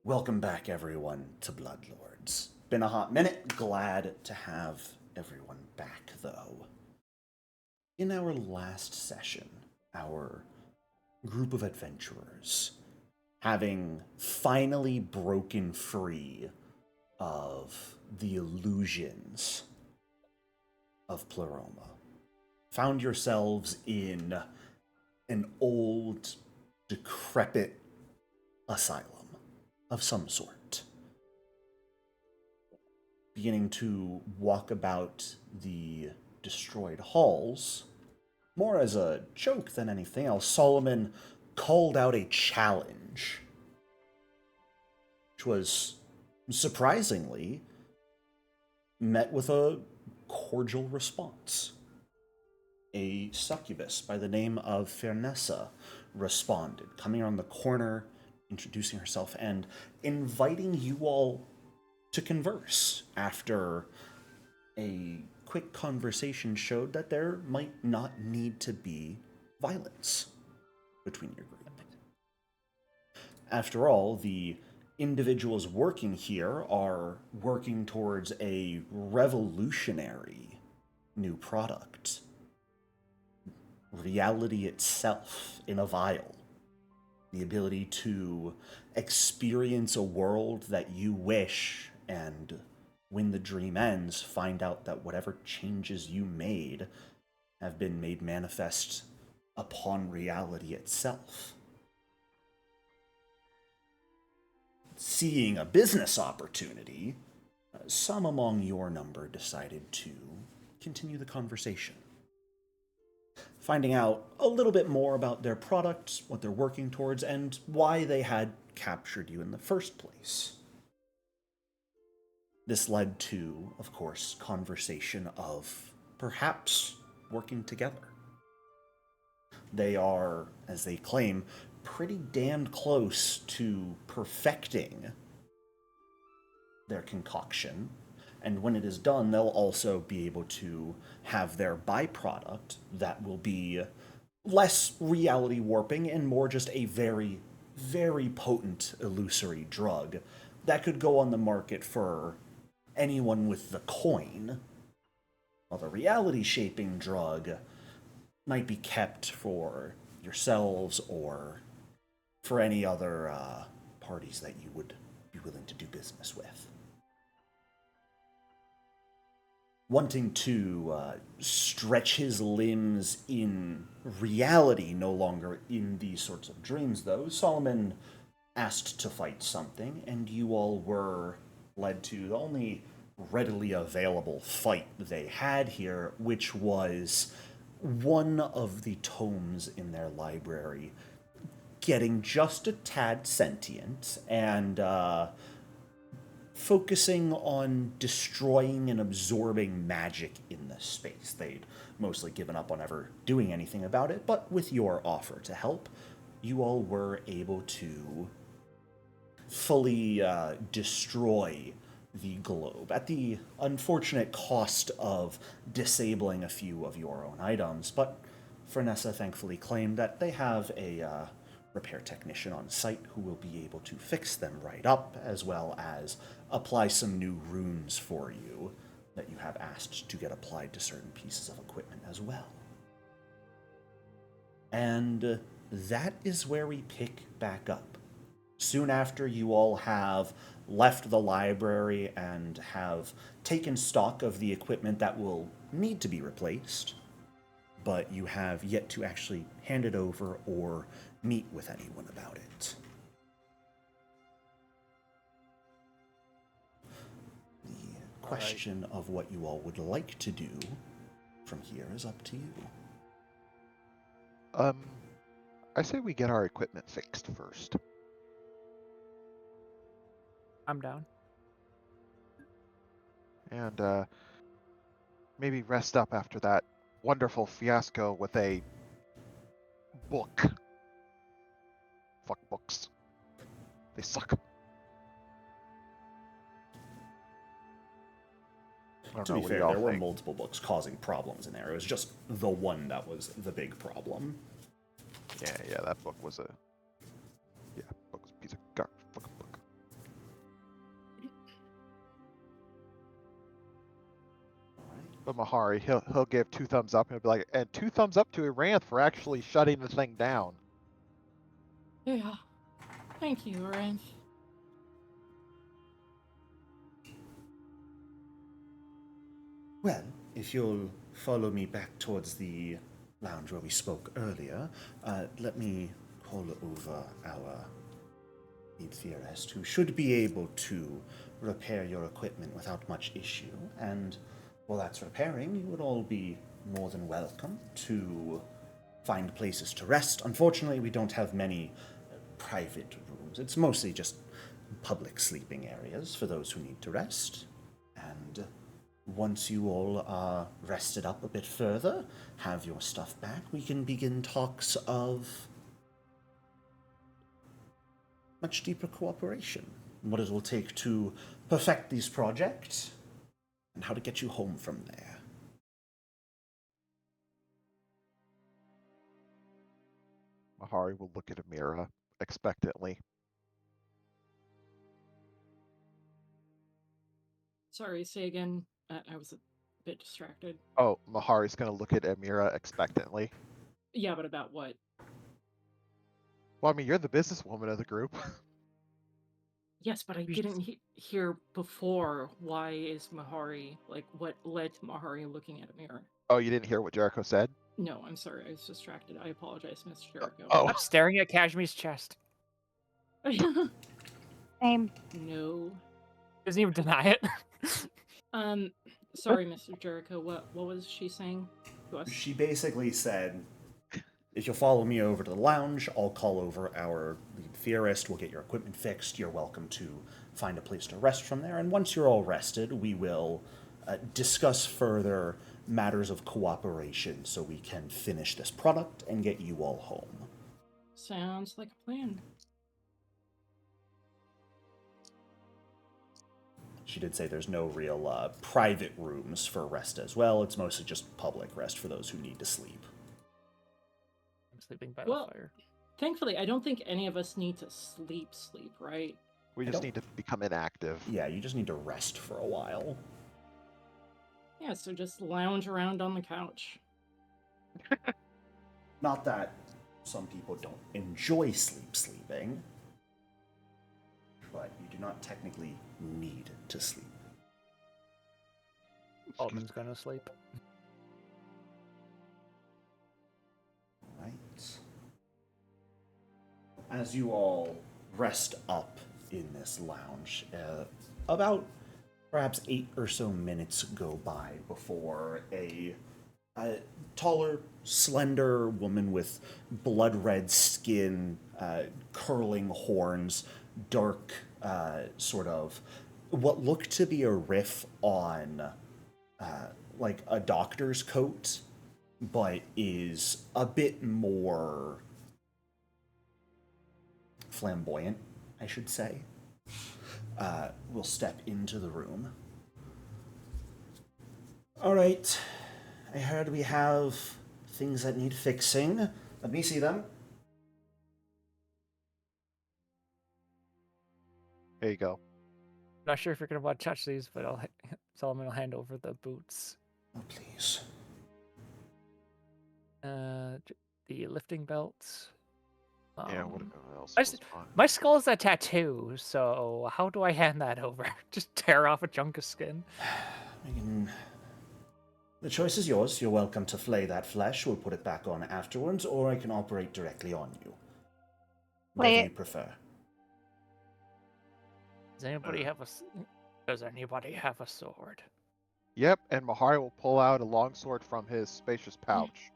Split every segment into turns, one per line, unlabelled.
Welcome back, everyone, to Bloodlords. Been a hot minute. Glad to have everyone back, though. In our last session, our group of adventurers, having finally broken free of the illusions of Pleroma, found yourselves in an old, decrepit asylum of some sort. Beginning to walk about the destroyed halls, more as a joke than anything else, Solomon called out a challenge, which was surprisingly met with a cordial response. A succubus by the name of Fyrnessa responded, coming around the corner, introducing herself, and inviting you all to converse after a quick conversation showed that there might not need to be violence between your group. After all, the individuals working here are working towards a revolutionary new product. Reality itself in a vial. The ability to experience a world that you wish, and when the dream ends, find out that whatever changes you made have been made manifest upon reality itself. Seeing a business opportunity, some among your number decided to continue the conversation. Finding out a little bit more about their product, what they're working towards, and why they had captured you in the first place. This led to, of course, conversation of perhaps working together. They are, as they claim, pretty damned close to perfecting their concoction. And when it is done, they'll also be able to have their byproduct that will be less reality warping and more just a very, very potent illusory drug that could go on the market for anyone with the coin, while the reality shaping drug might be kept for yourselves or for any other parties that you would be willing to do business with. Wanting to stretch his limbs in reality, no longer in these sorts of dreams, though, Solomon asked to fight something, and you all were led to the only readily available fight they had here, which was one of the tomes in their library getting just a tad sentient and focusing on destroying and absorbing magic in this space. They'd mostly given up on ever doing anything about it, but with your offer to help, you all were able to fully destroy the globe at the unfortunate cost of disabling a few of your own items. But Fyrnessa thankfully claimed that they have a repair technician on site who will be able to fix them right up, as well as apply some new runes for you that you have asked to get applied to certain pieces of equipment as well. And that is where we pick back up. Soon after you all have left the library and have taken stock of the equipment that will need to be replaced, but you have yet to actually hand it over or meet with anyone about it. The question of what you all would like to do from here is up to you.
I say we get our equipment fixed first.
I'm down.
And maybe rest up after that wonderful fiasco with a book. Fuck books. They suck.
To be fair, there were multiple books causing problems in there. It was just the one that was the big problem.
Yeah, that book was a... Yeah, book was a piece of garbage. Fucking book. But Mahari, he'll give 2 thumbs up and he'll be like, and 2 thumbs up to Iranth for actually shutting the thing down.
Yeah. Thank you, Orange.
Well, if you'll follow me back towards the lounge where we spoke earlier, let me call over our lead theorist, who should be able to repair your equipment without much issue. And while that's repairing, you would all be more than welcome to find places to rest. Unfortunately, we don't have many private rooms. It's mostly just public sleeping areas for those who need to rest. And once you all are rested up a bit further, have your stuff back, we can begin talks of much deeper cooperation, what it will take to perfect these projects, and how to get you home from there.
Mahari will look at Amira expectantly.
Sorry, say again. I was a bit distracted.
Oh, Mahari's gonna look at Amira expectantly.
Yeah, but about what?
Well, I mean, you're the businesswoman of the group.
Yes, but I didn't hear before why is Mahari, like, what led to Mahari looking at a mirror.
Oh, you didn't hear what Jericho said?
No, I'm sorry, I was distracted. I apologize, Mr. Jericho.
Oh.
I'm staring at Kashmir's chest.
Same.
No.
Doesn't even deny it.
Sorry, Mr. Jericho, what was she saying to us?
She basically said, if you'll follow me over to the lounge, I'll call over our lead theorist, we'll get your equipment fixed, you're welcome to find a place to rest from there, and once you're all rested, we will discuss further matters of cooperation so we can finish this product and get you all home.
Sounds like a plan.
She did say there's no real private rooms for rest as well. It's mostly just public rest for those who need to sleep.
I'm sleeping by the fire.
Thankfully, I don't think any of us need to sleep, right?
We just need to become inactive.
Yeah, you just need to rest for a while.
Yeah, so just lounge around on the couch.
Not that some people don't enjoy sleeping, but you do not technically need to sleep.
Altman's gonna sleep.
Right. As you all rest up in this lounge, about perhaps 8 or so minutes go by before a taller, slender woman with blood-red skin, curling horns, dark, sort of what looked to be a riff on like a doctor's coat, but is a bit more flamboyant, I should say, will step into the room. All right, I heard we have things that need fixing. Let me see them.
There you go.
Not sure if you're gonna want to touch these, but Solomon will hand over the boots.
Oh, please.
The lifting belts.
Yeah, what else?
My skull is a tattoo, so how do I hand that over? Just tear off a chunk of skin?
The choice is yours. You're welcome to flay that flesh. We'll put it back on afterwards, or I can operate directly on you. Whatever you prefer.
Does anybody have a sword?
Yep, and Mahari will pull out a longsword from his spacious pouch.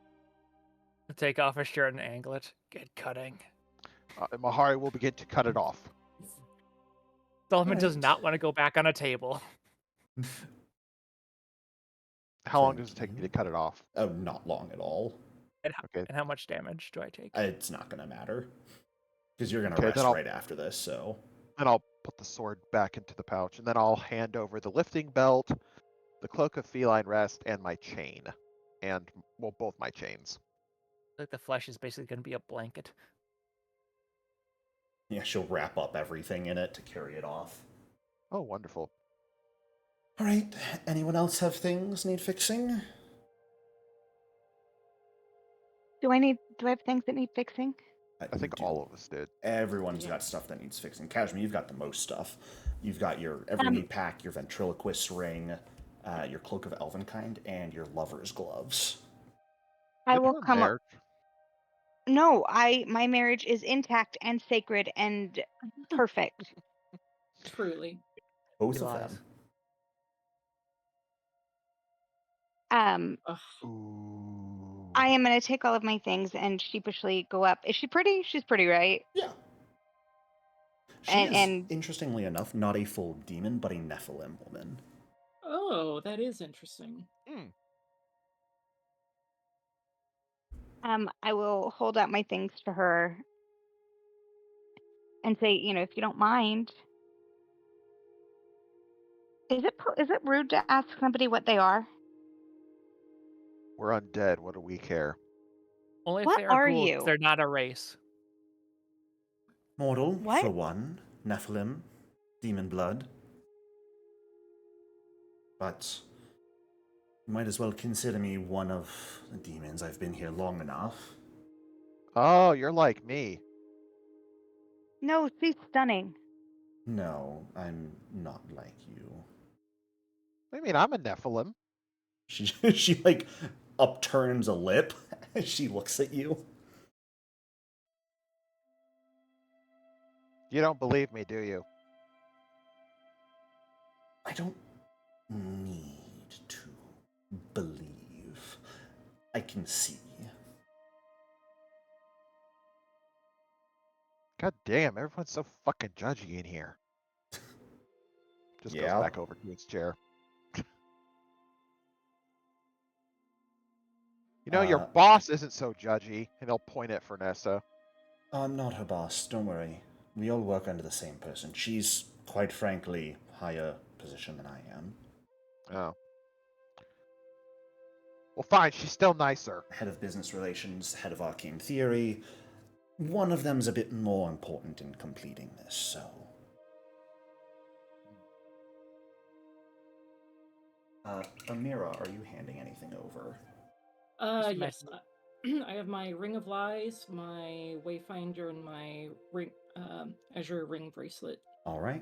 Take off his shirt and angle it. Get cutting.
And Mahari will begin to cut it off.
Solomon does not want to go back on a table.
How long does it take me to cut it off?
Oh, not long at all.
And how much damage do I take?
It's not going to matter. Because you're going to rest right after this, so...
Then I'll put the sword back into the pouch, and then I'll hand over the lifting belt, the cloak of feline rest, and my chain. And, well, both my chains.
Like the flesh is basically going to be a blanket.
Yeah, she'll wrap up everything in it to carry it off.
Oh, wonderful.
All right. Anyone else have things need fixing?
Do I have things that need fixing?
I
You
think
do.
all of us did.
Everyone's got
Yes.
stuff that needs fixing. Kashmir, you've got the most stuff. You've got your every need pack, your ventriloquist ring, your cloak of elvenkind, and your lover's gloves.
I
Did
will
her
come up.
marriage-
No, my marriage is intact and sacred and perfect.
Truly.
Both
He
of
lies.
them.
Ugh.
Ooh.
I am gonna take all of my things and sheepishly go up. Is she pretty? She's pretty, right?
Yeah. She
And-
is,
and-
interestingly enough, not a full demon, but a Nephilim woman.
Oh, that is interesting.
I will hold out my things to her and say, if you don't mind, is it rude to ask somebody what they are?
We're undead. What do we care?
Only if
What
they are
are
ghouls,
you?
they're not a race.
Mortal,
What?
for one. Nephilim. Demon blood. But you might as well consider me one of the demons. I've been here long enough.
Oh, you're like me.
No, she's stunning.
No, I'm not like you.
I mean, I'm a Nephilim.
She like upturns a lip as she looks at you.
You don't believe me, do you?
I don't need to believe. I can see.
God damn, everyone's so fucking judgy in here. Just goes
Yeah.
back over to its chair. You know, your boss isn't so judgy, and he'll point at Fyrnessa.
I'm not her boss, don't worry. We all work under the same person. She's, quite frankly, higher position than I am.
Oh. Well, fine, she's still nicer.
Head of business relations, head of arcane theory. One of them's a bit more important in completing this, so. Amira, are you handing anything over?
Just
Yes. I have my Ring of Lies, my Wayfinder, and my ring, Azure Ring bracelet.
All right.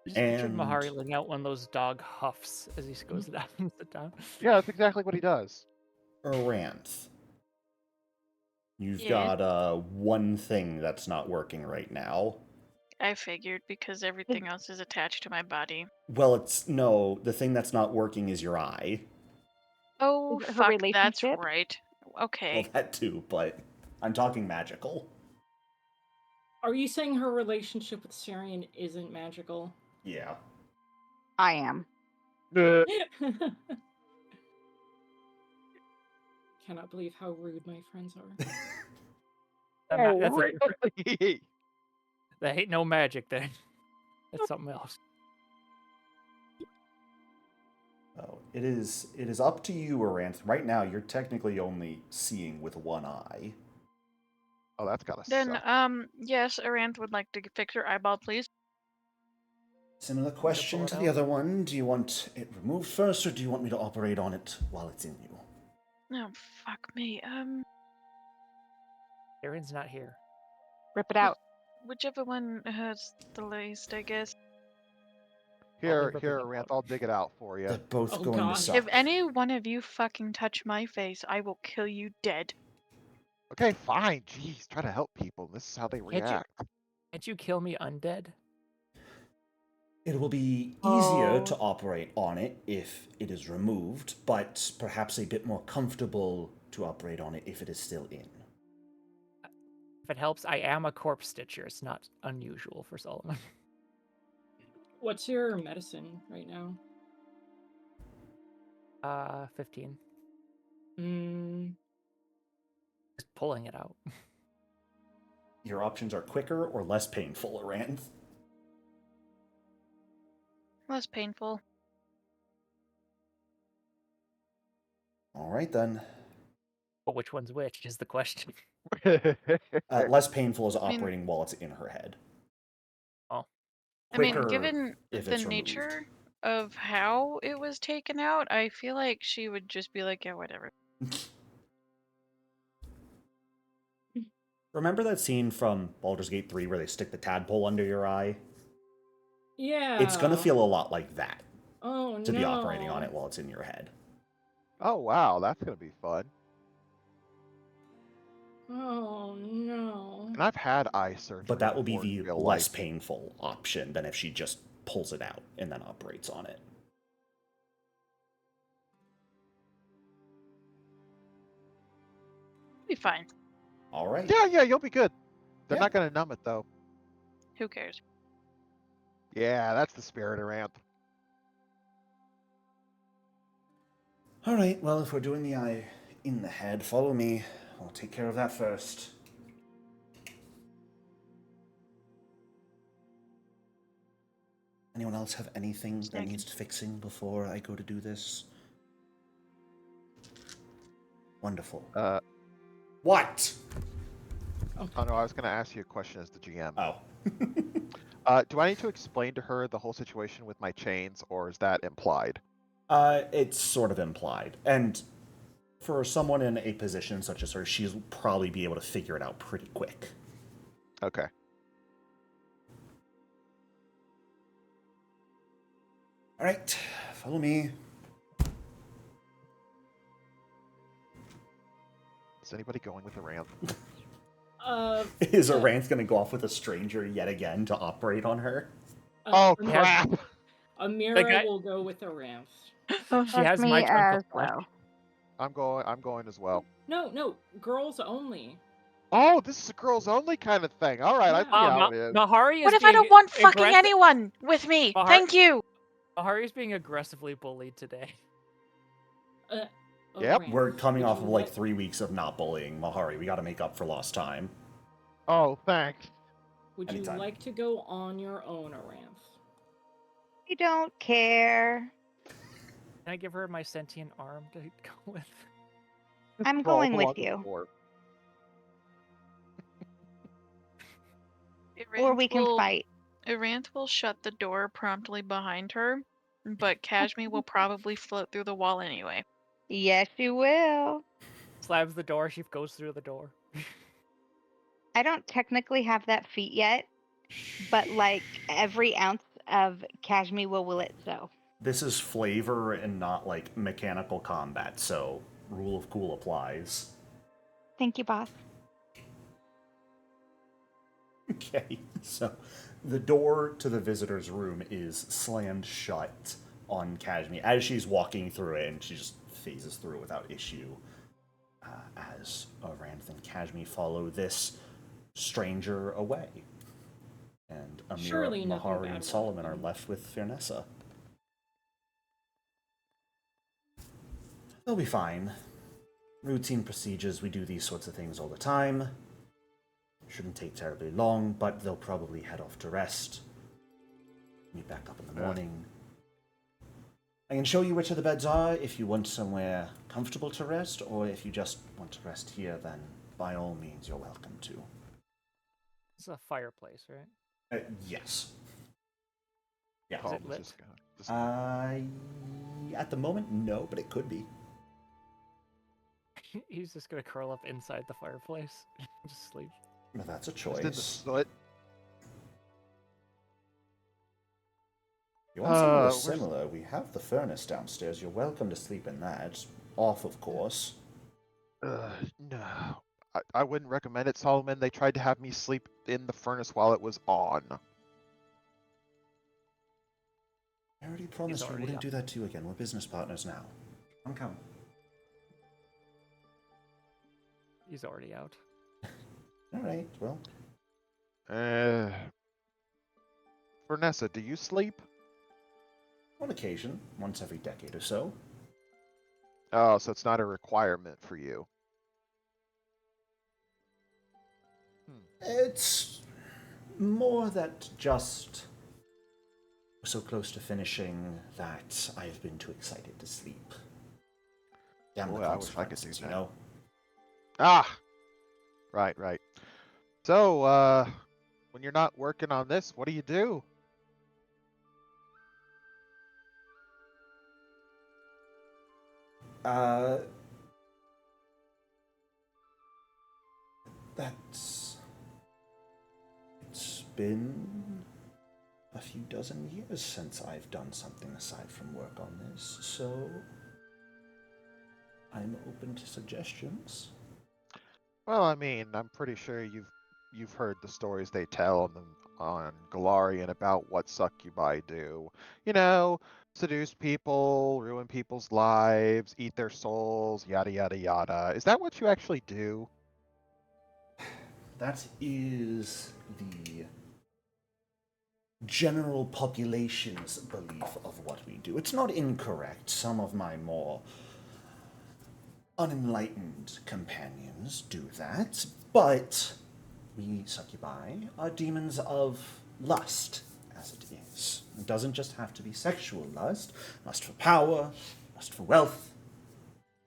I just pictured
And-
Mahari letting out one of those dog huffs as he goes down the down.
Yeah, that's exactly what he does.
Aranth. You've
Yeah.
got one thing that's not working right now.
I figured because everything else is attached to my body.
Well, the thing that's not working is your eye.
Oh,
Is it her
fuck, that's
relationship?
right.
Well,
Okay.
that too, but I'm talking magical.
Are you saying her relationship with Syrian isn't magical?
Yeah.
I am.
Cannot believe how rude my friends are.
That ain't no magic then. That's something else.
Oh, it is up to you, Aranth. Right now, you're technically only seeing with one eye.
Oh, that's gotta
Then,
suck.
yes, Arant would like to fix her eyeball, please.
Similar question to the other one. Do you want it removed first, or do you want me to operate on it while it's in you?
Oh, fuck me.
Aaron's not here.
Rip it out.
Whichever one hurts the least, I guess.
Here,
rip it
Aranth,
out.
I'll dig it out for you.
They're both
Oh,
going
God.
to suck.
If any one of you fucking touch my face, I will kill you dead.
Okay, fine. Jeez, try to help people. This is how they
Can't you-
react.
Can't you kill me undead?
It will be easier to operate on it if it is removed, but perhaps a bit more comfortable to operate on it if it is still in.
If it helps, I am a corpse stitcher. It's not unusual for Solomon.
What's your medicine right now?
15.
Mm,
Just pulling it out.
Your options are quicker or less painful, Aranth.
Less painful.
All right, then.
But which one's which is the question.
Less painful is
mean-
operating while it's in her head.
Oh.
I mean,
Quicker
given
if
the
it's removed.
nature of how it was taken out, I feel like she would just be like, yeah, whatever.
Remember that scene from Baldur's Gate 3 where they stick the tadpole under your eye?
Yeah.
It's gonna feel a lot like that
Oh
to
no.
be operating on it while it's in your head.
Oh wow, that's gonna be fun.
Oh no.
And I've had eye surgery.
But that will be
before in
the
real
less
life.
painful option than if she just pulls it out and then operates on it.
Be fine.
All right.
Yeah, you'll be good. They're
Yeah.
not gonna numb it though.
Who cares?
Yeah, that's the spirit around.
All right, well, if we're doing the eye in the head, follow me. I'll take care of that first. Anyone else have anything that
Second.
needs fixing before I go to do this? Wonderful. What?
Oh no, I was gonna ask you a question as the GM.
Oh.
Do I need to explain to her the whole situation with my chains, or is that implied?
It's sort of implied. And for someone in a position such as her, she'll probably be able to figure it out pretty quick.
Okay.
All right, follow me.
Is anybody going with the ramp?
Is Aranth going to go off with a stranger yet again to operate on her?
Oh
Am-
crap!
Amira will go with the ramps.
She has my
me
chunk of
as
flesh.
well.
I'm going as well.
No, girls only.
Oh, this is a girls only kind of thing. All right, I see
Yeah.
how it is.
Mahari is
What if I
being
don't want fucking
aggressive-
anyone with me?
Bahar-
Thank you.
Mahari is being aggressively bullied today.
Yep.
Aranth,
We're coming
would
off
you
of like
like-
3 weeks of not bullying Mahari. We got to make up for lost time.
Oh, thanks.
Would
Anytime.
you like to go on your own, Aranth?
I don't care.
Can I give her my sentient arm to go with?
I'm
Crawl
going with
along the
you.
floor.
Or we can fight.
Iranth will shut the door promptly behind her, but Kashmi will probably float through the wall anyway.
Yes, you will.
Slams the door, she goes through the door.
I don't technically have that feat yet, but like every ounce of Kashmi will it so.
This is flavor and not like mechanical combat, so rule of cool applies.
Thank you, boss.
Okay, so the door to the visitor's room is slammed shut on Kashmi as she's walking through it, and she just phases through without issue. As Aranth and Kashmi follow this stranger away. And Amira,
Surely nothing
Mahari,
bad
and
will
Solomon are
happen.
left with Fyrnessa. They'll be fine. Routine procedures, we do these sorts of things all the time. Shouldn't take terribly long, but they'll probably head off to rest. Meet back up in the morning. I can show you which of the beds are if you want somewhere comfortable to rest, or if you just want to rest here, then by all means you're welcome to.
It's a fireplace, right?
Yes. Yeah.
Is it
Oh,
lit?
this is gonna-
At the moment, no, but it could be.
He's just gonna curl up inside the fireplace, just sleep.
Well, that's a
just in the
choice.
soot.
You want somewhere
where's-
similar? We have the furnace downstairs. You're welcome to sleep in that. Off, of course.
No. I wouldn't recommend it, Solomon. They tried to have me sleep in the furnace while it was on.
I already promised we
already
wouldn't
up.
do that to you again. We're business partners now. Come.
He's already out.
All right, well,
Fyrnessa, do you sleep?
on occasion, once every decade or so.
Oh, so it's not a requirement for you.
It's more that just we're so close to finishing that I've been too excited to sleep. Damn the
Boy, I wish I could do
consequences,
that.
you know?
Ah! Right. So, when you're not working on this, what do you do?
Uh, that's... It's been a few dozen years since I've done something aside from work on this, so I'm open to suggestions.
Well, I mean, I'm pretty sure you've heard the stories they tell on Galarian about what succubi do. You know, seduce people, ruin people's lives, eat their souls, yada yada yada. Is that what you actually do?
That is the general population's belief of what we do. It's not incorrect. Some of my more unenlightened companions do that, but we succubi are demons of lust, as it is. It doesn't just have to be sexual lust, lust for power, lust for wealth.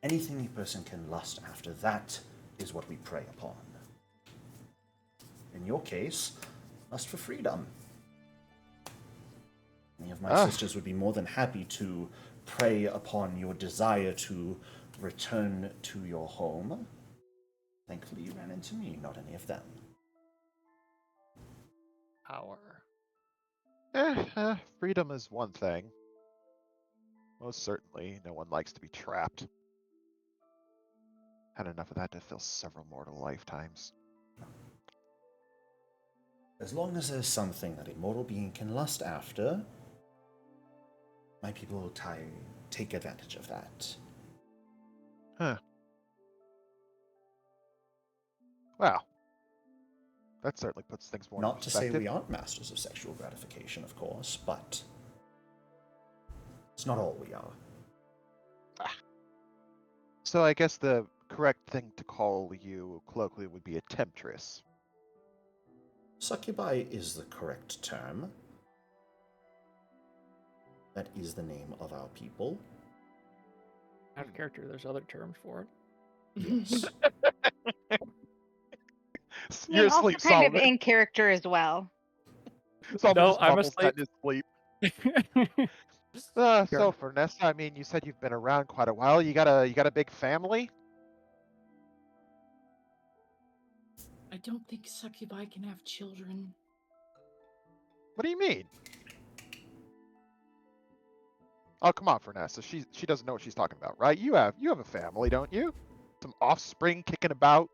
Anything a person can lust after, that is what we prey upon. In your case, lust for freedom. Any of my sisters would be more than happy to prey upon your desire to return to your home. Thankfully, you ran into me, not any of them.
Power.
Freedom is one thing. Most certainly, no one likes to be trapped. Had enough of that to fill several mortal lifetimes.
As long as there's something that a mortal being can lust after, my people will take advantage of that.
Huh. Wow. That certainly puts things more in
Not to say
perspective.
we aren't masters of sexual gratification, of course, but it's not all we are.
So I guess the correct thing to call you colloquially would be a temptress.
Succubi is the correct term. That is the name of our people.
Out of character, there's other terms for it.
Yes.
I
You're
mean, also
asleep,
kind of
Solomon.
in character as well.
Solomon
No,
just
I'm
mumbles that in
asleep.
his sleep. So
Sure.
Fyrnessa, I mean, you said you've been around quite a while. You got a big family?
I don't think succubi can have children.
What do you mean? Oh, come on, Fyrnessa. She doesn't know what she's talking about, right? You have a family, don't you? Some offspring kicking about.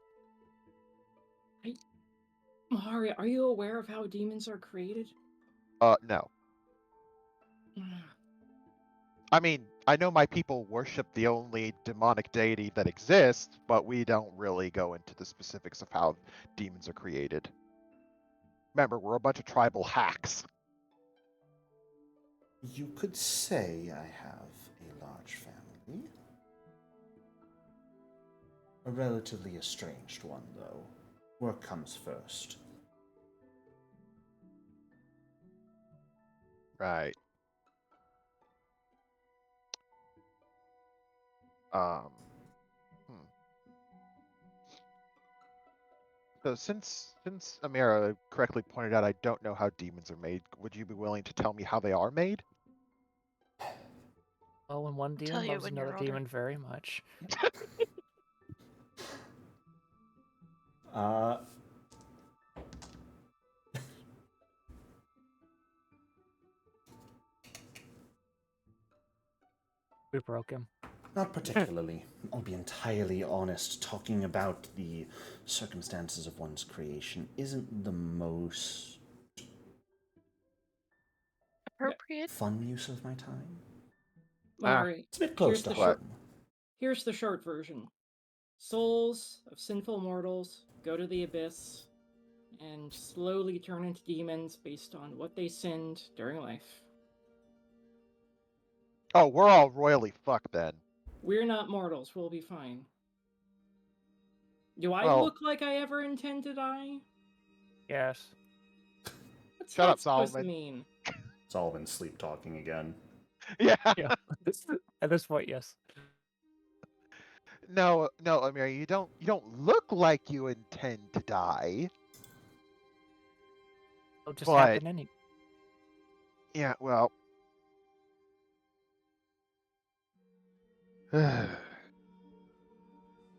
Mahari, are you aware of how demons are created?
No. I mean, I know my people worship the only demonic deity that exists, but we don't really go into the specifics of how demons are created. Remember, we're a bunch of tribal hacks.
You could say I have a large family. A relatively estranged one, though. Work comes first.
Right. Um. So since Amira correctly pointed out I don't know how demons are made, would you be willing to tell me how they are made?
Well, when one
tell
demon
you
loves
when you're
another
older.
demon very much.
Uh,
We broke him.
Not particularly. I'll be entirely honest. Talking about the circumstances of one's creation isn't the most
Appropriate?
fun use of my time.
Mahari,
It's a bit close
here's
to
the
home.
short. Here's the short version. Souls of sinful mortals go to the abyss and slowly turn into demons based on what they sinned during life.
Oh, we're all royally fucked then.
We're not mortals, we'll be fine. Do I
Well,
look like I ever intend to die?
Yes.
What's
Shut
that
up,
supposed to
Solomon.
mean?
Solomon sleep talking again.
Yeah.
Yeah. At this point, yes.
No, Amira, you don't look like you intend to die.
It'll just
But
happen anyway.
yeah, well.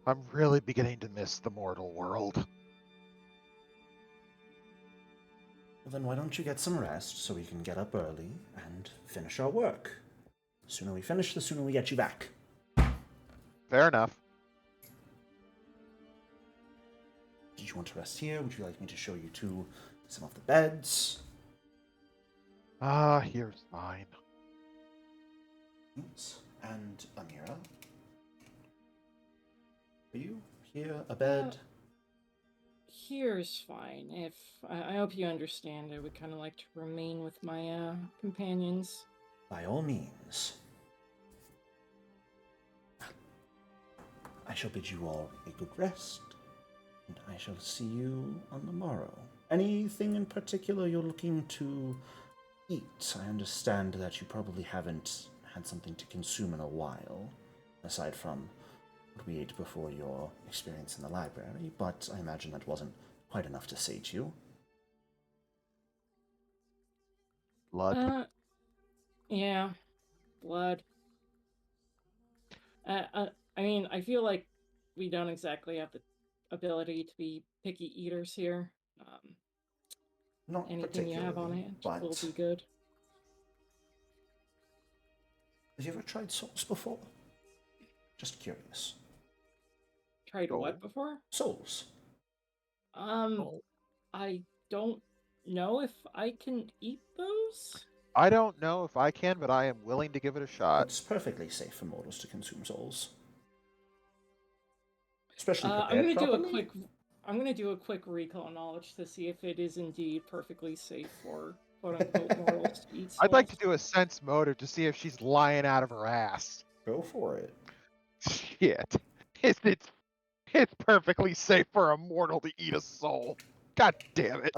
I'm really beginning to miss the mortal world.
Well, then why don't you get some rest so we can get up early and finish our work? The sooner we finish, the sooner we get you back.
Fair enough.
Did you want to rest here? Would you like me to show you to some of the beds?
Here's mine.
Yes. And Amira? Are you here? A bed?
Here's fine. If I hope you understand, I would kind of like to remain with my companions.
By all means. I shall bid you all a good rest, and I shall see you on the morrow. Anything in particular you're looking to eat? I understand that you probably haven't had something to consume in a while, aside from what we ate before your experience in the library, but I imagine that wasn't quite enough to sate you.
Blood.
Yeah, blood. I mean, I feel like we don't exactly have the ability to be picky eaters here.
Not
Anything you have on
particularly,
hand
but
will be good.
have you ever tried souls before? Just curious.
Tried
Oh.
what before?
Souls.
Oh.
I don't know if I can eat those.
I don't know if I can, but I am willing to give it a shot.
It's perfectly safe for mortals to consume souls. Especially
I'm
prepared
gonna
properly.
I'm gonna do a quick recall knowledge to see if it is indeed perfectly safe for quote unquote mortals to eat souls.
I'd like to do a sense motive to see if she's lying out of her ass.
Go for it.
Shit. It's perfectly safe for a mortal to eat a soul. God damn it.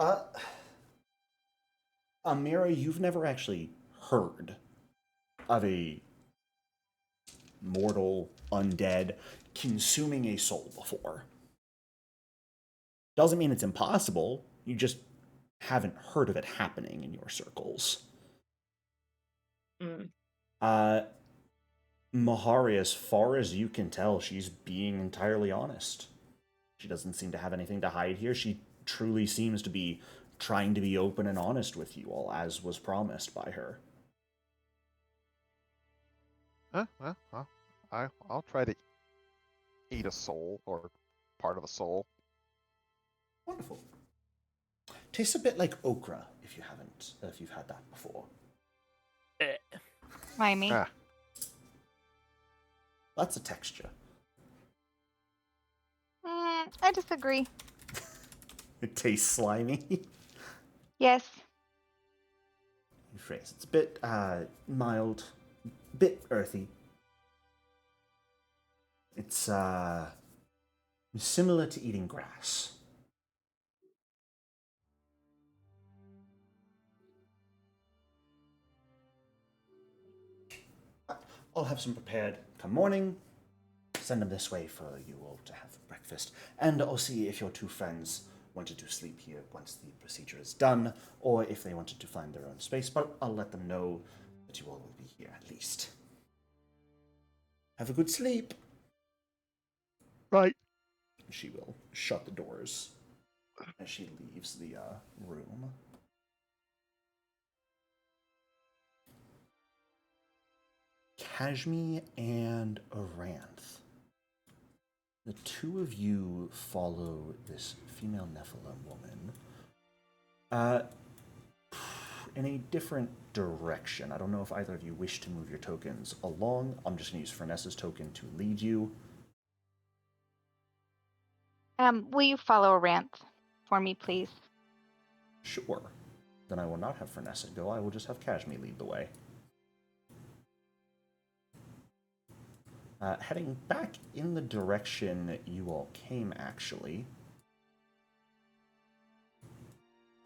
Amira, you've never actually heard of a mortal undead consuming a soul before. Doesn't mean it's impossible. You just haven't heard of it happening in your circles. Mahari, as far as you can tell, she's being entirely honest. She doesn't seem to have anything to hide here. She truly seems to be trying to be open and honest with you all, as was promised by her.
Well, I'll try to eat a soul, or part of a soul.
Wonderful. Tastes a bit like okra, if you've had that before.
Why me?
Ah,
That's a texture.
I disagree.
It tastes slimy.
Yes.
Phrase. It's a bit mild, bit earthy. It's similar to eating grass. I'll have some prepared come morning. Send them this way for you all to have breakfast. And I'll see if your two friends wanted to sleep here once the procedure is done, or if they wanted to find their own space, but I'll let them know that you all will be here at least. Have a good sleep.
right.
She will shut the doors as she leaves the room. Kashmi and Aranth. The two of you follow this female Nephilim woman in a different direction. I don't know if either of you wish to move your tokens along. I'm just going to use Fyrnessa's token to lead you.
Will you follow Ranth for me, please?
Sure. Then I will not have Fyrnessa go. I will just have Kashmi lead the way. Heading back in the direction you all came, actually.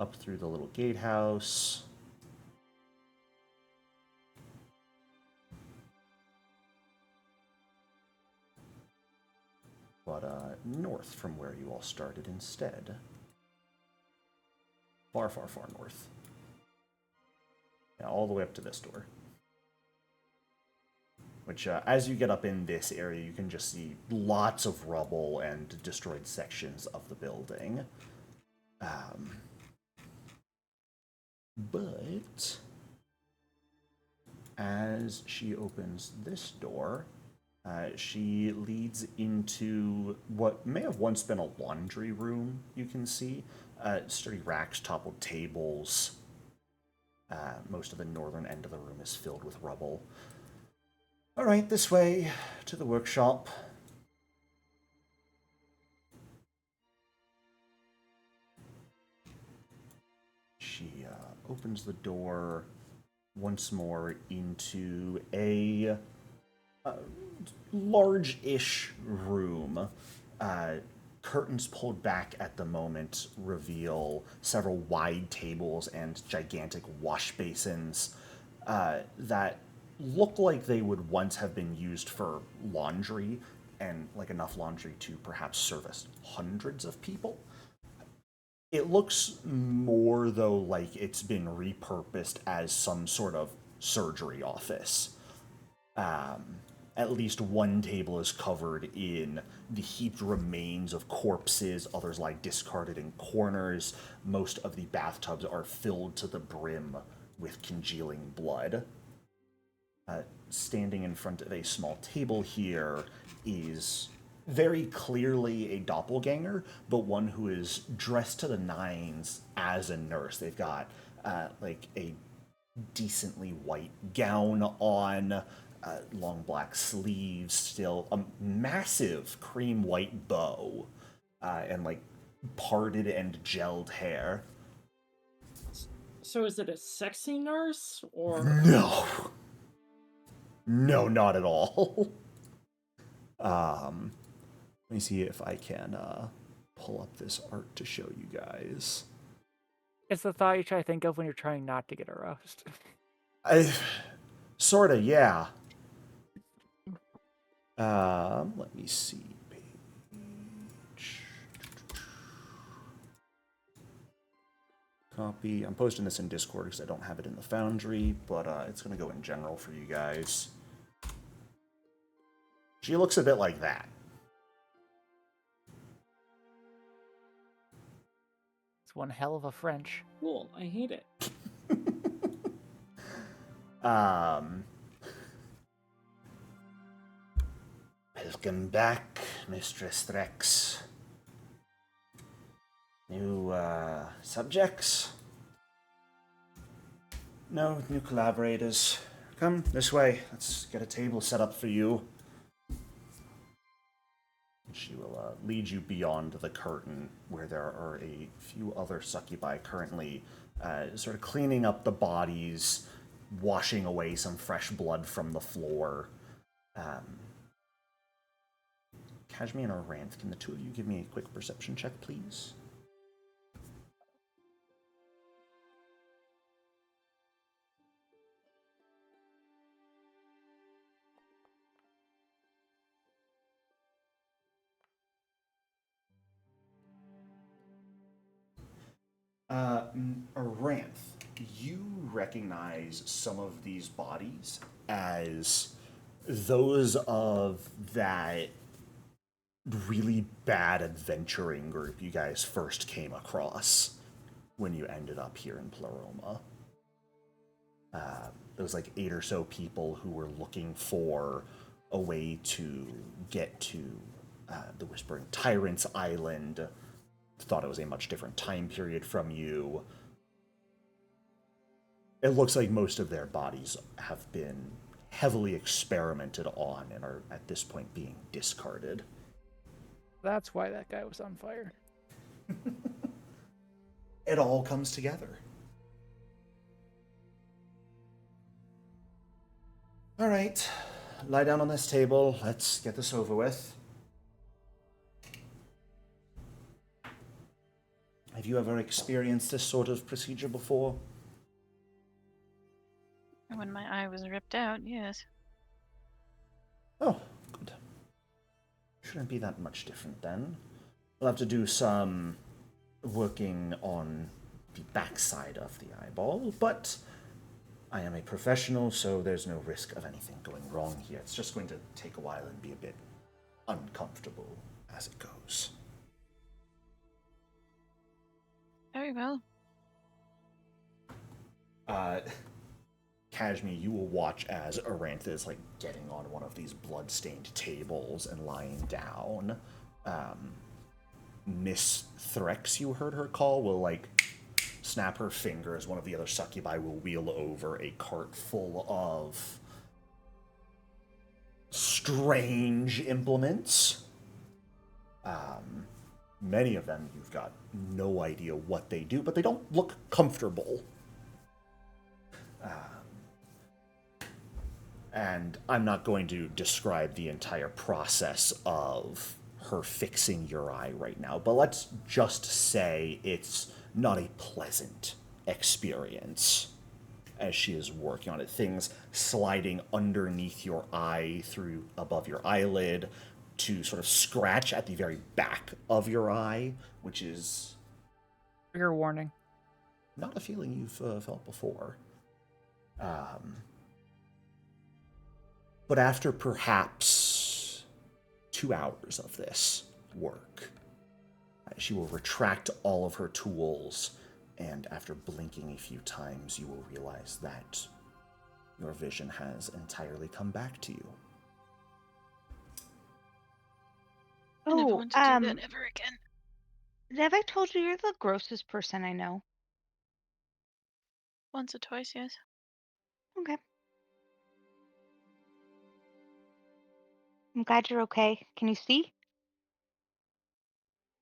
Up through the little gatehouse. But north from where you all started instead. Far, far, far north. Yeah, all the way up to this door. which, as you get up in this area, you can just see lots of rubble and destroyed sections of the building. But as she opens this door, she leads into what may have once been a laundry room, you can see. Sturdy racks, toppled tables. Most of the northern end of the room is filled with rubble. All right, this way to the workshop. She opens the door once more into a large-ish room. Curtains pulled back at the moment reveal several wide tables and gigantic wash basins that look like they would once have been used for laundry, and like enough laundry to perhaps service hundreds of people. It looks more, though, like it's been repurposed as some sort of surgery office. At least one table is covered in the heaped remains of corpses. Others lie discarded in corners. Most of the bathtubs are filled to the brim with congealing blood. Standing in front of a small table here is very clearly a doppelganger, but one who is dressed to the nines as a nurse. They've got like a decently white gown on, long black sleeves, still a massive cream white bow, and like parted and gelled hair.
So is it a sexy nurse or
No. No, not at all. Let me see if I can pull up this art to show you guys.
It's the thought you try to think of when you're trying not to get a roast.
Sorta, yeah. Let me see. Page. Copy. I'm posting this in Discord because I don't have it in the Foundry, but it's going to go in general for you guys. She looks a bit like that.
It's one hell of a French.
cool? I hate it.
Welcome back, Mistress Threx. New subjects? No, new collaborators. Come this way. Let's get a table set up for you. She will lead you beyond the curtain, where there are a few other succubi currently sort of cleaning up the bodies, washing away some fresh blood from the floor. Kashmir or Ranth, can the two of you give me a quick perception check, please? Ranth, you recognize some of these bodies as those of that really bad adventuring group you guys first came across when you ended up here in Pleroma. There was like 8 or so people who were looking for a way to get to the Whispering Tyrants Island. Thought it was a much different time period from you. It looks like most of their bodies have been heavily experimented on and are at this point being discarded.
That's why that guy was on fire.
It all comes together. All right, lie down on this table. Let's get this over with. Have you ever experienced this sort of procedure before?
When my eye was ripped out, yes.
Oh, good. Shouldn't be that much different then. We'll have to do some working on the backside of the eyeball, but I am a professional, so there's no risk of anything going wrong here. It's just going to take a while and be a bit uncomfortable as it goes.
Very well.
Kashmir, you will watch as Arantha is like getting on one of these blood-stained tables and lying down. Miss Threx, you heard her call, will like snap her finger as one of the other succubi will wheel over a cart full of strange implements. Many of them you've got no idea what they do, but they don't look comfortable. And I'm not going to describe the entire process of her fixing your eye right now, but let's just say it's not a pleasant experience as she is working on it. Things sliding underneath your eye through above your eyelid to sort of scratch at the very back of your eye, which is
Trigger warning.
not a feeling you've felt before. But after perhaps 2 hours of this work, she will retract all of her tools, and after blinking a few times, you will realize that your vision has entirely come back to you.
I never
Oh,
want to do that ever again.
have I told you you're the grossest person I know?
Once or twice, yes.
Okay. I'm glad you're okay. Can you see?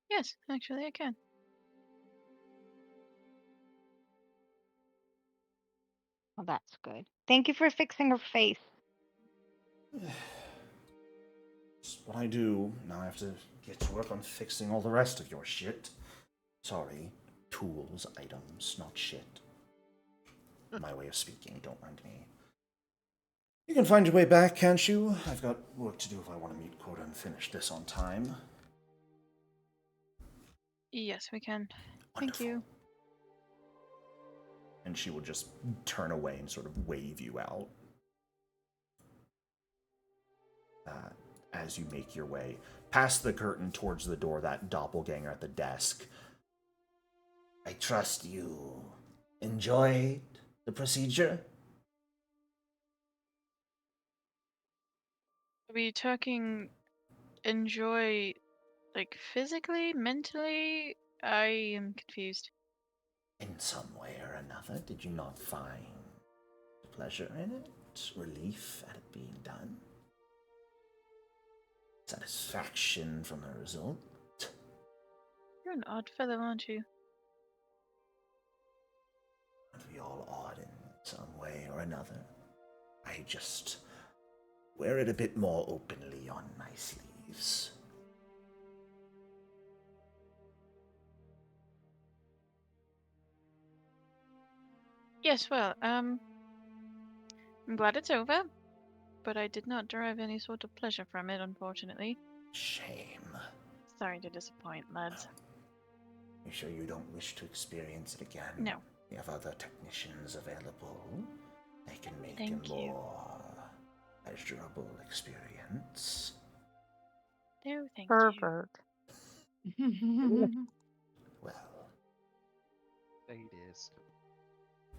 Yes, actually, I can.
Well, that's good. Thank you for fixing her face.
It's what I do. Now I have to get to work on fixing all the rest of your shit. Sorry. Tools, items, not shit. My way of speaking, don't mind me. You can find your way back, can't you? I've got work to do if I want to meet quota and finish this on time.
Yes, we can.
Wonderful.
Thank you.
And she will just turn away and sort of wave you out. As you make your way past the curtain towards the door, that doppelganger at the desk. I trust you enjoyed the procedure?
Are we talking enjoy, like, physically, mentally? I am confused.
In some way or another, did you not find pleasure in it? Relief at it being done? Satisfaction from the result?
You're an odd fellow, aren't you?
Aren't we all odd in some way or another? I just wear it a bit more openly on my sleeves.
Yes, well, I'm glad it's over, but I did not derive any sort of pleasure from it, unfortunately.
Shame.
Sorry to disappoint, lads.
You sure you don't wish to experience it again?
No.
We have other technicians available. They can make
Thank
a
you.
more pleasurable experience.
No, thank you.
Pervert.
Well,
It is.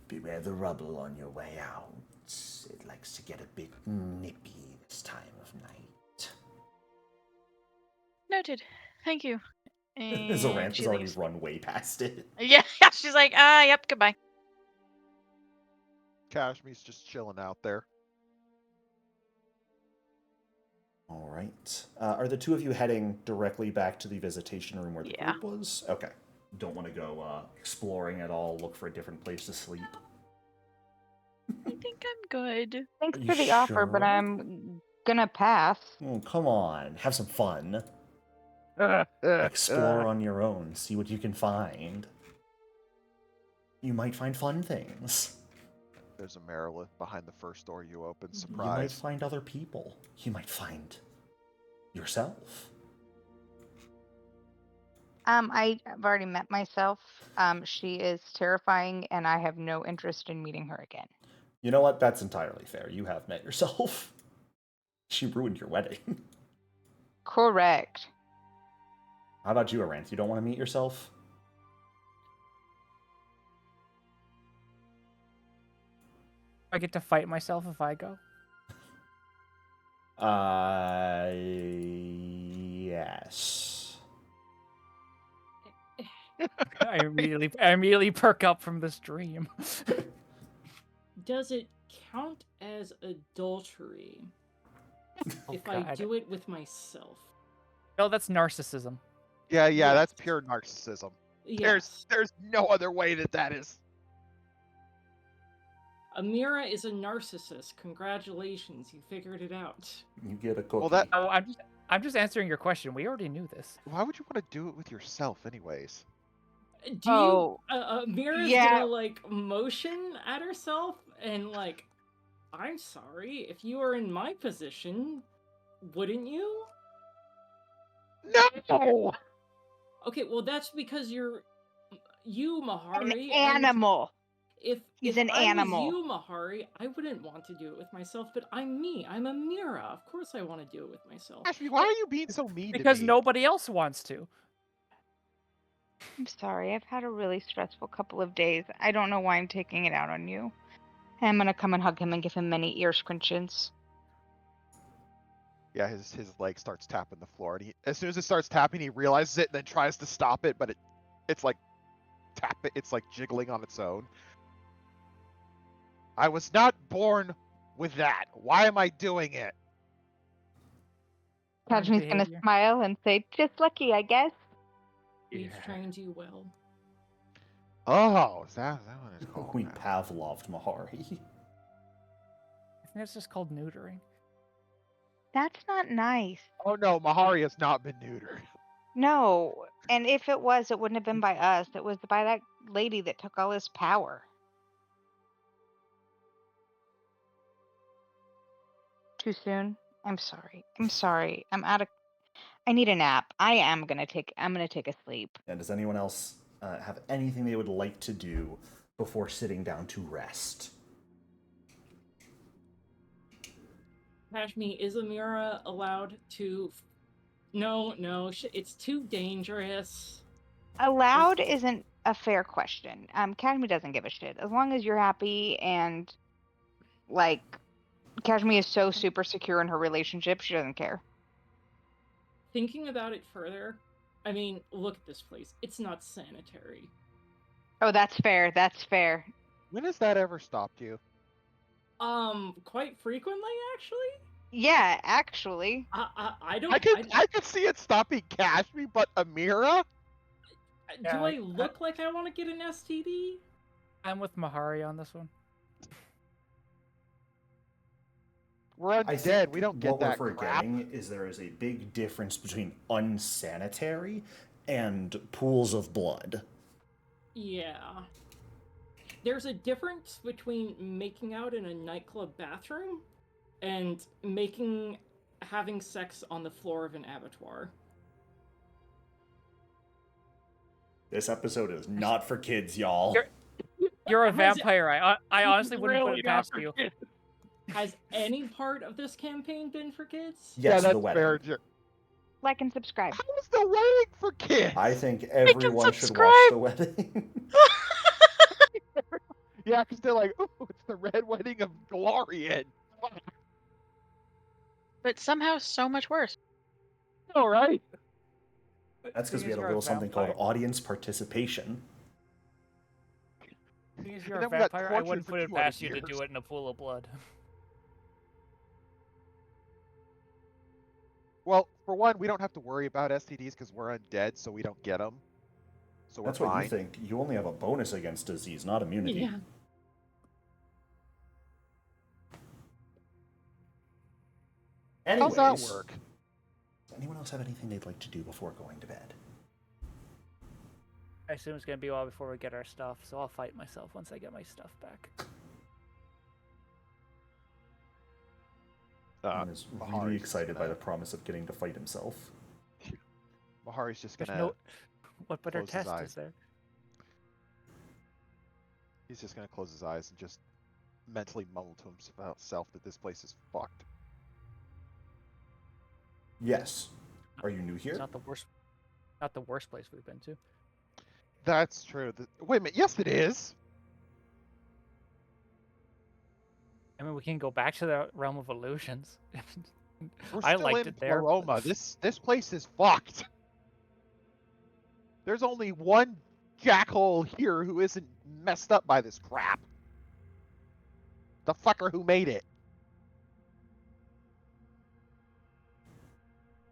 beware the rubble on your way out. It likes to get a bit nippy this time of night.
Noted. Thank you.
Zarantha's
And she
already
leaves.
run way past it.
Yeah, she's like, yep, goodbye.
Kashmir's just chilling out there.
All right. Are the two of you heading directly back to the visitation room where the
Yeah.
group was? Okay. Don't want to go exploring at all, look for a different place to sleep?
I think I'm good.
Thanks
Are you
for the offer, but
sure?
I'm gonna pass.
Oh, come on. Have some fun. Explore on your own. See what you can find. You might find fun things.
There's a Marilith behind the first door you open.
You might
Surprise.
find other people. You might find yourself.
I've already met myself. She is terrifying, and I have no interest in meeting her again.
You know what? That's entirely fair. You have met yourself. She ruined your wedding.
Correct.
How about you, Aranth? You don't want to meet yourself?
I get to fight myself if I go.
Yes.
I immediately perk up from this dream.
Does it count as adultery
Oh,
if I
God.
do it with myself?
No, that's narcissism.
Yeah, that's
Yes.
pure narcissism.
Yes.
There's no other way that is.
Amira is a narcissist. Congratulations, you figured it out.
You get a cookie.
Well, that.
Oh, I'm just answering your question. We already knew this.
Why would you want to do it with yourself, anyways?
Do
Oh,
you? Amira's
yeah.
gonna like motion at herself and like, I'm sorry. If you were in my position, wouldn't you?
No.
Okay, well that's because you're you,
An
Mahari. And
animal.
if
He's
if
an
I
animal.
was you, Mahari, I wouldn't want to do it with myself. But I'm me. I'm Amira. Of course, I want to do it with myself.
Ashby, why are you being so mean
Because
to me?
nobody else wants to.
I'm sorry. I've had a really stressful couple of days. I don't know why I'm taking it out on you. I'm gonna come and hug him and give him many ear scrunches.
Yeah, his leg starts tapping the floor, and as soon as it starts tapping, he realizes it and then tries to stop it, but it's like it's like jiggling on its own. I was not born with that. Why am I doing it?
Learned
Kajmi's gonna
behavior.
smile and say, "Just lucky, I guess."
We've
Yeah.
trained you well.
Oh, is that what it's called?
We
now?
Pavloved Mahari.
I think that's just called neutering.
That's not nice.
Oh no, Mahari has not been neutered.
No, and if it was, it wouldn't have been by us. It was by that lady that took all his power. Too soon? I'm sorry. I'm sorry. I need a nap. I'm gonna take a sleep.
And does anyone else have anything they would like to do before sitting down to rest?
Kashmi, is Amira allowed to? No, it's too dangerous.
Allowed isn't a fair question. Kashmi doesn't give a shit. As long as you're happy and like Kashmi is so super secure in her relationship, she doesn't care.
Thinking about it further, I mean, look at this place. It's not sanitary.
Oh, that's fair. That's fair.
When has that ever stopped you?
Quite frequently, actually.
Yeah, actually.
I don't.
I could see it stopping Kashmi, but Amira?
Do I look like I want to get an STD?
I'm with Mahari on this one.
We're
I
undead.
think
We don't get
what
that
we're
crap.
forgetting is there is a big difference between unsanitary and pools of blood.
Yeah. There's a difference between making out in a nightclub bathroom and having sex on the floor of an abattoir.
This episode is not for kids, y'all.
You're a
Has it-
vampire. I honestly wouldn't put
Really
it past
not for
you.
kids. Has any part of this campaign been for kids?
Yes,
that's
the wedding.
fair.
Like and subscribe.
How is the wedding for kids?
I think everyone should
subscribe.
watch the wedding.
Yeah, because they're like, ooh, it's the red wedding of Glorian.
But somehow so much worse.
All right.
That's because we had a
You're
little something called
vampire.
audience participation.
Because you're
And
a
then we got
vampire, I
tortured
wouldn't
for
put it
200
past you to
years.
do it in a pool of blood.
Well, for one, we don't have to worry about STDs because we're undead, so we don't get them. So we're
That's
fine.
what you think. You only have a bonus against disease, not immunity.
Yeah.
Anyways,
How's that work?
does anyone else have anything they'd like to do before going to bed?
I assume it's gonna be a while before we get our stuff, so I'll fight myself once I get my stuff back.
He is really
Mahari's
excited by
gonna-
the promise of getting to fight himself.
Mahari's just
There's
gonna.
no. What better
close his
test
eyes.
is there?
He's just gonna close his eyes and just mentally mumble to himself that this place is fucked.
Yes. Are you new
It's
here?
not the worst. Not the worst place we've been to.
That's true. Wait a minute. Yes, it is.
I mean, we can go back to the realm of illusions.
We're
I
still
liked
in
it there.
Pleroma. This place is fucked. There's only one jackhole here who isn't messed up by this crap. The fucker who made it.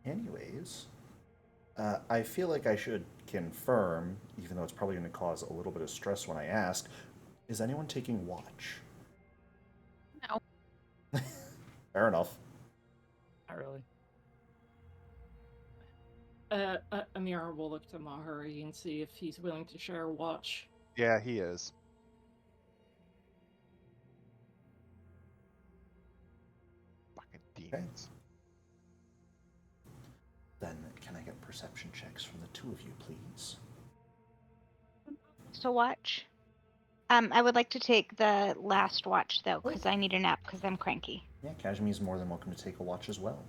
Anyways, I feel like I should confirm, even though it's probably going to cause a little bit of stress when I ask, is anyone taking watch?
No.
Fair enough.
Not really.
Amira will look to Mahari and see if he's willing to share a watch.
Yeah, he is. Fucking demons.
Then can I get perception checks from the two of you, please?
So watch. I would like to take the last watch though, because I need a nap because I'm cranky.
Yeah, Kashmi's more than welcome to take a watch as well.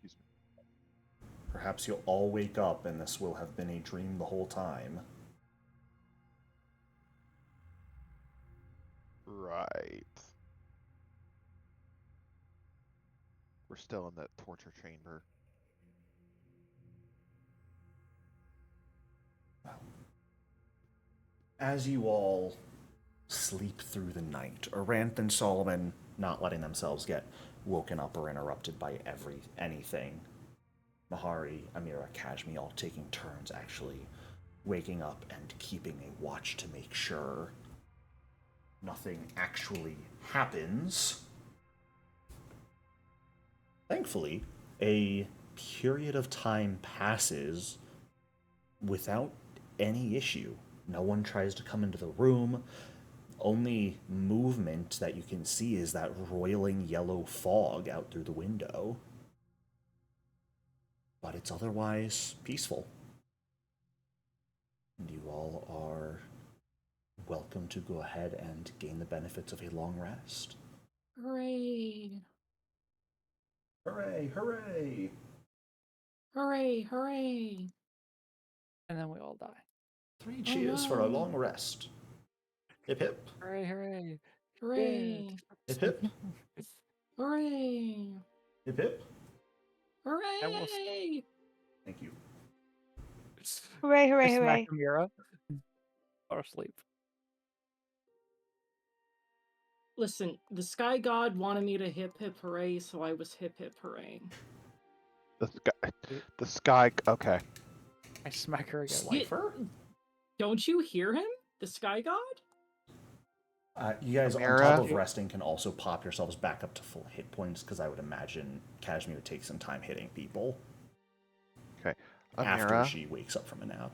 Excuse me.
Perhaps you'll all wake up and this will have been a dream the whole time.
Right. We're still in that torture chamber.
As you all sleep through the night, Aranth and Solomon not letting themselves get woken up or interrupted by anything. Mahari, Amira, Kashmi all taking turns actually waking up and keeping a watch to make sure nothing actually happens. Thankfully, a period of time passes without any issue. No one tries to come into the room. Only movement that you can see is that roiling yellow fog out through the window. But it's otherwise peaceful. And you all are welcome to go ahead and gain the benefits of a long rest.
Hooray!
Hooray, hooray!
Hooray! Hooray!
And then we all die.
3 cheers for a
no.
long rest. Hip hip.
Hooray! Hooray!
Hooray!
Hip hip.
Hooray!
Hip hip.
Hooray!
Thank you.
Hooray! Hooray!
I smack
Hooray!
Amira. Or asleep.
Listen, the Sky God wanted me to hip hip hooray, so I was hip hip hooray.
The sky. Okay.
I smack her again.
Slifer?
Don't you hear him? The Sky God?
You guys, on
Amira?
top of resting, can also pop yourselves back up to full hit points, because I would imagine Kashmi would take some time hitting people
Okay.
after
Amira.
she wakes up from a nap.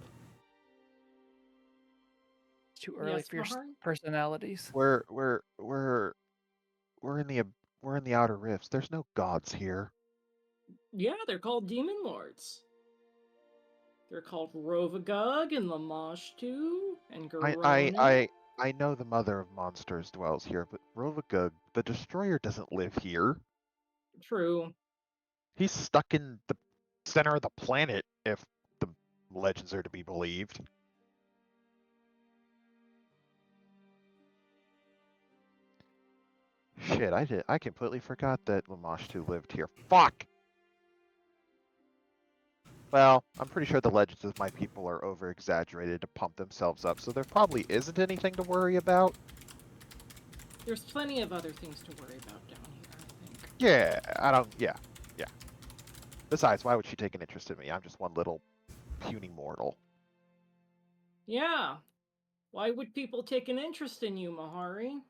It's too early
Yes,
for your
Mahari?
personalities.
We're in the outer rifts. There's no gods here.
Yeah, they're called Demon Lords. They're called Rovagug and Lamashtu and Garona.
I know the mother of monsters dwells here, but Rovagug, the destroyer, doesn't live here.
True.
He's stuck in the center of the planet, if the legends are to be believed. Shit, I completely forgot that Lamashtu lived here. Fuck! Well, I'm pretty sure the legends of my people are over-exaggerated to pump themselves up, so there probably isn't anything to worry about.
There's plenty of other things to worry about down here, I think.
Yeah, yeah. Besides, why would she take an interest in me? I'm just one little puny mortal.
Yeah. Why would people take an interest in you, Mahari?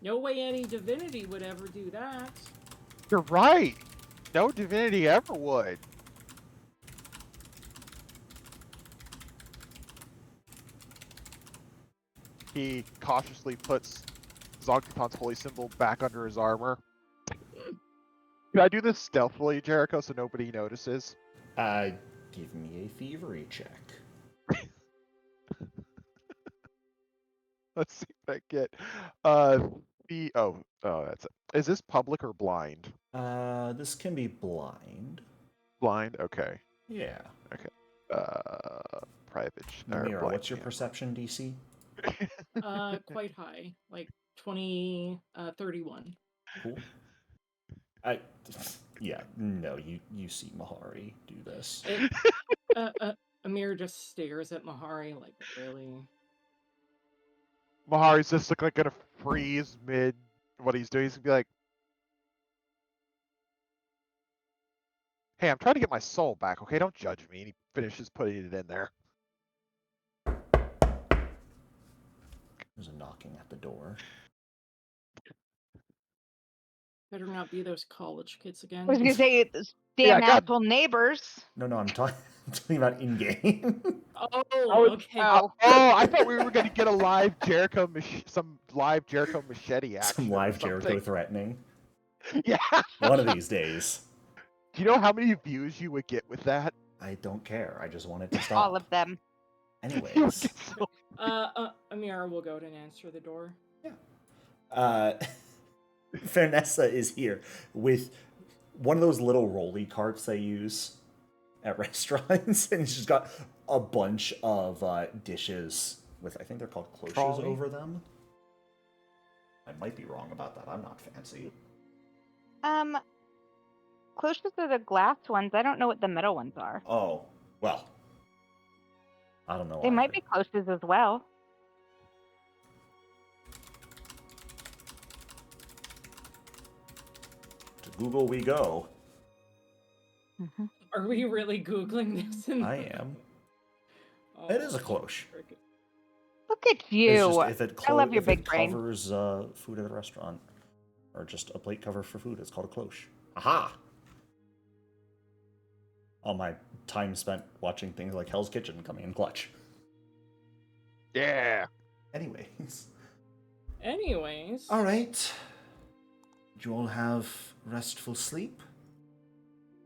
No way any divinity would ever do that.
You're right! No divinity ever would. He cautiously puts Zogtathon's holy symbol back under his armor. Can I do this stealthily, Jericho, so nobody notices?
Give me a thievery check.
Let's see what I get. That's it. Is this public or blind?
This can be blind.
Blind. Okay.
Yeah.
Private or
Mira,
blind
what's your
channel.
perception DC?
Quite high, like 31.
Cool. Yeah, no, you see Mahari do this.
Amir just stares at Mahari like, really?
Mahari's just gonna freeze mid what he's doing. He's gonna be like, "Hey, I'm trying to get my soul back. Okay, don't judge me." And he finishes putting it in there.
There's a knocking at the door.
Better not be those college kids again.
I was gonna say, those
Yeah,
damn
God.
asshole neighbors.
No, I'm talking about in game.
Oh, okay.
Oh.
I thought we were gonna get a live Jericho, some live Jericho machete action.
Some live
or something.
Jericho threatening.
Yeah.
One of these days.
Do you know how many views you would get with that?
I don't care. I just want it to stop.
All of them.
Anyways.
Amira will go and answer the door.
Yeah. Fyrnessa is here with one of those little rolly carts they use at restaurants, and she's got a bunch of dishes with, I think they're called cloches
Trolley?
over them. I might be wrong about that. I'm not fancy.
Cloches are the glass ones. I don't know what the metal ones are.
Oh, well. I don't know.
They might be cloches as well.
To Google we go.
Mm-hmm.
Are we really Googling this?
I am. It is a cloche.
Look at you.
It's just if it
I love your
if
big
it
brain.
covers food at a restaurant, or just a plate cover for food, it's called a cloche. Aha! All my time spent watching things like Hell's Kitchen coming in clutch.
Yeah.
Anyways.
All
right. Do you all have restful sleep?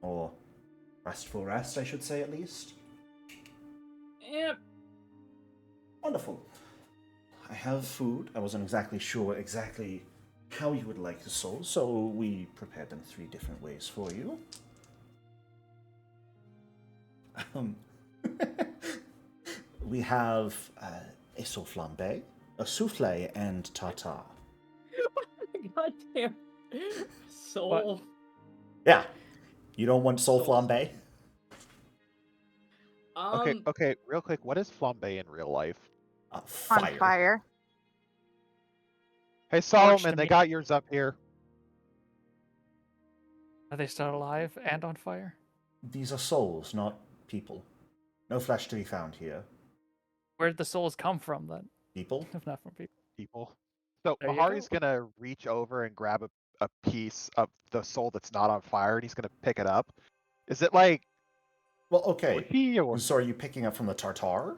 Or restful rest, I should say, at least?
Yep.
Wonderful. I have food. I wasn't exactly sure how you would like the soul, so we prepared them 3 different ways for you. We have a soul flambe, a souffle, and tartare.
Goddamn. Soul.
Yeah. You don't want soul
Soul.
flambe?
Okay, real quick, what is flambe in real life?
Fire.
On fire.
Hey Solomon, they got yours up here.
Are they still alive and on fire?
These are souls, not people. No flesh to be found here.
Where did the souls come from then?
People?
If not from
People. So
There you
Mahari's
go.
gonna reach over and grab a piece of the soul that's not on fire, and he's gonna pick it up. Is it like
Well, okay.
squishy or...
So are you picking up from the tartare?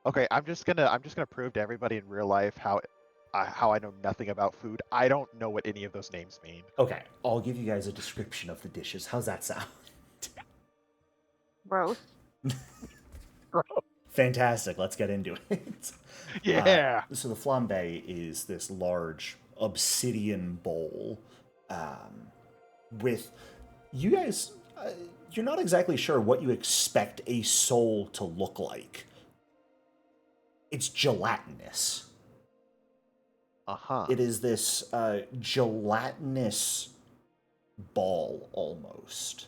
Okay, I'm just gonna prove to everybody in real life how I know nothing about food. I don't know what any of those names mean.
Okay, I'll give you guys a description of the dishes. How's that sound?
Gross.
Fantastic. Let's get into it.
Yeah.
So the flambe is this large obsidian bowl with you guys. You're not exactly sure what you expect a soul to look like. It's gelatinous.
Uh-huh.
It is this gelatinous ball almost.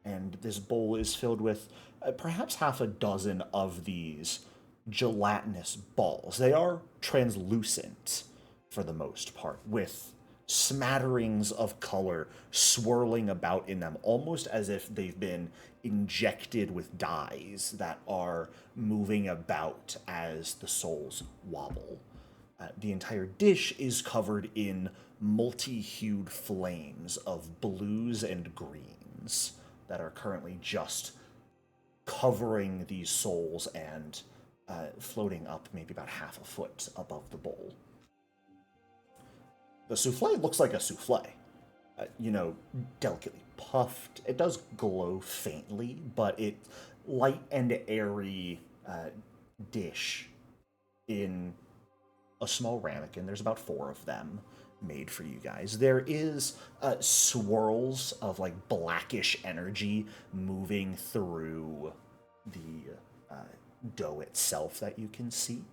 And this bowl is filled with perhaps half a dozen of these gelatinous balls. They are translucent for the most part, with smatterings of color swirling about in them, almost as if they've been injected with dyes that are moving about as the souls wobble. The entire dish is covered in multi-hued flames of blues and greens that are currently just covering these souls and floating up maybe about half a foot above the bowl. The souffle looks like a souffle. Delicately puffed. It does glow faintly, but it light and airy dish in a small ramekin. There's about 4 of them made for you guys. There is swirls of like blackish energy moving through the dough itself that you can see.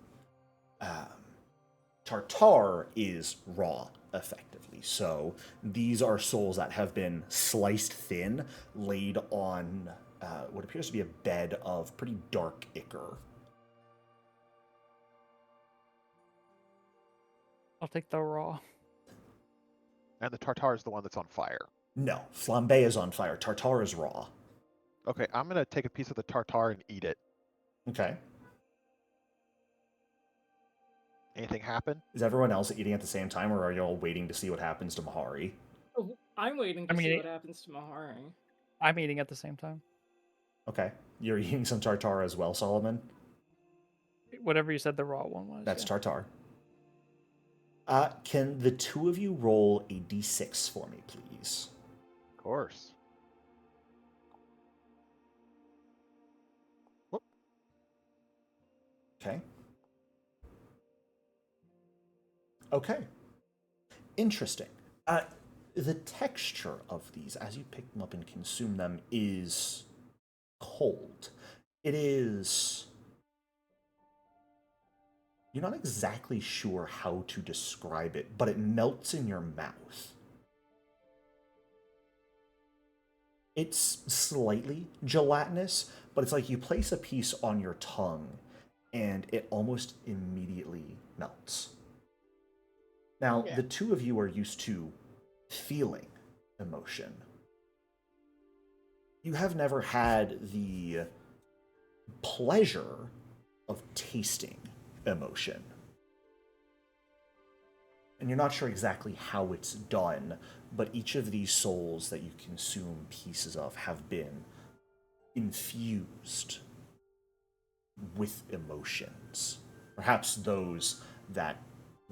Tartare is raw, effectively. So these are souls that have been sliced thin, laid on what appears to be a bed of pretty dark ichor.
I'll take the raw.
And the tartare is the one that's on fire.
No, flambe is on fire. Tartare is raw.
Okay, I'm gonna take a piece of the tartare and eat it.
Okay.
Anything happen?
Is everyone else eating at the same time, or are you all waiting to see what happens to Mahari?
Oh, I'm waiting to see what happens to Mahari.
I'm eating at the same time.
Okay. You're eating some tartare as well, Solomon?
Whatever you said the raw one was.
That's
yeah.
tartare. Can the 2 of you roll a d6 for me, please?
Of course. Whoop.
Okay. Okay. Interesting. The texture of these, as you pick them up and consume them, is cold. It is... You're not exactly sure how to describe it, but it melts in your mouth. It's slightly gelatinous, but it's like you place a piece on your tongue and it almost immediately melts. Now, the 2 of you are used to feeling emotion. You have never had the pleasure of tasting emotion. And you're not sure exactly how it's done, but each of these souls that you consume pieces of have been infused with emotions. Perhaps those that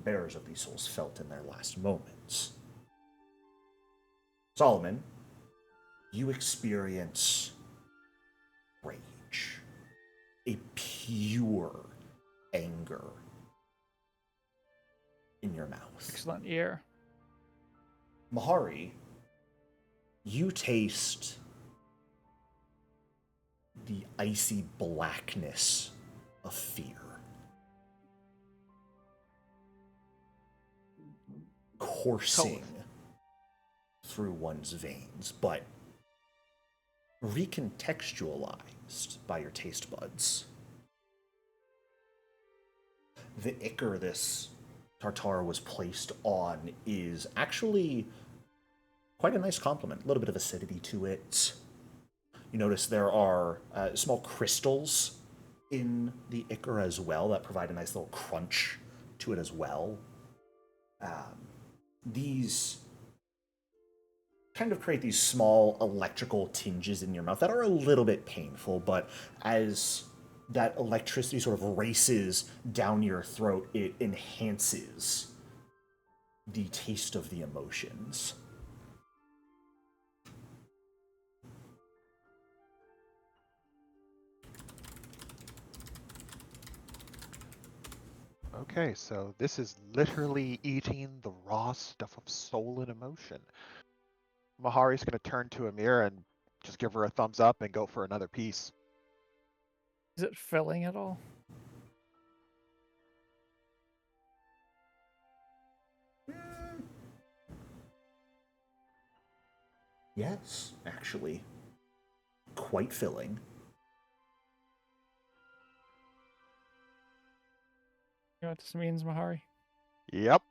bearers of these souls felt in their last moments. Solomon, you experience rage, a pure anger in your mouth.
Excellent ear.
Mahari, you taste the icy blackness of fear. Coursing through one's veins, but recontextualized by your taste buds. The ichor this tartare was placed on is actually quite a nice compliment. A little bit of acidity to it. You notice there are small crystals in the ichor as well that provide a nice little crunch to it as well. These kind of create these small electrical tinges in your mouth that are a little bit painful, but as that electricity sort of races down your throat, it enhances the taste of the emotions.
Okay, so this is literally eating the raw stuff of soul and emotion. Mahari's going to turn to Amir and just give her a thumbs up and go for another piece.
Is it filling at all?
Yes, actually. Quite filling.
You know what this means, Mahari?
Yep,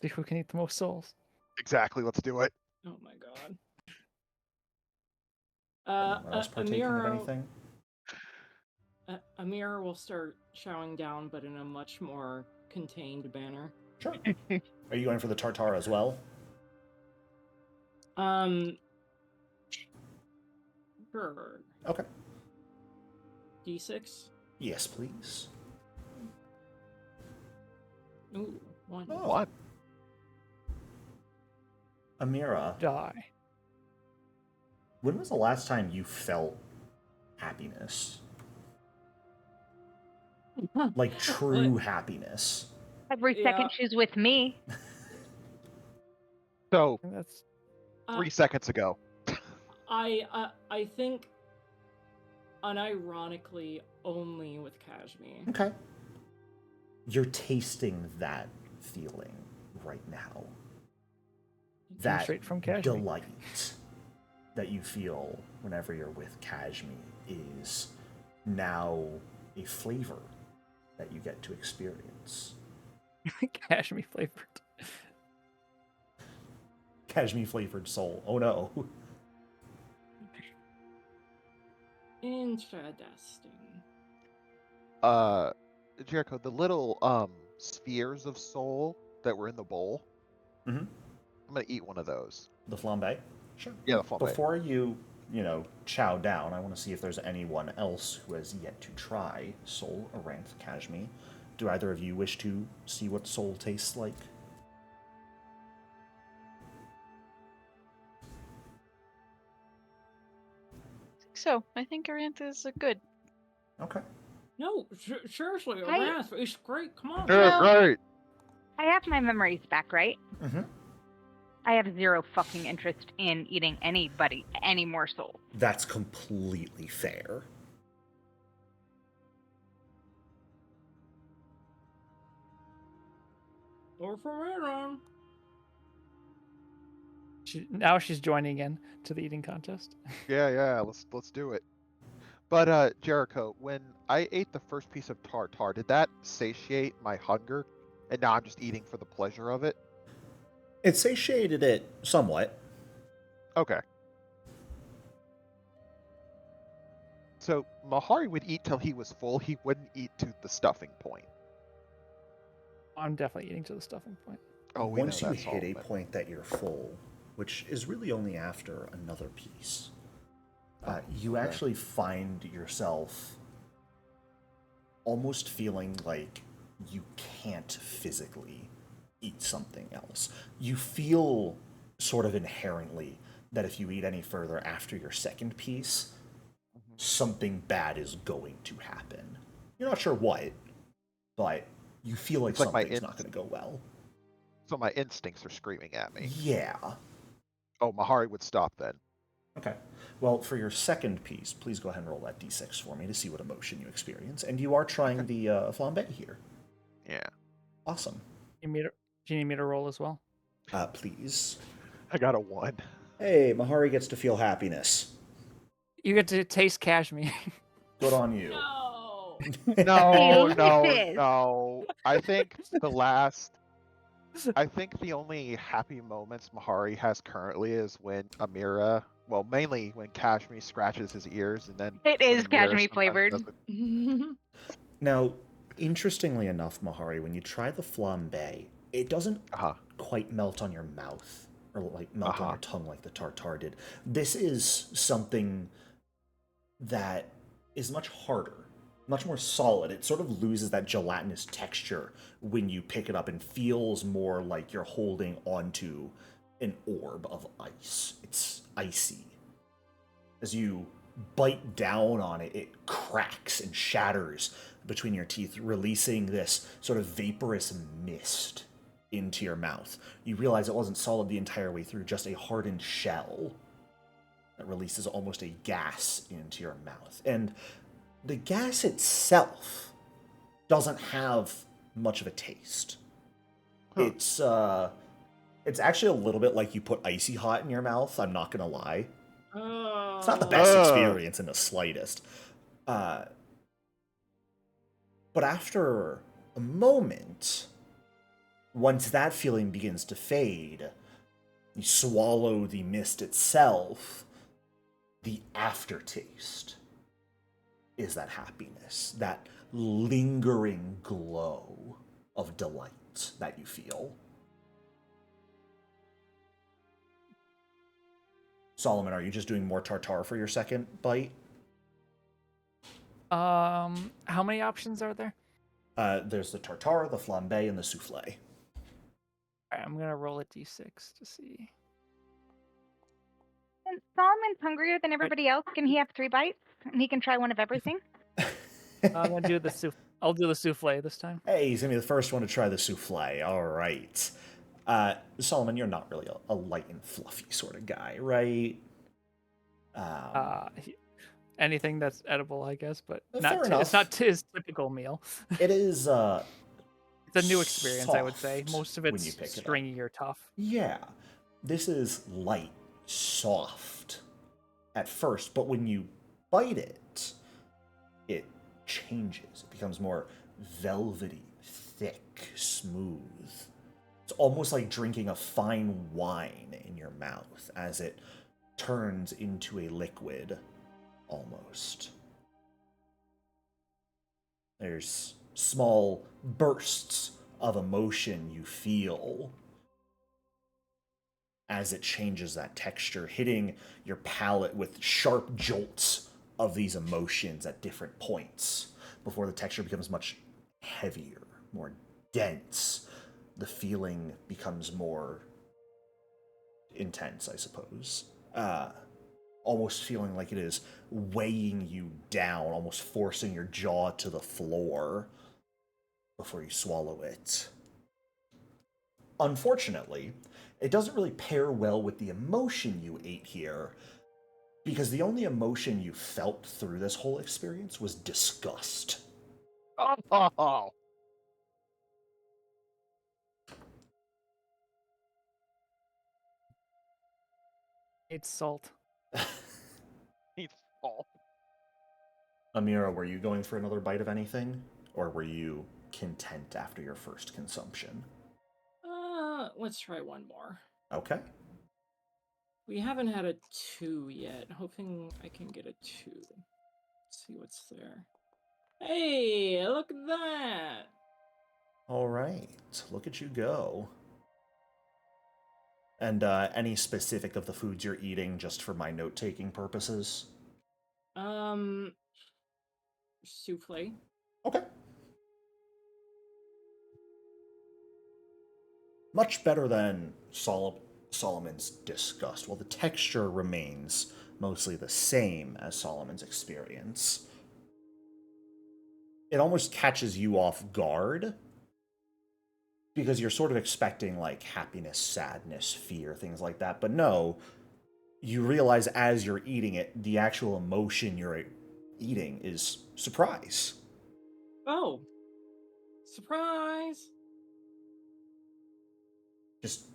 See who can eat the most souls.
exactly. Let's do it.
Oh my god.
Anyone else partaking of anything?
Amir will start chowing down, but in a much more contained manner.
Sure. Are you going for the tartare as well?
Sure.
Okay.
D6?
Yes, please.
Ooh. 1.
Oh.
What?
Amira,
Die.
when was the last time you felt happiness? Like true happiness?
Every second
Yeah.
she's with me.
So,
That's
3 seconds ago.
I think unironically only with Kashmir.
Okay. You're tasting that feeling right now. That
straight from Kashmir.
delight that you feel whenever you're with Kashmir is now a flavor that you get to experience.
Kashmir flavored.
Kashmir flavored soul. Oh no.
Interesting.
Jericho, the little spheres of soul that were in the bowl.
Mm-hmm.
I'm gonna eat one of those.
The flambe? Sure.
Yeah, the flambe.
Before you chow down, I want to see if there's anyone else who has yet to try Soul Aranth Kashmir. Do either of you wish to see what soul tastes like?
So, I think Aranth is good.
Okay.
No, seriously,
I-
Aranth, it's great. Come on.
Yeah,
Well-
great.
I have my memories back, right?
Mm-hmm.
I have zero fucking interest in eating any more soul.
That's completely fair.
Or for Aaron.
Now she's joining in to the eating contest.
Yeah, let's do it. But Jericho, when I ate the first piece of tartar, did that satiate my hunger? And now I'm just eating for the pleasure of it?
It satiated it somewhat.
Okay. So Mahari would eat till he was full. He wouldn't eat to the stuffing point.
I'm definitely eating to the stuffing point.
Oh, we
Once
know
you
that,
hit a
Solomon.
point that you're full, which is really only after another piece, you
okay.
actually find yourself almost feeling like you can't physically eat something else. You feel sort of inherently that if you eat any further after your second piece, something bad is going to happen. You're not sure what, but you feel like
It's like my
something's not going to go well.
So my instincts are screaming at me.
Yeah.
Oh, Mahari would stop then.
Okay. Well, for your second piece, please go ahead and roll that d6 for me to see what emotion you experience. And you are trying the flambe here.
Yeah.
Awesome.
Do you need me to roll as well?
Please.
I got a 1.
Hey, Mahari gets to feel happiness.
You get to taste Kashmir.
Good on you.
No.
No,
Delicious.
no. I think the only happy moments Mahari has currently is when Amira, well, mainly when Kashmir scratches his ears, and then
It
when
is
Amira
Kashmir
sometimes
flavored.
does it.
Now, interestingly enough, Mahari, when you try the flambe, it doesn't
Uh-huh.
quite melt on your mouth or like melt on
Uh-huh.
your tongue like the tartar did. This is something that is much harder, much more solid. It sort of loses that gelatinous texture when you pick it up and feels more like you're holding onto an orb of ice. It's icy. As you bite down on it, it cracks and shatters between your teeth, releasing this sort of vaporous mist into your mouth. You realize it wasn't solid the entire way through, just a hardened shell that releases almost a gas into your mouth. And the gas itself doesn't have much of a taste.
Huh.
It's actually a little bit like you put icy hot in your mouth, I'm not gonna lie.
Oh.
It's not the best
Ugh.
experience in the slightest. But after a moment, once that feeling begins to fade, you swallow the mist itself, the aftertaste is that happiness, that lingering glow of delight that you feel. Solomon, are you just doing more tartar for your second bite?
How many options are there?
There's the tartare, the flambe, and the souffle.
I'm gonna roll a d6 to see.
Since Solomon's hungrier than everybody else, can he have 3 bites? And he can try one of everything?
I'm gonna do the I'll do the souffle this time.
Hey, he's gonna be the first one to try the souffle. All right. Solomon, you're not really a light and fluffy sort of guy, right?
Anything that's edible, I guess, but
Fair enough.
it's not his typical meal.
It is
It's a new experience, I would say.
soft
Most of
when
it's
you pick it up.
stringy or tough.
Yeah, this is light, soft at first, but when you bite it, it changes. It becomes more velvety, thick, smooth. It's almost like drinking a fine wine in your mouth as it turns into a liquid, almost. There's small bursts of emotion you feel as it changes that texture, hitting your palate with sharp jolts of these emotions at different points before the texture becomes much heavier, more dense. The feeling becomes more intense, I suppose. Almost feeling like it is weighing you down, almost forcing your jaw to the floor before you swallow it. Unfortunately, it doesn't really pair well with the emotion you ate here, because the only emotion you felt through this whole experience was disgust.
Oh,
It's salt.
he's all.
Amira, were you going for another bite of anything? Or were you content after your first consumption?
Let's try one more.
Okay.
We haven't had a 2 yet. Hoping I can get a 2. Let's see what's there. Hey, look at that!
All right. Look at you go. And any specific of the foods you're eating just for my note-taking purposes?
Souffle.
Okay. Much better than Solomon's disgust. Well, the texture remains mostly the same as Solomon's experience. It almost catches you off guard because you're sort of expecting like happiness, sadness, fear, things like that. But no, you realize as you're eating it, the actual emotion you're eating is surprise.
Oh! Surprise!
Just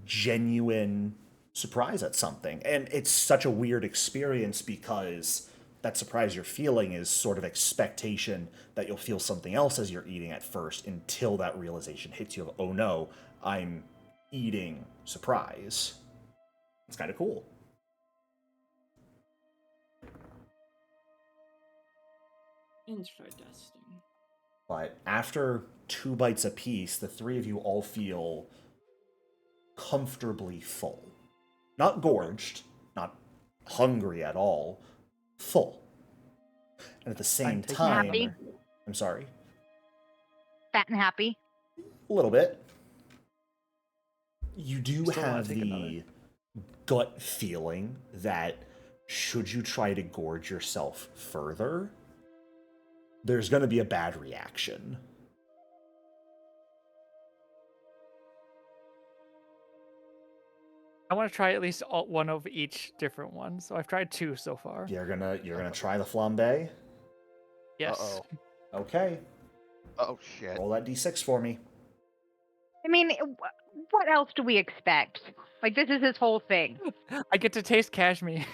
genuine surprise at something. And it's such a weird experience because that surprise you're feeling is sort of expectation that you'll feel something else as you're eating at first until that realization hits you of, oh no, I'm eating surprise. It's kind of cool.
Interesting.
But after 2 bites apiece, the 3 of you all feel comfortably full. Not gorged, not hungry at all, full. And at the same
taking
time,
Happy?
I'm sorry,
Fat and happy?
a little bit. You do
Still wanna
have
take
the
another.
gut feeling that should you try to gorge yourself further, there's going to be a bad reaction.
I want to try at least one of each different one. So I've tried 2 so far.
You're gonna try the flambe?
Yes.
Uh-oh.
Okay.
Oh, shit.
Roll that d6 for me.
I mean, what else do we expect? Like, this is his whole thing.
I get to taste cashmere.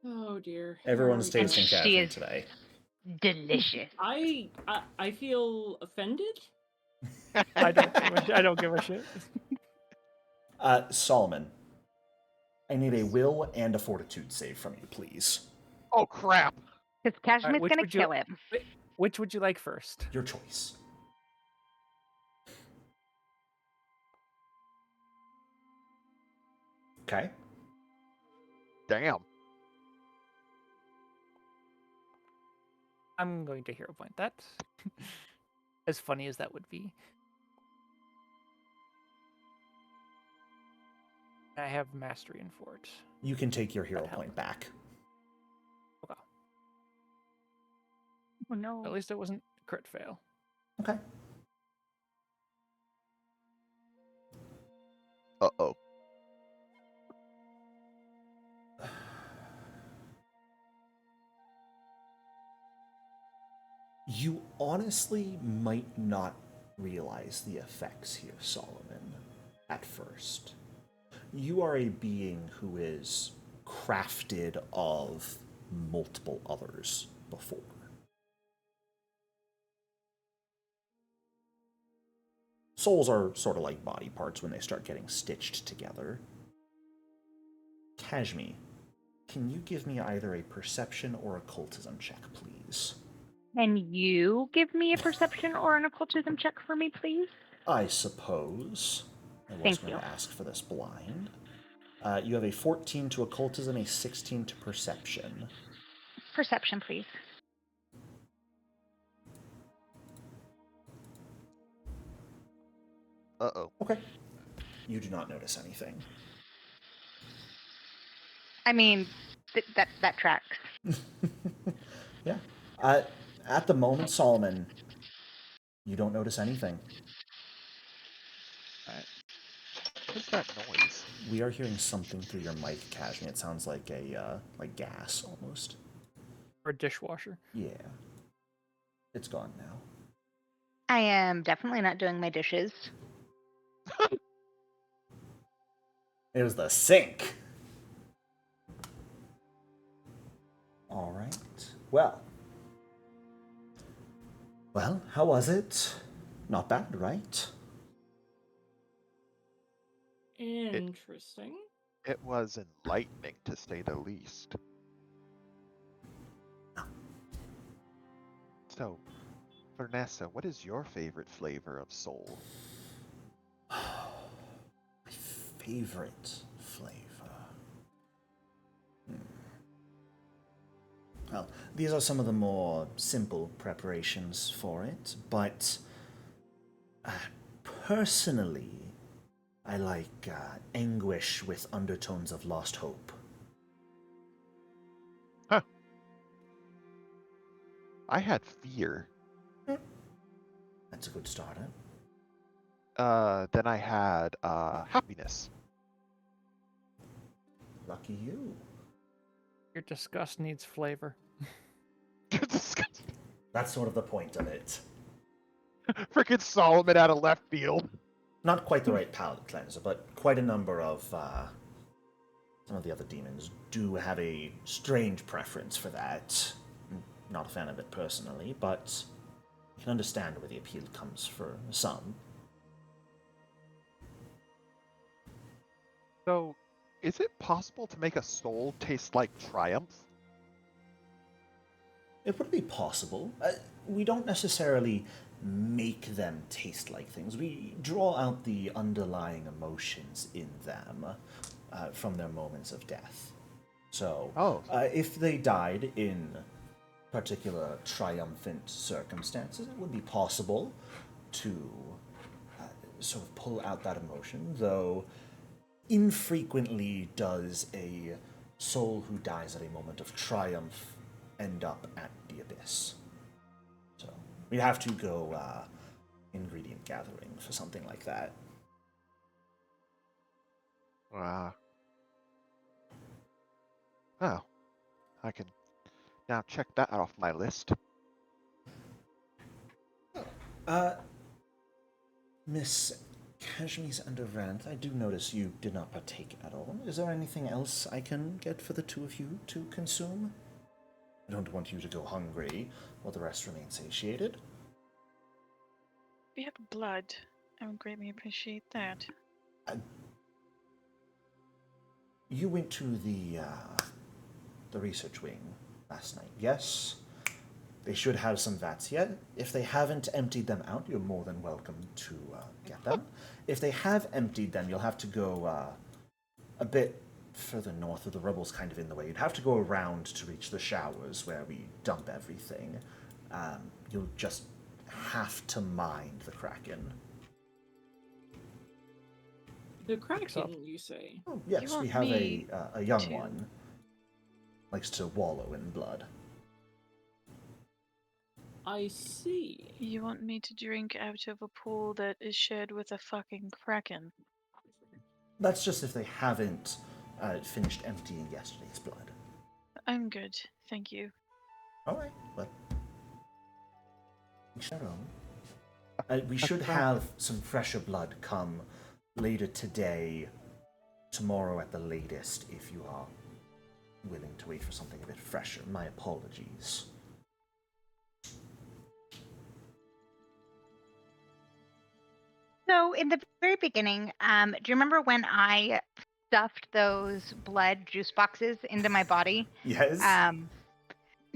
Oh dear.
Everyone's
Here we go.
tasting
She
cashmere
is-
today.
Delicious.
I feel offended.
I don't give a shit.
Solomon, I need a will and a fortitude save from you, please.
Oh, crap.
Because Kashmir's
which
gonna
would you-
kill him.
Which would you like first?
Your choice. Okay.
Damn.
I'm going to hero point that. As funny as that would be. I have mastery in fort.
You can take your hero
That
point back.
Okay.
Oh no.
At least it wasn't a crit fail.
Okay.
Uh-oh.
You honestly might not realize the effects here, Solomon, at first. You are a being who is crafted of multiple others before. Souls are sort of like body parts when they start getting stitched together. Kashmi, can you give me either a perception or occultism check, please?
Can you give me a perception or an occultism check for me, please?
I suppose. I was
Thank
going
you.
to ask for this blind. You have a 14 to occultism, a 16 to perception.
Perception, please.
Uh-oh.
Okay. You do not notice anything.
I mean, that tracks.
Yeah. At the moment, Solomon, you don't notice anything.
What's that noise?
We are hearing something through your mic, Kashmi. It sounds like like gas almost.
Or a dishwasher.
Yeah. It's gone now.
I am definitely not doing my dishes.
It was the sink. All right. Well, how was it? Not bad, right?
Interesting.
It was enlightening, to say the least. So, Fyrnessa, what is your favorite flavor of soul?
My favorite flavor. Well, these are some of the more simple preparations for it, but personally, I like anguish with undertones of lost hope.
Huh. I had fear.
That's a good starter.
Then I had happiness.
Lucky you.
Your disgust needs flavor.
That's sort of the point of it.
Frickin' Solomon out of left field.
Not quite the right palate cleanser, but quite a number of some of the other demons do have a strange preference for that. Not a fan of it personally, but I can understand where the appeal comes for some.
So, is it possible to make a soul taste like triumph?
It would be possible. We don't necessarily make them taste like things. We draw out the underlying emotions in them from their moments of death. So, if they died in particular triumphant circumstances, it would be possible to sort of pull out that emotion, though infrequently does a soul who dies at a moment of triumph end up at the abyss. So we'd have to go ingredient gathering for something like that.
Oh, I can now check that off my list.
Miss Kashmi's Underrant, I do notice you did not partake at all. Is there anything else I can get for the two of you to consume? I don't want you to go hungry while the rest remain satiated.
We have blood. I would greatly appreciate that.
You went to the research wing last night, yes? They should have some vats yet. If they haven't emptied them out, you're more than welcome to get them. If they have emptied them, you'll have to go a bit further north, of the rubble's kind of in the way. You'd have to go around to reach the showers where we dump everything. You'll just have to mind the Kraken.
The
Picks up.
Kraken, you say?
Oh, yes, we
want
have
me
a young
to-
one. Likes to wallow in blood.
I see.
You want me to drink out of a pool that is shared with a fucking kraken?
That's just if they haven't finished emptying yesterday's blood.
I'm good, thank you.
All right, well, each their own. We should
fine.
have some fresher blood come later today, tomorrow at the latest, if you are willing to wait for something a bit fresher. My apologies.
So in the very beginning, do you remember when I stuffed those blood juice boxes into my body?
Yes?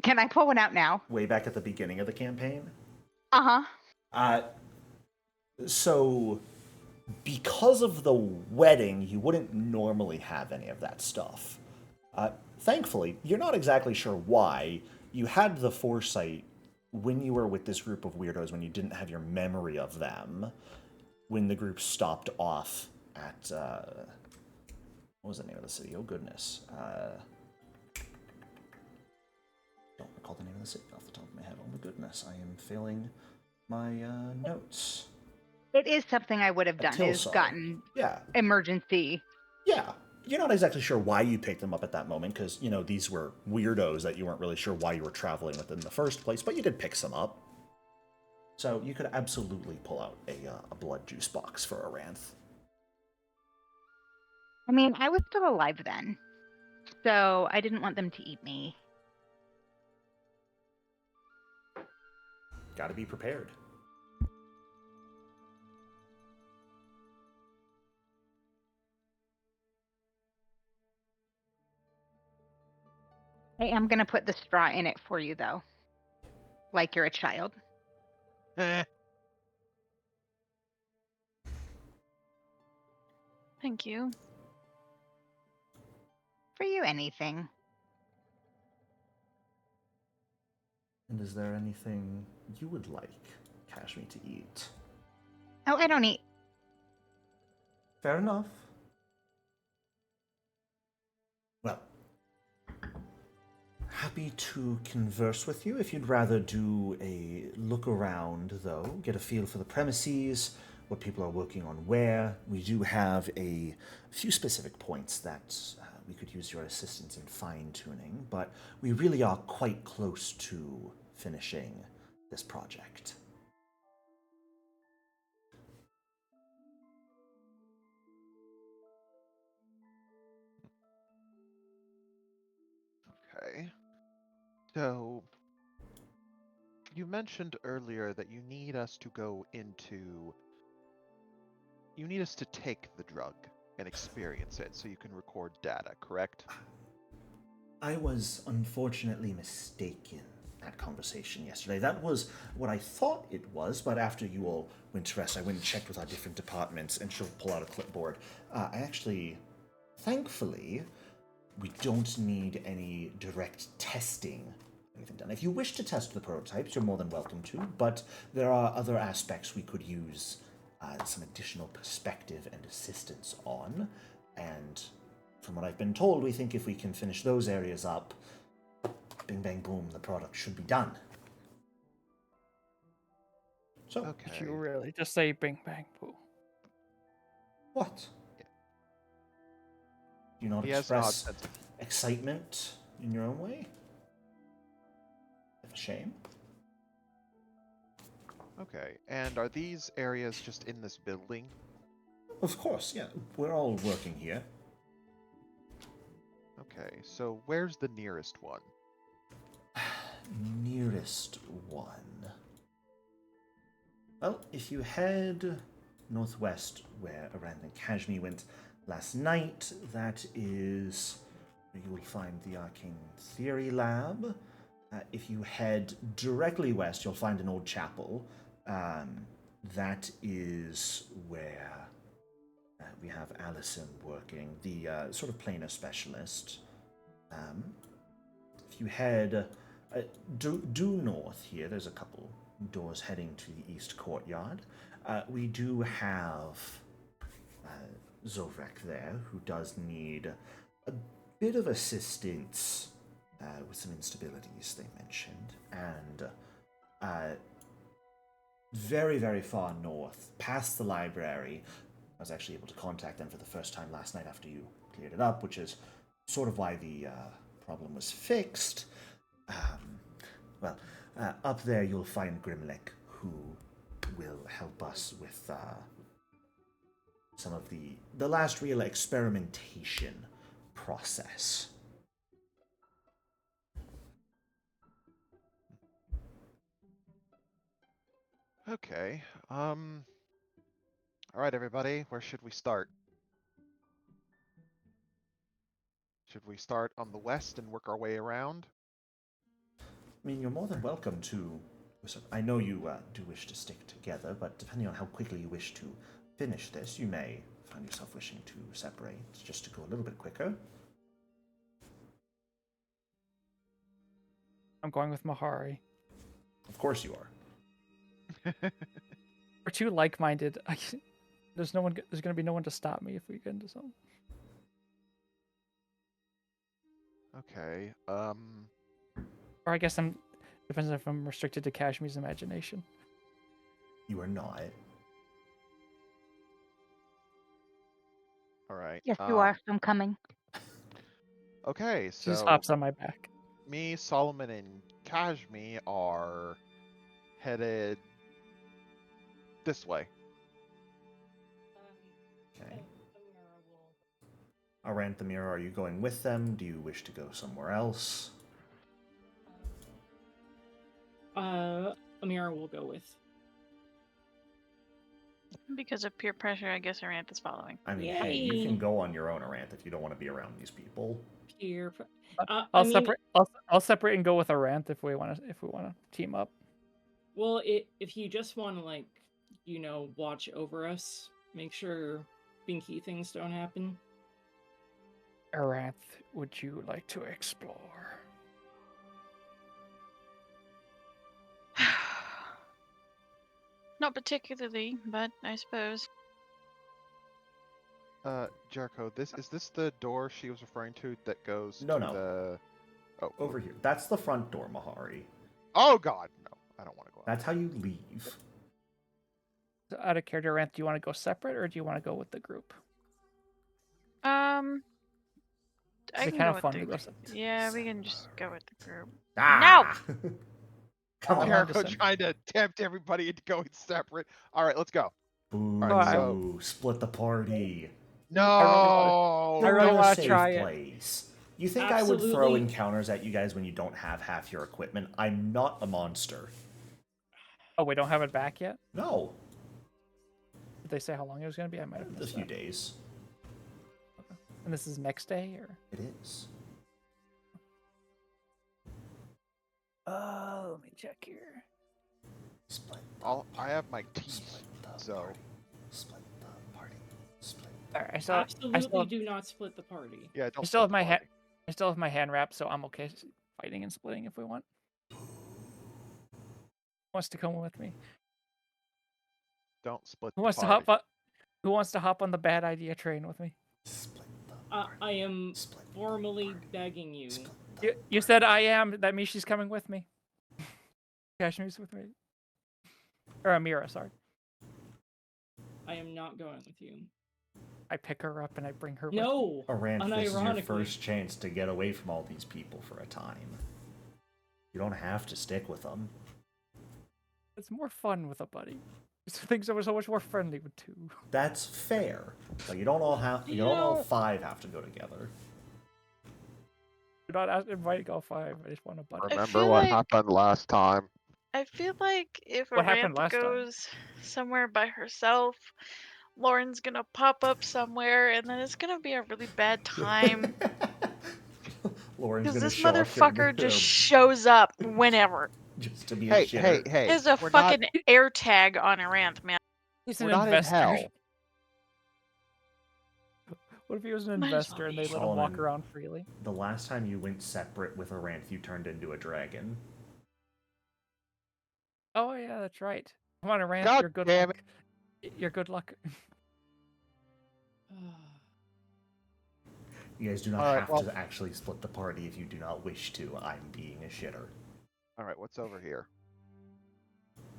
Can I pull one out now?
Way back at the beginning of the campaign?
Uh-huh.
So, because of the wedding, you wouldn't normally have any of that stuff. Thankfully, you're not exactly sure why. You had the foresight when you were with this group of weirdos, when you didn't have your memory of them, when the group stopped off at, what was the name of the city? Oh, goodness. Don't recall the name of the city off the top of my head. Oh, my goodness. I am failing my notes.
It is something I would have done, is
Tilsar.
gotten
Yeah.
emergency.
Yeah. You're not exactly sure why you picked them up at that moment, because, these were weirdos that you weren't really sure why you were traveling with in the first place, but you did pick some up. So you could absolutely pull out a blood juice box for a Ranth.
I mean, I was still alive then, so I didn't want them to eat me.
Gotta be prepared.
I am going to put the straw in it for you, though. Like you're a child.
Thank you.
For you, anything.
And is there anything you would like Kashmir to eat?
Oh, I don't eat.
Fair enough. Well, happy to converse with you. If you'd rather do a look around, though, get a feel for the premises, what people are working on where, we do have a few specific points that we could use your assistance in fine-tuning, but we really are quite close to finishing this project.
Okay. So, you mentioned earlier that you need us to go into. You need us to take the drug and experience it so you can record data, correct?
I was unfortunately mistaken that conversation yesterday. That was what I thought it was, but after you all went to rest, I went and checked with our different departments, and she'll pull out a clipboard. I actually, thankfully, we don't need any direct testing anything done. If you wish to test the prototypes, you're more than welcome to, but there are other aspects we could use some additional perspective and assistance on, and from what I've been told, we think if we can finish those areas up, bing bang boom, the product should be done. So,
Okay.
Did you really just say bing bang boom?
what? Do you not
He has an odd
express
sense of.
excitement in your own way? That's a shame.
Okay, and are these areas just in this building?
Of course, yeah. We're all working here.
Okay, so where's the nearest one?
Nearest one. Well, if you head northwest where Arand and Kashmir went last night, that is where you will find the Arcane Theory Lab. If you head directly west, you'll find an old chapel. That is where we have Allison working, the sort of planar specialist. If you head due north here, there's a couple doors heading to the east courtyard. We do have Zovrek there, who does need a bit of assistance with some instabilities they mentioned, and very, very far north, past the library. I was actually able to contact them for the first time last night after you cleared it up, which is sort of why the problem was fixed. Up there you'll find Grimlick, who will help us with some of the last real experimentation process.
Okay. All right, everybody. Where should we start? Should we start on the west and work our way around?
I mean, you're more than welcome to. I know you do wish to stick together, but depending on how quickly you wish to finish this, you may find yourself wishing to separate just to go a little bit quicker.
I'm going with Mahari.
Of course you are.
We're too like-minded. There's no one. There's gonna be no one to stop me if we get into something.
Okay.
Or I guess depends if I'm restricted to Kashmir's imagination.
You are not.
All right.
Yes, you are. I'm coming.
Okay,
She just
so
hops on my back.
me, Solomon, and Kashmir are headed this way.
Okay. Aranthamira, are you going with them? Do you wish to go somewhere else?
Amira will go with.
Because of peer pressure, I guess Aranth is following.
I mean, hey, you
Yay.
can go on your own, Aranth, if you don't want to be around these people.
Peer.
I'll separate. I'll separate and go with Aranth if we want to team up.
Well, if you just want to watch over us, make sure binky things don't happen.
Aranth, would you like to explore?
Not particularly, but I suppose.
Jericho, is this the door she was referring to that goes
No,
to
no.
the... Oh,
Over here. That's the front door, Mahari.
Oh, God, no. I don't want to go out.
That's how you leave.
So out of character, Aranth, do you want to go separate or do you want to go with the group?
I
Is it
can
kind
go
of
with
fun
the
to go
group.
separate?
Yeah, we can just go with the group.
Ah! Come on.
Jericho
100%.
trying to tempt everybody into going separate. All right, let's go.
Boo.
Alright,
so-
Split the party.
No!
I really
They're in a
wanna
safe
try it.
place. You think I would throw
Absolutely.
encounters at you guys when you don't have half your equipment? I'm not a monster.
Oh, we don't have it back yet?
No.
Did they say how long it was going to be? I might have
A
missed
few
that.
days.
And this is next day, or?
It is.
Let me check here.
Split.
I have my teeth,
Split the
so...
party. Split the party. Split.
Alright,
Absolutely do not split the party.
Yeah, don't
I still have
split
my
the party.
I still have my hand wrapped, so I'm okay fighting and splitting if we want. Wants to come with me?
Don't split
Who
the
wants to
party.
Who wants to hop on the bad idea train with me?
Split the party.
I am
Split the
formally
party.
begging you.
Split the
You said I am. That means she's coming with me. Kashmir's with me. Or Amira, sorry.
I am not going with you.
I pick her up and I bring her with me.
No.
Aranth, this is your
Unironically.
first chance to get away from all these people for a time. You don't have to stick with them.
It's more fun with a buddy. Things are so much more friendly with two.
That's fair, but you don't all have. You don't all five have to go together.
You're not inviting all five. I just want a buddy.
Remember
feel
what
like-
happened last time?
I feel like if
What happened
Aranth
last time?
goes somewhere by herself, Lauren's gonna pop up somewhere, and then it's gonna be a really bad time.
Lauren's
Because
gonna
this
show up
motherfucker just shows up whenever.
just to be
Hey,
a shitter.
hey!
There's a
we're
fucking air tag on Aranth, man.
He's
We're
an
not in
investor.
hell.
What if he was an
Might as well
investor and they
be.
let him walk
Solomon.
around freely?
The last time you went separate with Aranth, you turned into a dragon.
Oh yeah, that's right. Come on, Aranth,
God
you're good
damn
luck. You're good luck.
You guys do not
Alright,
have
well-
to actually split the party if you do not wish to. I'm being a shitter.
All right, what's over here?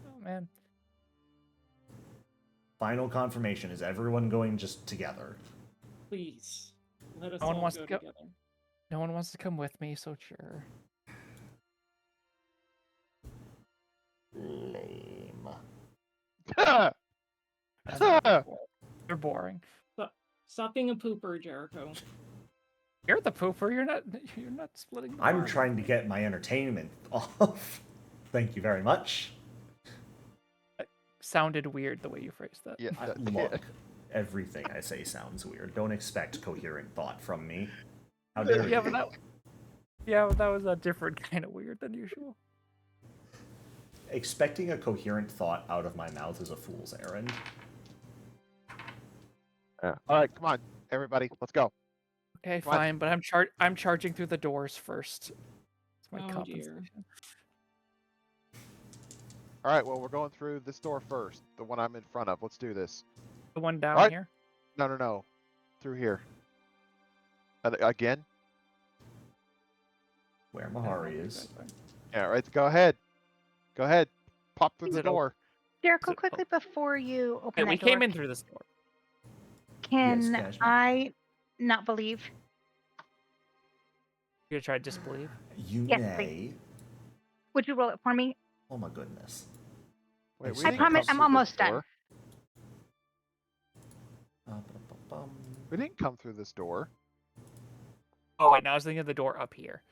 Oh man.
Final confirmation, is everyone going just together?
Please, let us
No one
all
wants
go
to go-
together.
No one wants to come with me, so sure.
Lame.
That's not
Ah!
They're boring.
Stop being a pooper, Jericho.
You're the pooper. You're not. You're not splitting. The
I'm
party.
trying to get my entertainment off. Thank you very much.
Sounded weird the way you phrased that.
Yeah,
Look, everything I say sounds weird. Don't expect coherent thought from me. How dare
Yeah,
you?
but that was a different kind of weird than usual.
Expecting a coherent thought out of my mouth is a fool's errand.
All right, come on, everybody, let's go.
Okay,
Come on.
fine, but I'm charging through the doors first. It's my
Oh, dear.
compensation.
All right, well, we're going through this door first, the one I'm in front of. Let's do this.
The one down
Alright.
here.
No, through here. Again?
Where
I don't know
Mahari
what you
is.
guys are.
Yeah, right. Go ahead. Go ahead. Pop through
Is
the
it open?
door.
Jericho,
it
quickly before you open
Hey,
that
we
door,
came in through this door.
can
Yes, Kashmir.
I not believe?
You gonna try to disbelieve?
You
Yes,
may.
Would you roll it for me?
Oh my goodness.
Wait, we
I
didn't
promise
come
I'm
through this
almost done.
door.
Ba-ba-ba-bum.
We didn't come through this door.
Oh wait, no, I was thinking of the door up here.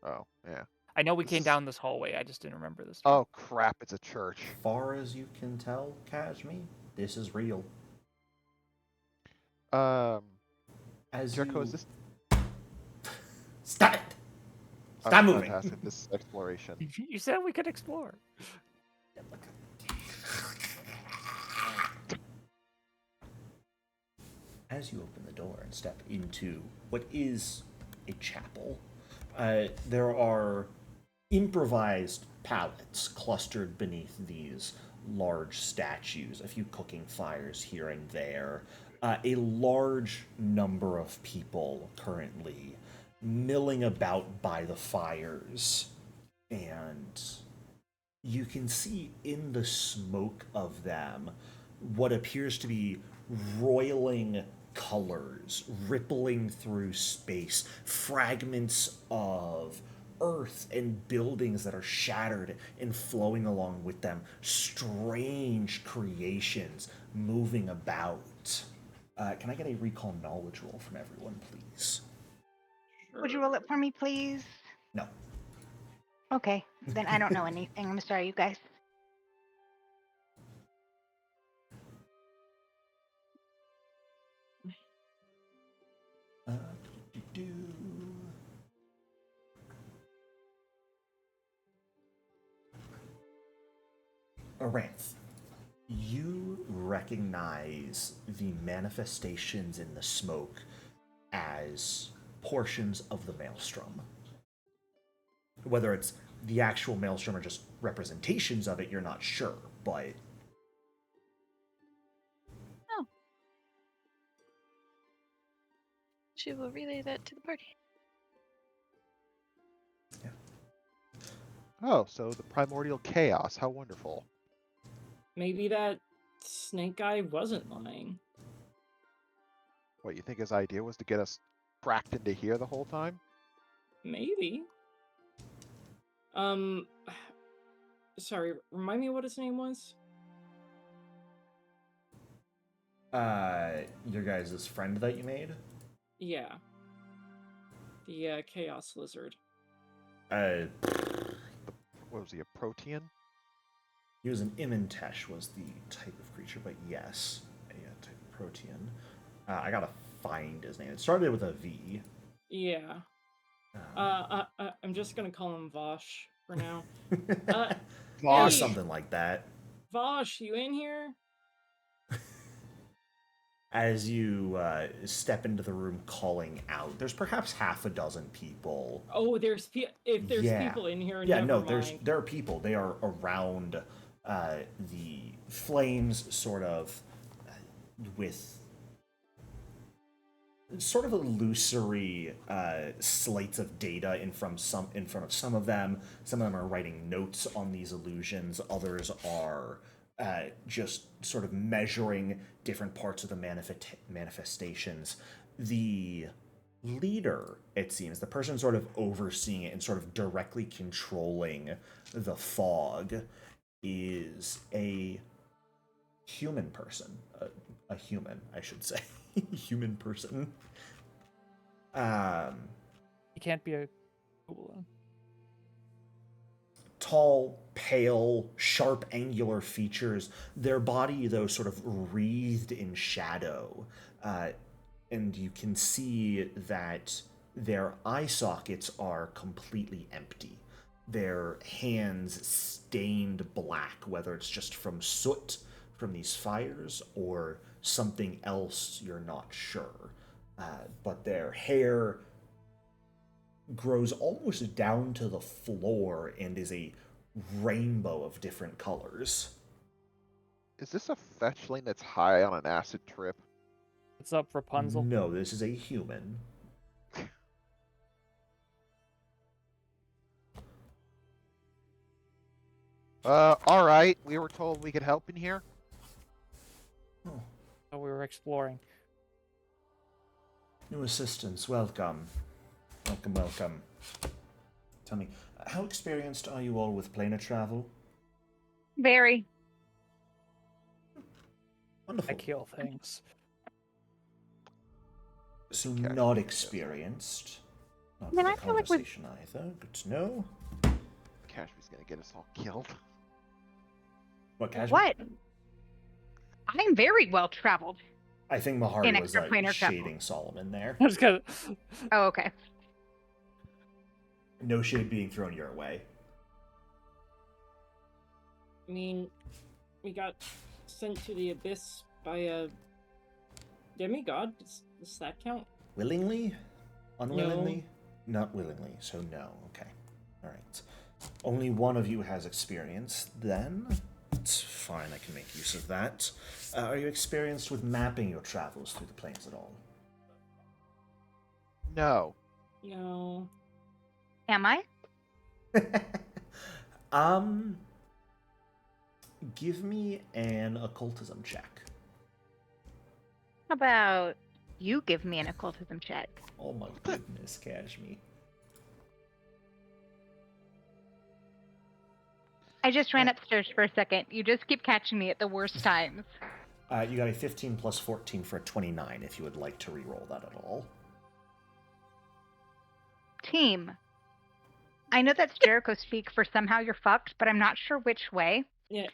Oh, yeah.
I know we
This
came
is-
down this hallway. I just didn't remember this. door.
Oh, crap, it's a church.
Far as you can tell, Kashmir, this is real.
Um,
As
Jericho,
you...
is this...
Stop it!
I
Stop
was about
moving!
to ask if this is exploration.
You said we could explore.
As you open the door and step into what is a chapel, there are improvised pallets clustered beneath these large statues, a few cooking fires here and there, a large number of people currently milling about by the fires, and you can see in the smoke of them what appears to be roiling colors rippling through space, fragments of earth and buildings that are shattered and flowing along with them, strange creations moving about. Can I get a recall knowledge roll from everyone, please?
Would you roll it for me, please?
No.
Okay, then I don't know anything. I'm sorry, you guys.
Do-do-do. Aranth, you recognize the manifestations in the smoke as portions of the maelstrom. Whether it's the actual maelstrom or just representations of it, you're not sure, but
She will relay that to the party.
Oh, so the primordial chaos. How wonderful.
Maybe that snake guy wasn't lying.
What, you think his idea was to get us cracked into here the whole time?
Maybe. Sorry, remind me what his name was?
your guys' friend that you made?
Yeah. The Chaos Lizard.
What was he, a protean?
He was an Imintesh was the type of creature, but yes, a type of protean. I gotta find his name. It started with a V.
Yeah. I'm just gonna call him Vosh for now.
Or
Hey.
something like that.
Vosh, you in here?
As you step into the room calling out, there's perhaps half a dozen people.
Oh, if there's
Yeah.
people in here,
Yeah,
never
no,
mind.
there are people. They are around the flames, sort of with sort of illusory slates of data in front of some of them. Some of them are writing notes on these illusions. Others are just sort of measuring different parts of the manifestations. The leader, it seems, the person sort of overseeing it and sort of directly controlling the fog, is a human person. A human, I should say. Human person.
He can't be a ghoul.
Tall, pale, sharp, angular features. Their body, though, sort of wreathed in shadow. And you can see that their eye sockets are completely empty. Their hands stained black, whether it's just from soot from these fires or something else, you're not sure. But their hair grows almost down to the floor and is a rainbow of different colors.
Is this a fetchling that's high on an acid trip?
What's up, Rapunzel?
No, this is a human.
Alright. We were told we could help in here.
Oh, we were exploring.
New assistants, welcome. Welcome. Tell me, how experienced are you all with planar travel?
Very.
Wonderful.
I kill things.
So
Okay.
not experienced. Not
Man,
for
I
the
feel like we-
conversation either. Good to know.
Cashmere's gonna get us all killed.
What, Cashmere?
What? I'm very well traveled.
I think Mahari
In
was
extraplanar travel.
shading Solomon there.
I was gonna.
Oh, okay.
No shade being thrown your way.
I mean, we got sent to the abyss by a demigod. Does that count?
Willingly? Unwillingly? Not willingly, so no. Okay. Alright. Only one of you has experience, then. It's fine, I can make use of that. Are you experienced with mapping your travels through the planes at all?
No.
No.
Am I?
Give me an occultism check.
How about you give me an occultism check?
Oh my goodness, Kashmir.
I just ran upstairs for a second. You just keep catching me at the worst times.
You got a 15 plus 14 for a 29 if you would like to re-roll that at all.
Team. I know that's Jericho speak for somehow you're fucked, but I'm not sure which way.
Yeah.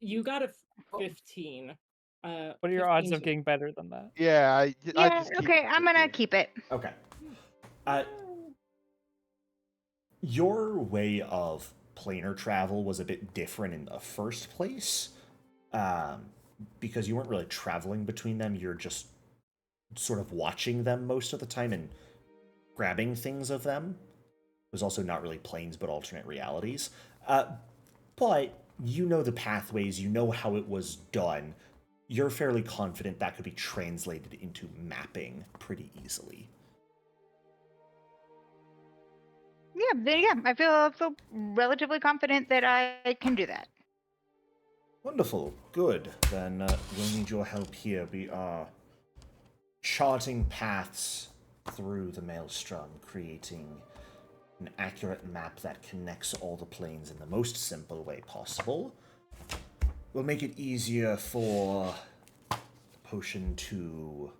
You got a 15.
What are your odds
15's
of getting better than that?
Yeah, I
Yeah,
just keep
okay, I'm gonna keep it.
Okay. Your way of planar travel was a bit different in the first place, because you weren't really traveling between them. You're just sort of watching them most of the time and grabbing things of them. It was also not really planes, but alternate realities. But you know the pathways, you know how it was done. You're fairly confident that could be translated into mapping pretty easily.
Yeah, I feel relatively confident that I can do that.
Wonderful. Good. Then we'll need your help here. We are charting paths through the maelstrom, creating an accurate map that connects all the planes in the most simple way possible. We'll make it easier for the potion to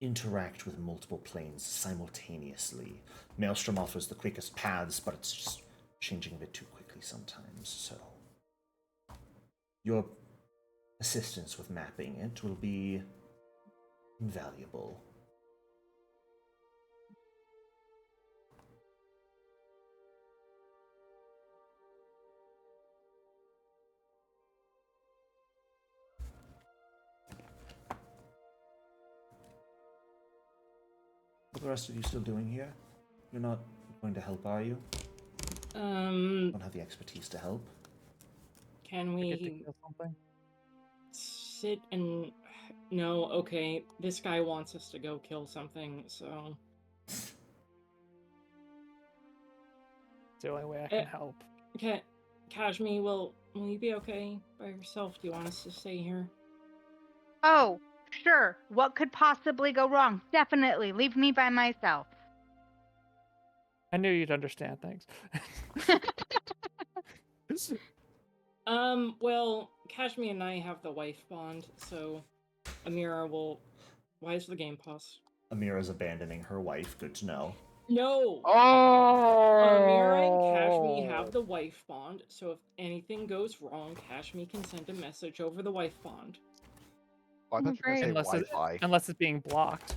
interact with multiple planes simultaneously. Maelstrom offers the quickest paths, but it's just changing a bit too quickly sometimes, so your assistance with mapping it will be invaluable. What are the rest of you still doing here? You're not going to help, are you? Don't have the expertise to help.
Can
I get to
we
kill something.
sit and No, okay. This guy wants us to go kill something, so...
It's the only way I can help.
Okay, Kashmi, will you be okay by yourself? Do you want us to stay here?
Oh, sure. What could possibly go wrong? Definitely. Leave me by myself.
I knew you'd understand things.
Well, Kashmi and I have the wife bond, so Amira will... Why is the game paused?
Amira's abandoning her wife. Good to know.
No!
Oh!
Amira and Kashmi have the wife bond, so if anything goes wrong, Kashmi can send a message over the wife bond.
Oh, I thought you were going to say Wi-Fi.
Unless it's being blocked.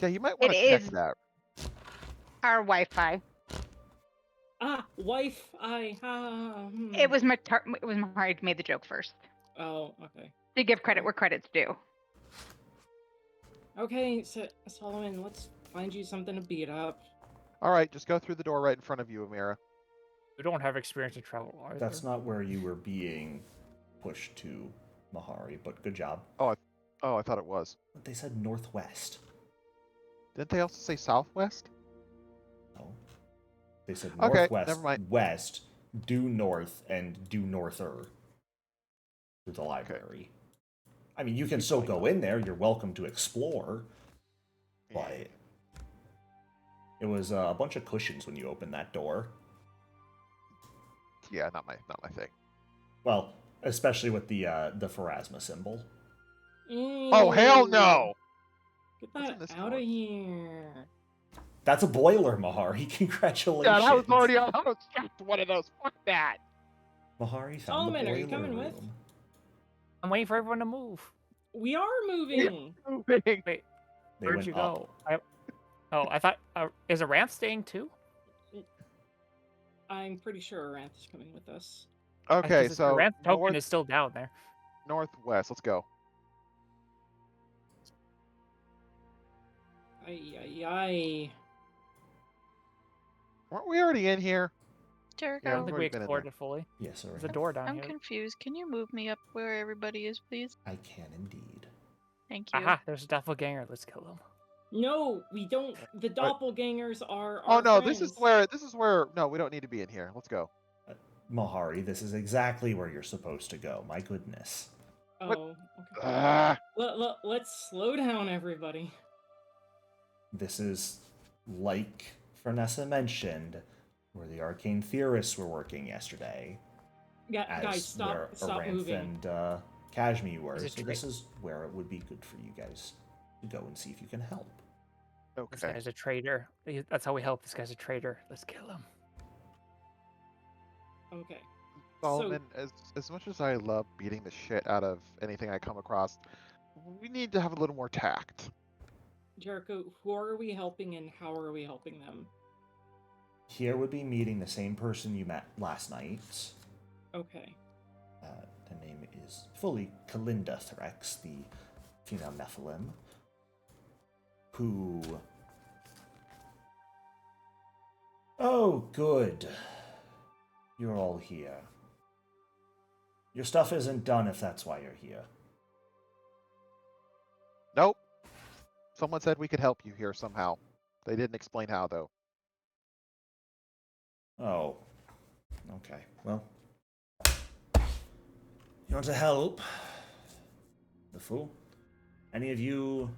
Yeah, you might want to
It
check
is.
that.
Our Wi-Fi.
Ah, wife,
It was Mahari who made the joke first.
Oh, okay.
To give credit where credit's due.
Okay, so Solomon, let's find you something to beat up.
All right, just go through the door right in front of you, Amira.
We don't have experience in travel either.
That's not where you were being pushed to, Mahari, but good job.
Oh, I thought it was.
They said northwest.
Didn't they also say southwest?
No. They said
Okay,
northwest,
never mind.
west, due north, and due norther to the library. I mean, you can still go in there. You're welcome to explore. But it was a bunch of cushions when you opened that door.
Yeah, not my thing.
Well, especially with the Pharasma symbol.
Oh, hell no!
Get that out of here.
That's a boiler, Mahari. Congratulations.
Yeah, that was already on. I was strapped to one of those. Fuck that.
Mahari found
Solomon,
the
are you
boiler
coming
room.
with?
I'm waiting for everyone to move.
We are moving.
Moving.
Wait,
They
where'd
went
you
up.
go? I thought, is a ramp staying too?
I'm pretty sure Aranth is coming with us.
Okay,
The
so
ramp token is still down there.
northwest. Let's go.
Ay.
Weren't we already in here?
Jericho,
I don't think we
already been in
explored
there.
it fully.
Yes, sir.
There's a door down
I'm
here.
confused. Can you move me up where everybody is, please?
I can indeed.
Thank you.
Aha, there's a doppelganger. Let's kill him.
No, we don't. The doppelgangers are
Oh
our
no,
friends.
this is where. No, we don't need to be in here. Let's go.
Mahari, this is exactly where you're supposed to go. My goodness.
Oh,
What?
okay.
Ah.
Let's slow down, everybody.
This is, like Fyrnessa mentioned, where the arcane theorists were working yesterday.
Yeah,
As
guys, stop
where Aranth
moving.
and Kashmi were.
Is it
So this is where it would be good for you guys to go and see if you can help.
This
Okay.
guy's a traitor. That's how we help. This guy's a traitor. Let's kill him.
Okay.
Solomon, as much as I love beating the shit out of anything I come across, we need to have a little more tact.
Jericho, who are we helping and how are we helping them?
Here would be meeting the same person you met last night.
Okay.
The name is fully Kalinda Threx, the female Nephilim, who... Oh, good. You're all here. Your stuff isn't done if that's why you're here.
Nope. Someone said we could help you here somehow. They didn't explain how, though.
Oh. Okay, well... You want to help? The fool? Any of you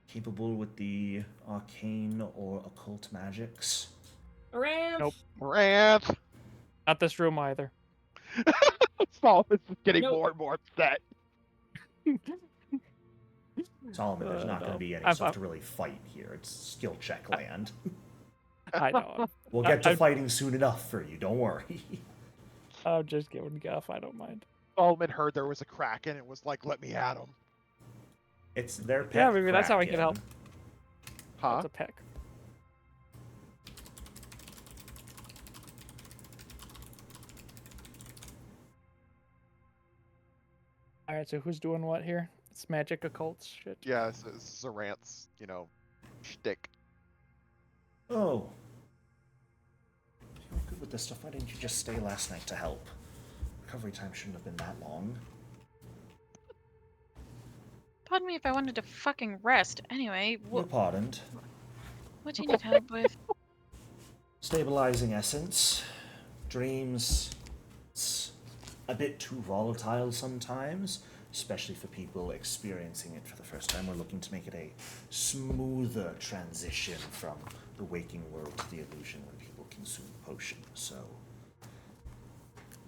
capable with the arcane or occult magics?
Aranth!
Nope.
Ranth!
Not this room either.
Solomon's just getting
Nope.
more and more upset.
Solomon, there's not going
No.
to be any
I'm-
stuff to really fight here. It's skill check land.
I know.
We'll get to
I-
fighting soon enough for you, don't worry.
I'm just giving guff. I don't mind.
Solomon heard there was a kraken and was like, let me at him.
It's their pet.
Yeah, maybe that's how we can
Kraken.
help.
Huh?
That's a peck. All right, so who's doing what here? It's magic occult shit.
Yeah, this is a Ranth's, shtick.
Oh. If you're good with this stuff, why didn't you just stay last night to help? Recovery time shouldn't have been that long.
told me if I wanted to fucking rest. Anyway,
You're pardoned.
what do you need help with?
Stabilizing essence. Dreams. It's a bit too volatile sometimes, especially for people experiencing it for the first time. We're looking to make it a smoother transition from the waking world to the illusion where people consume potions. So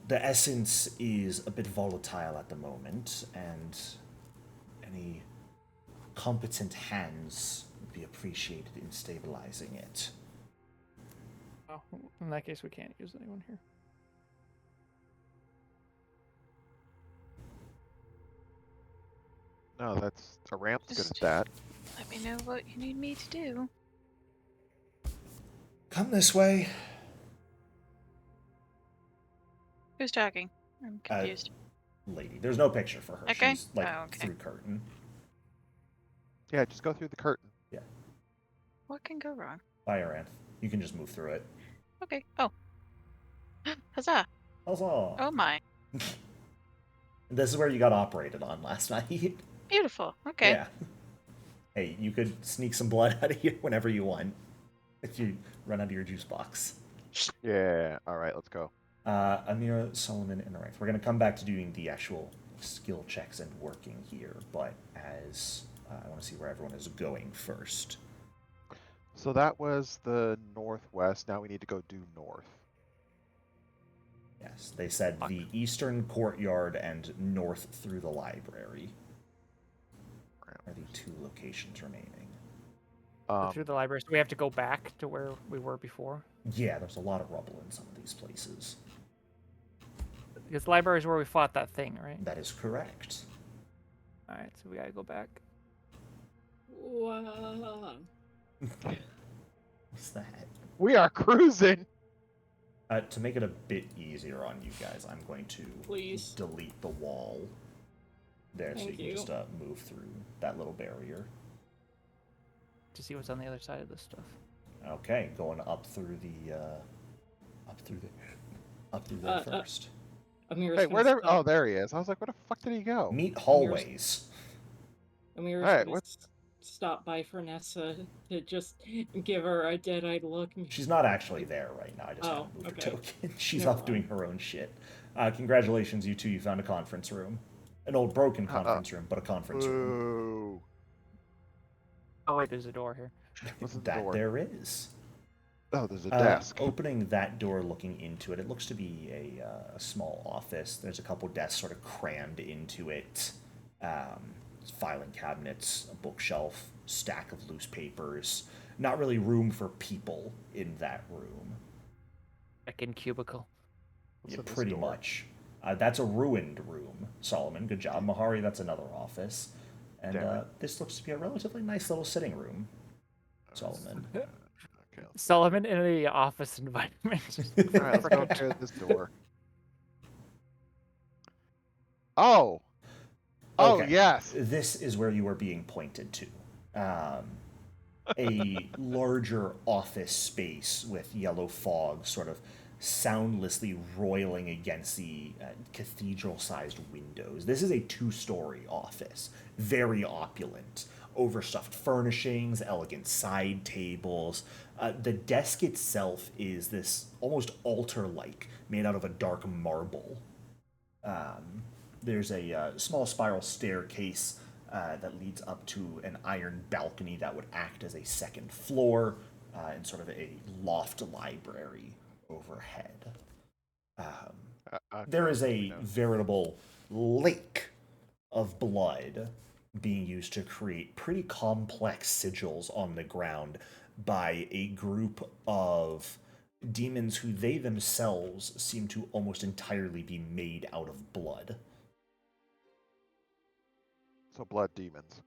the essence is a bit volatile at the moment, and any competent hands would be appreciated in stabilizing it.
Oh, in that case, we can't use anyone here.
No, that's Aramp's good
Just-
at that.
Let me know what you need me to do.
Come this way.
Who's talking? I'm confused.
Lady. There's no picture for her.
Okay.
She's like
Oh, okay.
through curtain.
Yeah, just go through the curtain.
What can go wrong?
By Aranth. You can just move through it.
Okay. Oh. Huzzah.
Huzzah.
Oh my.
This is where you got operated on last night.
Beautiful. Okay.
Yeah. Hey, you could sneak some blood out of here whenever you want. If you run out of your juice box.
Yeah, alright, let's go.
Amira, Solomon, and Aranth. We're going to come back to doing the actual skill checks and working here, but as I want to see where everyone is going first.
So that was the northwest. Now we need to go due north.
Yes, they said the eastern courtyard and north through the library are the two locations remaining.
Through the library, so we have to go back to where we were before.
Yeah, there's a lot of rubble in some of these places.
Because the library is where we fought that thing, right?
That is correct.
All right, so we gotta go back.
Wow.
What's that?
We are cruising!
To make it a bit easier on you guys, I'm going to
Please.
delete the wall there so you
Thank
can
you.
just move through that little barrier.
To see what's on the other side of this stuff.
Okay, going up through there first.
Amira's
Hey,
gonna
where there?
stop.
Oh, there he is. I was like, where the fuck did he go?
Meet hallways.
Amira's
Alright,
gonna
what-
stop by Fyrnessa to just give her a dead-eyed look.
She's not actually there right now. I just
Oh,
haven't moved
okay.
her token. She's
Never
off doing her own shit. Congratulations, you two. You found a conference room. An old broken conference room, but a conference room.
Ooh.
Oh wait, there's a door here.
What's the
That
door?
there is.
Oh, there's a desk.
Opening that door, looking into it, it looks to be a small office. There's a couple desks sort of crammed into it. Filing cabinets, a bookshelf, stack of loose papers. Not really room for people in that room.
Second cubicle.
What's
Yeah,
in this
pretty
door?
much. That's a ruined room, Solomon. Good job. Mahari, that's another office. And
Damn it.
this looks to be a relatively nice little sitting room, Solomon.
Okay.
Solomon in the office environment.
Alright, let's go through this door. Oh! Oh,
Okay.
yes!
This is where you are being pointed to. A larger office space with yellow fog sort of soundlessly roiling against the cathedral-sized windows. This is a two-story office, very opulent. Overstuffed furnishings, elegant side tables. The desk itself is this almost altar-like, made out of a dark marble. There's a small spiral staircase that leads up to an iron balcony that would act as a second floor and sort of a loft library overhead.
Okay,
There is a
we know.
veritable lake of blood being used to create pretty complex sigils on the ground by a group of demons who they themselves seem to almost entirely be made out of blood.
So blood demons.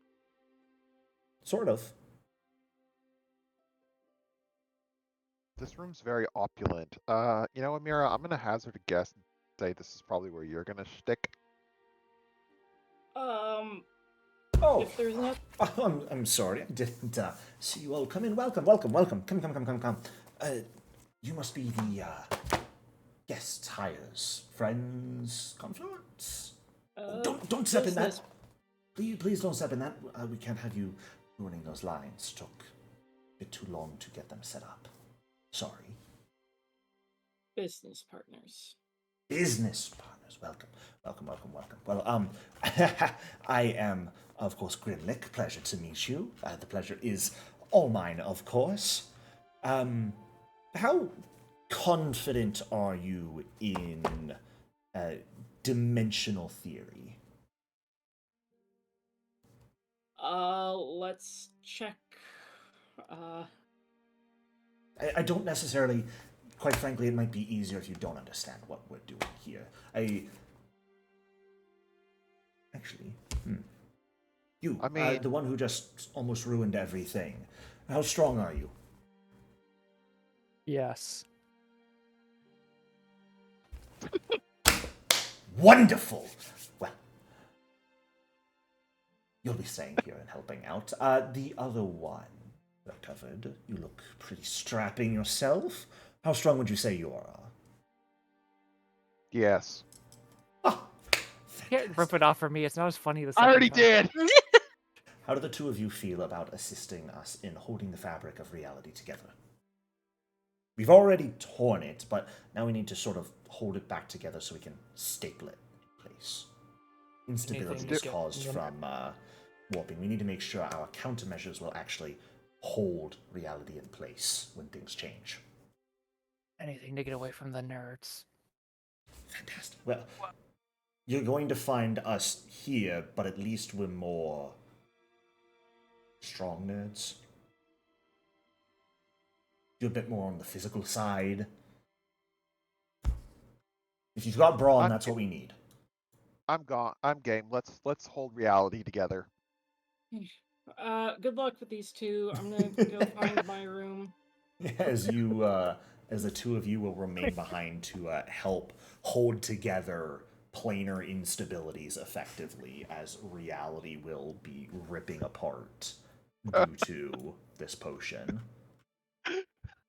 Sort of.
This room's very opulent. You know, Amira, I'm gonna hazard a guess and say this is probably where you're gonna shtick.
Oh,
If there's not,
I'm sorry, I didn't see you all come in. Welcome, welcome, welcome. Come. You must be the guests, hires, friends, confluence. Don't step in that.
business-
Please don't step in that. We can't have you ruining those lines. Took a bit too long to get them set up. Sorry.
Business partners.
Business partners. Welcome. Well, I am, of course, Grimlick. Pleasure to meet you. The pleasure is all mine, of course. How confident are you in dimensional theory?
Let's check.
I don't necessarily, quite frankly, it might be easier if you don't understand what we're doing here. You,
I mean-
the one who just almost ruined everything. How strong are you?
Yes.
Wonderful! Well, you'll be staying here and helping out. The other one recovered. You look pretty strapping yourself. How strong would you say you are?
Yes.
Ah,
You can't rip it off for me. It's not as funny the
I
second
already
time.
did!
How do the two of you feel about assisting us in holding the fabric of reality together? We've already torn it, but now we need to sort of hold it back together so we can staple it in place. Instability
Anything
is
to get-
caused from warping. We need to make sure our countermeasures will actually hold reality in place when things change.
Anything to get away from the nerds.
Fantastic. Well, you're going to find us here, but at least we're more strong nerds. You're a bit more on the physical side. If you've got brawn, that's what we need.
I'm gone. I'm game. Let's hold reality together.
Good luck with these two. I'm gonna go find my room.
As you, as the two of you will remain behind to help hold together planar instabilities effectively, as reality will be ripping apart due to this potion.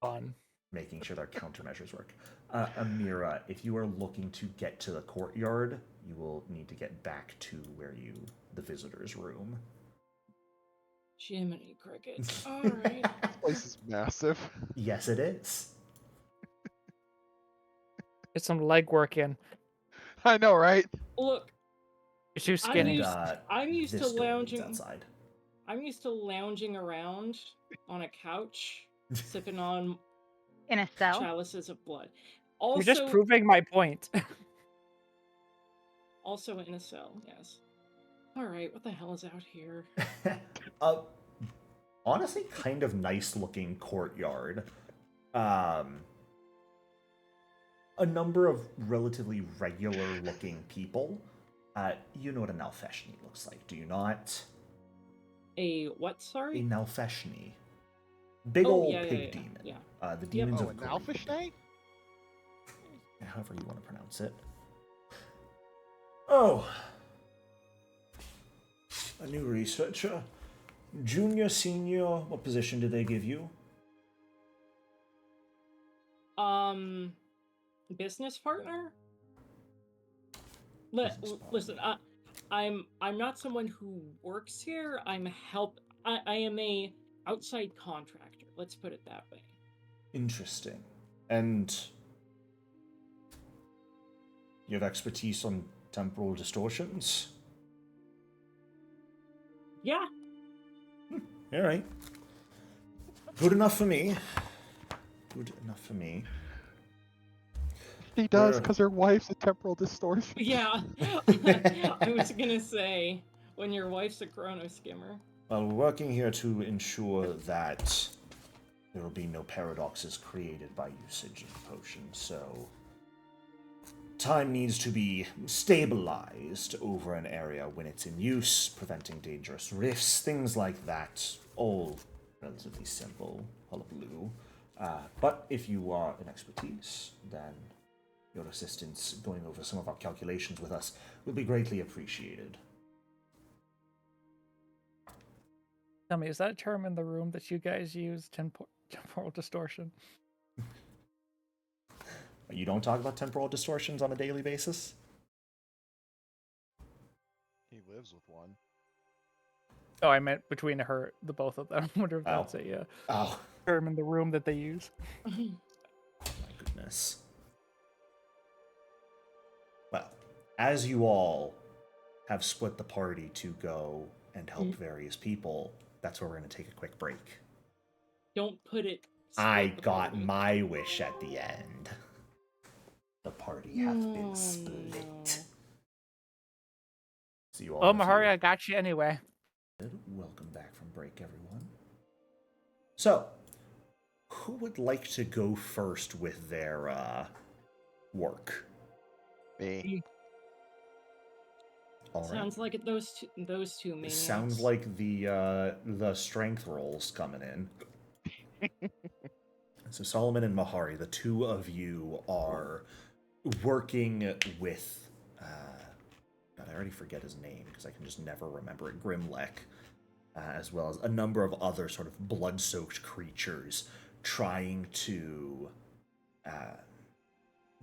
Fun.
Making sure their countermeasures work. Amira, if you are looking to get to the courtyard, you will need to get back to the visitor's room.
Jiminy crickets. Alright.
This place is massive.
Yes, it is.
Get some leg work in.
I know, right?
Look,
You're too skinny.
I'm used
this
to
door leads
lounging.
outside.
I'm used to lounging around on a couch, sipping on
In a cell?
chalices of blood. Also,
You're just proving my point.
also in a cell, yes. Alright, what the hell is out here?
Honestly, kind of nice looking courtyard. A number of relatively regular looking people. You know what a Nalfeshni looks like, do you not?
A what,
A
sorry?
Nalfeshni. Big
Oh,
old
yeah,
pig
yeah.
demon.
Yeah.
The demons
Oh,
of
an
greed.
Alphish night?
However you want to pronounce it. Oh. A new researcher. Junior, senior, what position did they give you?
Business partner?
Business partner.
Listen, I'm not someone who works here. I am a outside contractor. Let's put it that way.
Interesting. And you have expertise on temporal distortions?
Yeah.
All right. Good enough for me. Good enough for me.
She does,
Where-
because her wife's a temporal distortion.
Yeah. I was gonna say, when your wife's a chrono skimmer.
Well, we're working here to ensure that there will be no paradoxes created by usage of the potion, so time needs to be stabilized over an area when it's in use, preventing dangerous rifts, things like that. All relatively simple, hullabaloo. But if you are an expertise, then your assistance going over some of our calculations with us will be greatly appreciated.
Tell me, is that a term in the room that you guys use? Temporal distortion?
You don't talk about temporal distortions on a daily basis?
He lives with one.
Oh, I meant between the both of them. I wonder if
Oh.
that's a
Oh,
term in the room that they use.
my goodness. Well, as you all have split the party to go and help various people, that's where we're going to take a quick break.
Don't put it.
I
split the
got
party.
my wish at the end. The party hath been
Oh,
split.
no.
See you all.
Oh,
in a few.
Mahari, I got you anyway.
Welcome back from break, everyone. So, who would like to go first with their work?
Me.
All right.
Sounds like those two maniacs.
Sounds like the strength rolls coming in. So Solomon and Mahari, the two of you are working with God, I already forget his name because I can just never remember it. Grimlech, as well as a number of other sort of blood-soaked creatures, trying to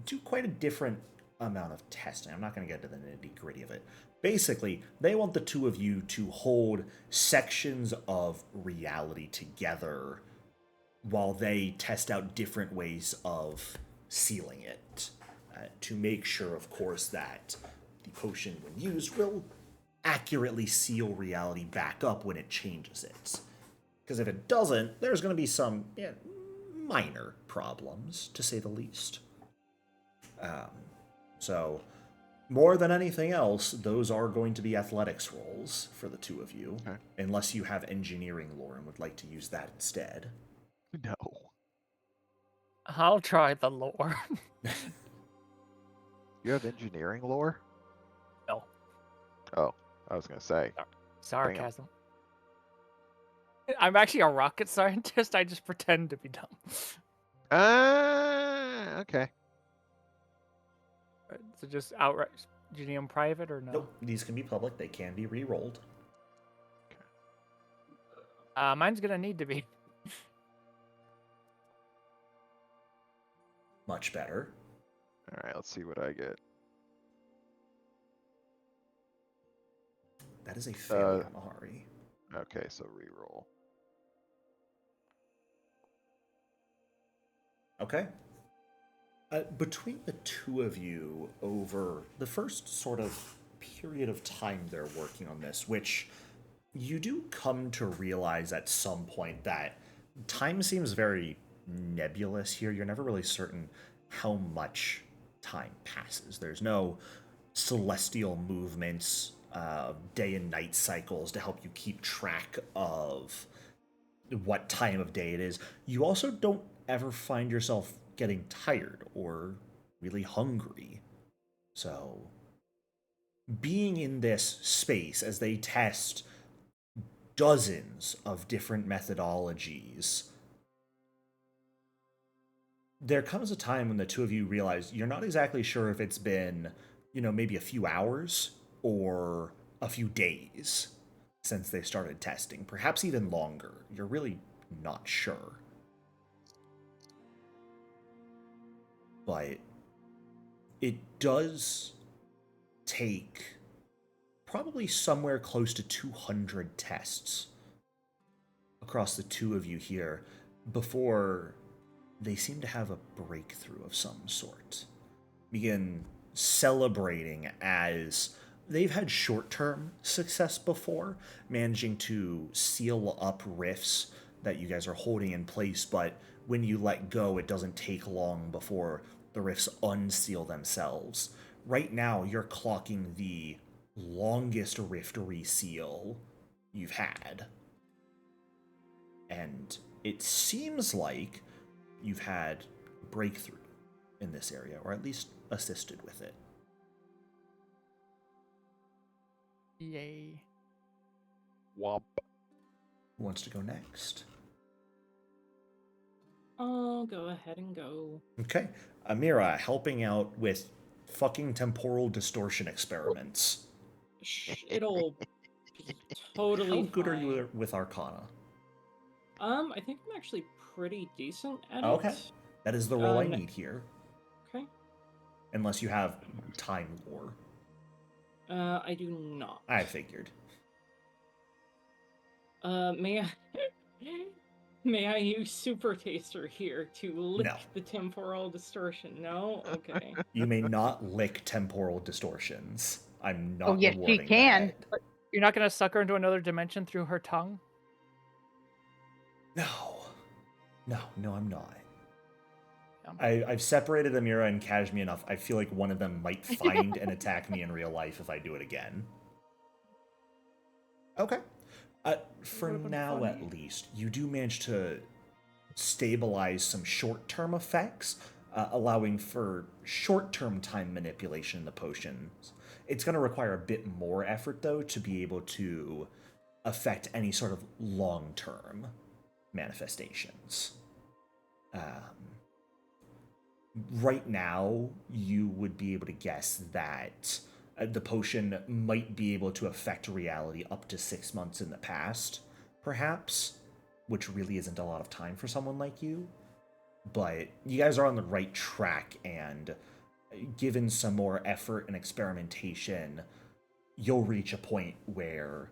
do quite a different amount of testing. I'm not going to get into the nitty-gritty of it. Basically, they want the two of you to hold sections of reality together while they test out different ways of sealing it, to make sure, of course, that the potion, when used, will accurately seal reality back up when it changes it. Because if it doesn't, there's going to be some minor problems, to say the least. So, more than anything else, those are going to be athletics rolls for the two of you,
Okay.
unless you have engineering lore and would like to use that instead.
No.
I'll try the lore.
You have engineering lore?
No.
Oh, I was gonna say.
Sarcasm. I'm actually a rocket scientist. I just pretend to be dumb.
Okay.
So just outright GM private or no?
Nope, these can be public. They can be re-rolled.
Mine's gonna need to be.
Much better.
All right, let's see what I get.
That is a failure, Mahari.
Okay, so reroll.
Okay. Between the two of you, over the first sort of period of time they're working on this, which you do come to realize at some point that time seems very nebulous here. You're never really certain how much time passes. There's no celestial movements, day and night cycles to help you keep track of what time of day it is. You also don't ever find yourself getting tired or really hungry. So, being in this space as they test dozens of different methodologies, there comes a time when the two of you realize you're not exactly sure if it's been, maybe a few hours or a few days since they started testing, perhaps even longer. You're really not sure. But it does take probably somewhere close to 200 tests across the two of you here before they seem to have a breakthrough of some sort. Begin celebrating as they've had short-term success before, managing to seal up rifts that you guys are holding in place, but when you let go, it doesn't take long before the rifts unseal themselves. Right now, you're clocking the longest rift reseal you've had. And it seems like you've had breakthrough in this area, or at least assisted with it.
Yay.
Womp.
Who wants to go next?
I'll go ahead and go.
Okay. Amira, helping out with fucking temporal distortion experiments.
It'll be totally
How good are
fine.
you with Arcana?
I think I'm actually pretty decent at
Okay.
it.
That is the role I need here.
Okay.
Unless you have time lore.
I do not.
I figured.
May I may I use super taster here to lick
No.
the temporal distortion? No? Okay.
You may not lick temporal distortions. I'm not
Oh, yes, she
rewarding
can.
that.
You're not gonna suck her into another dimension through her tongue?
No. No, I'm not.
Yeah.
I've separated Amira and Kashmi enough. I feel like one of them might find and attack me in real life if I do it again. Okay. For
Would've been
now, at
funny.
least, you do manage to stabilize some short-term effects, allowing for short-term time manipulation in the potions. It's going to require a bit more effort, though, to be able to affect any sort of long-term manifestations. Right now, you would be able to guess that the potion might be able to affect reality up to 6 months in the past, perhaps, which really isn't a lot of time for someone like you. But you guys are on the right track, and given some more effort and experimentation, you'll reach a point where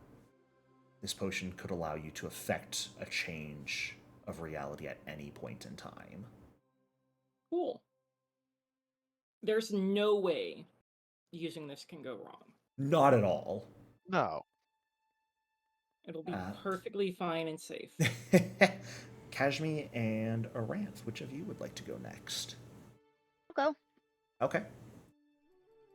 this potion could allow you to affect a change of reality at any point in time.
Cool. There's no way using this can go wrong.
Not at all.
No.
It'll be perfectly fine and safe.
Kashmi and Aranth, which of you would like to go next?
Go.
Okay.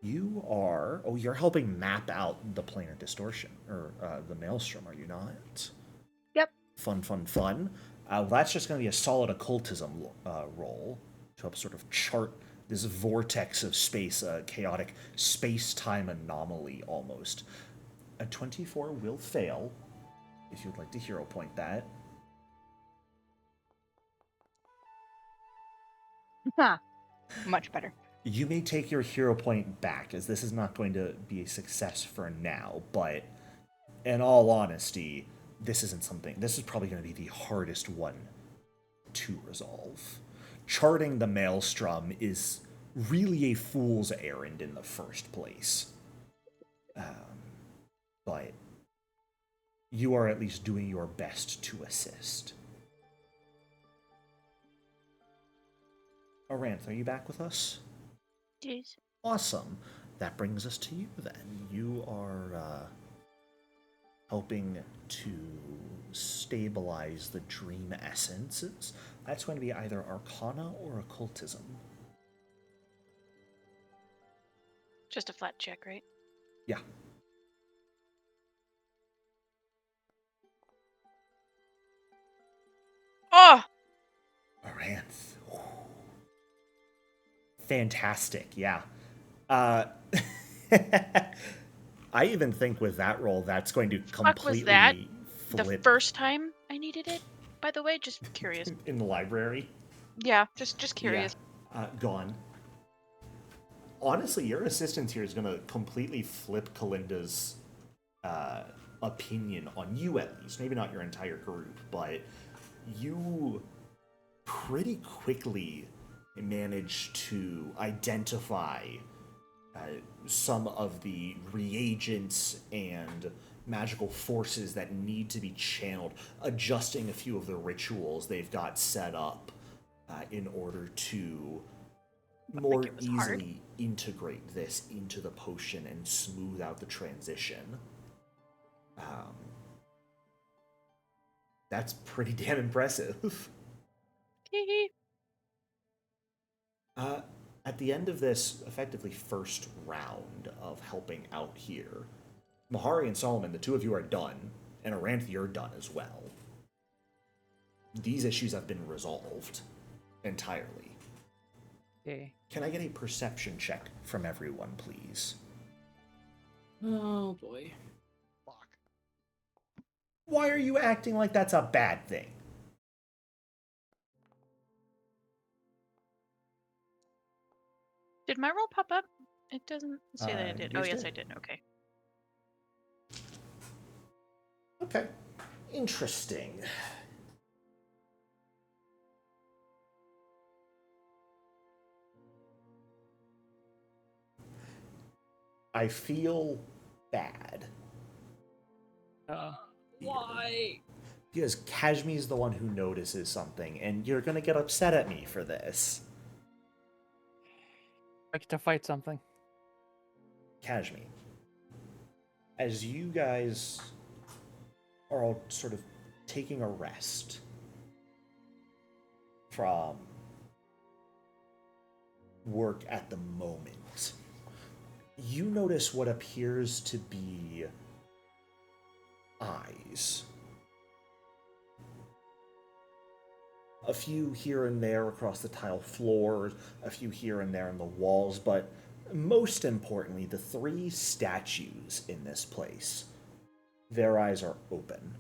You are... Oh, you're helping map out the planar distortion, or the maelstrom, are you not?
Yep.
Fun. Well, that's just going to be a solid occultism roll to help sort of chart this vortex of space, a chaotic space-time anomaly, almost. A 24 will fail, if you'd like to hero point that.
Huh. Much better.
You may take your hero point back, as this is not going to be a success for now, but in all honesty, this is probably going to be the hardest one to resolve. Charting the maelstrom is really a fool's errand in the first place. But you are at least doing your best to assist. Aranth, are you back with us?
Jeez.
Awesome. That brings us to you then. You are helping to stabilize the dream essences. That's going to be either Arcana or Occultism.
Just a flat check, right?
Yeah.
Oh!
Aranth. Fantastic, yeah. I even think with that roll, that's going to
Fuck was that?
completely
The
flip
first time I needed it? By the way, just curious.
in the library.
Yeah, just curious.
Yeah, gone. Honestly, your assistance here is going to completely flip Kalinda's opinion on you, at least. Maybe not your entire group, but you pretty quickly manage to identify some of the reagents and magical forces that need to be channeled, adjusting a few of the rituals they've got set up in order to more
it was hard.
easily integrate this into the potion and smooth out the transition. That's pretty damn impressive. At the end of this, effectively, first round of helping out here, Mahari and Solomon, the two of you are done, and Aranth, you're done as well. These issues have been resolved entirely.
Okay.
Can I get a perception check from everyone, please?
Oh boy.
Fuck.
Why are you acting like that's a bad thing?
Did my roll pop up? It doesn't say that it did. Oh,
yours
yes,
did.
I did. Okay.
Okay. Interesting. I feel bad.
Why?
Because Kashmi's the one who notices something, and you're gonna get upset at me for this.
I get to fight something.
Kashmi, as you guys are all sort of taking a rest from work at the moment, you notice what appears to be eyes. A few here and there across the tile floors, a few here and there in the walls, but most importantly, the 3 statues in this place. Their eyes are open.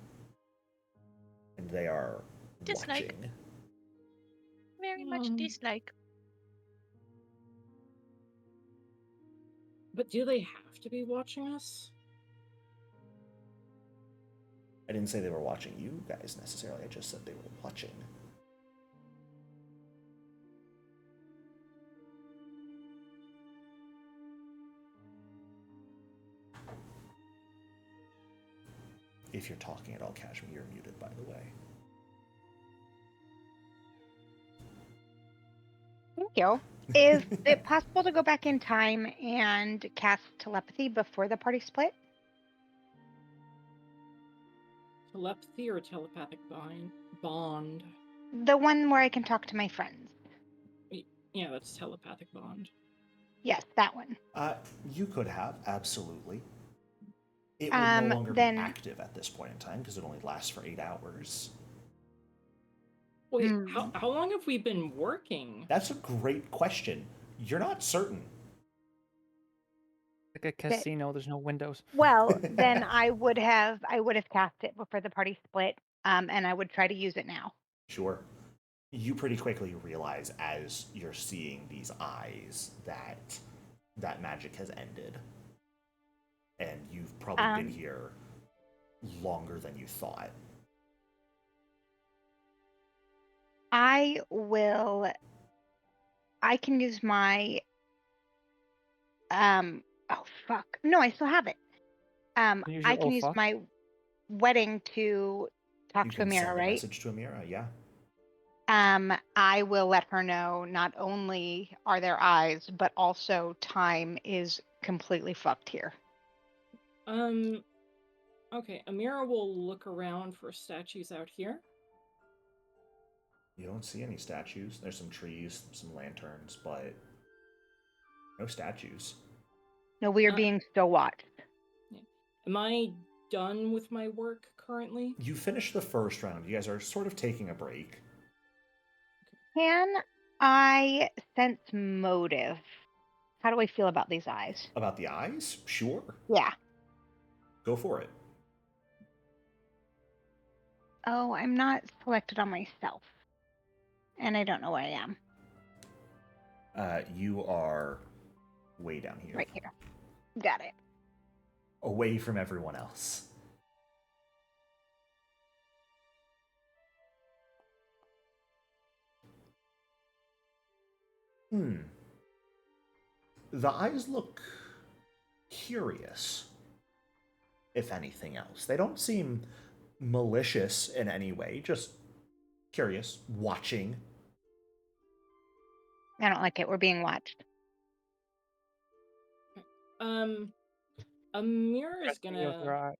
And they are
Dislike.
watching.
Very much
Um,
dislike.
But do they have to be watching us?
I didn't say they were watching you guys necessarily, I just said they were watching. If you're talking at all, Kashmir, you're muted, by the way.
Thank you. Is it possible to go back in time and cast telepathy before the party split?
Telepathy or telepathic bond?
The one where I can talk to my friends.
Yeah, that's telepathic bond.
Yes, that one.
You could have, absolutely. It would no longer
then-
be active at this point in time because it only lasts for 8 hours.
Wait,
Hmm.
how long have we been working?
That's a great question. You're not certain.
Like a casino, there's no windows.
Well, then I would have cast it before the party split, and I would try to use it now.
Sure. You pretty quickly realize as you're seeing these eyes that that magic has ended. And you've probably been here longer than you thought.
I can use my oh fuck. No, I still have it.
Use
I
your
can
oh
use
fuck?
my wedding to talk
You
to
can
Amira,
send a
right?
message to Amira, yeah.
I will let her know not only are there eyes, but also time is completely fucked here.
Okay, Amira will look around for statues out here.
You don't see any statues. There's some trees, some lanterns, but no statues.
No, we are being still watched.
Am I done with my work currently?
You finished the first round. You guys are sort of taking a break.
Can I sense motive? How do I feel about these eyes?
About the eyes? Sure.
Yeah.
Go for it.
Oh, I'm not selected on myself. And I don't know where I am.
You are way down here.
Right here. Got it.
Away from everyone else. The eyes look curious, if anything else. They don't seem malicious in any way, just curious, watching.
I don't like it. We're being watched.
Amira's
Press me with your eyes.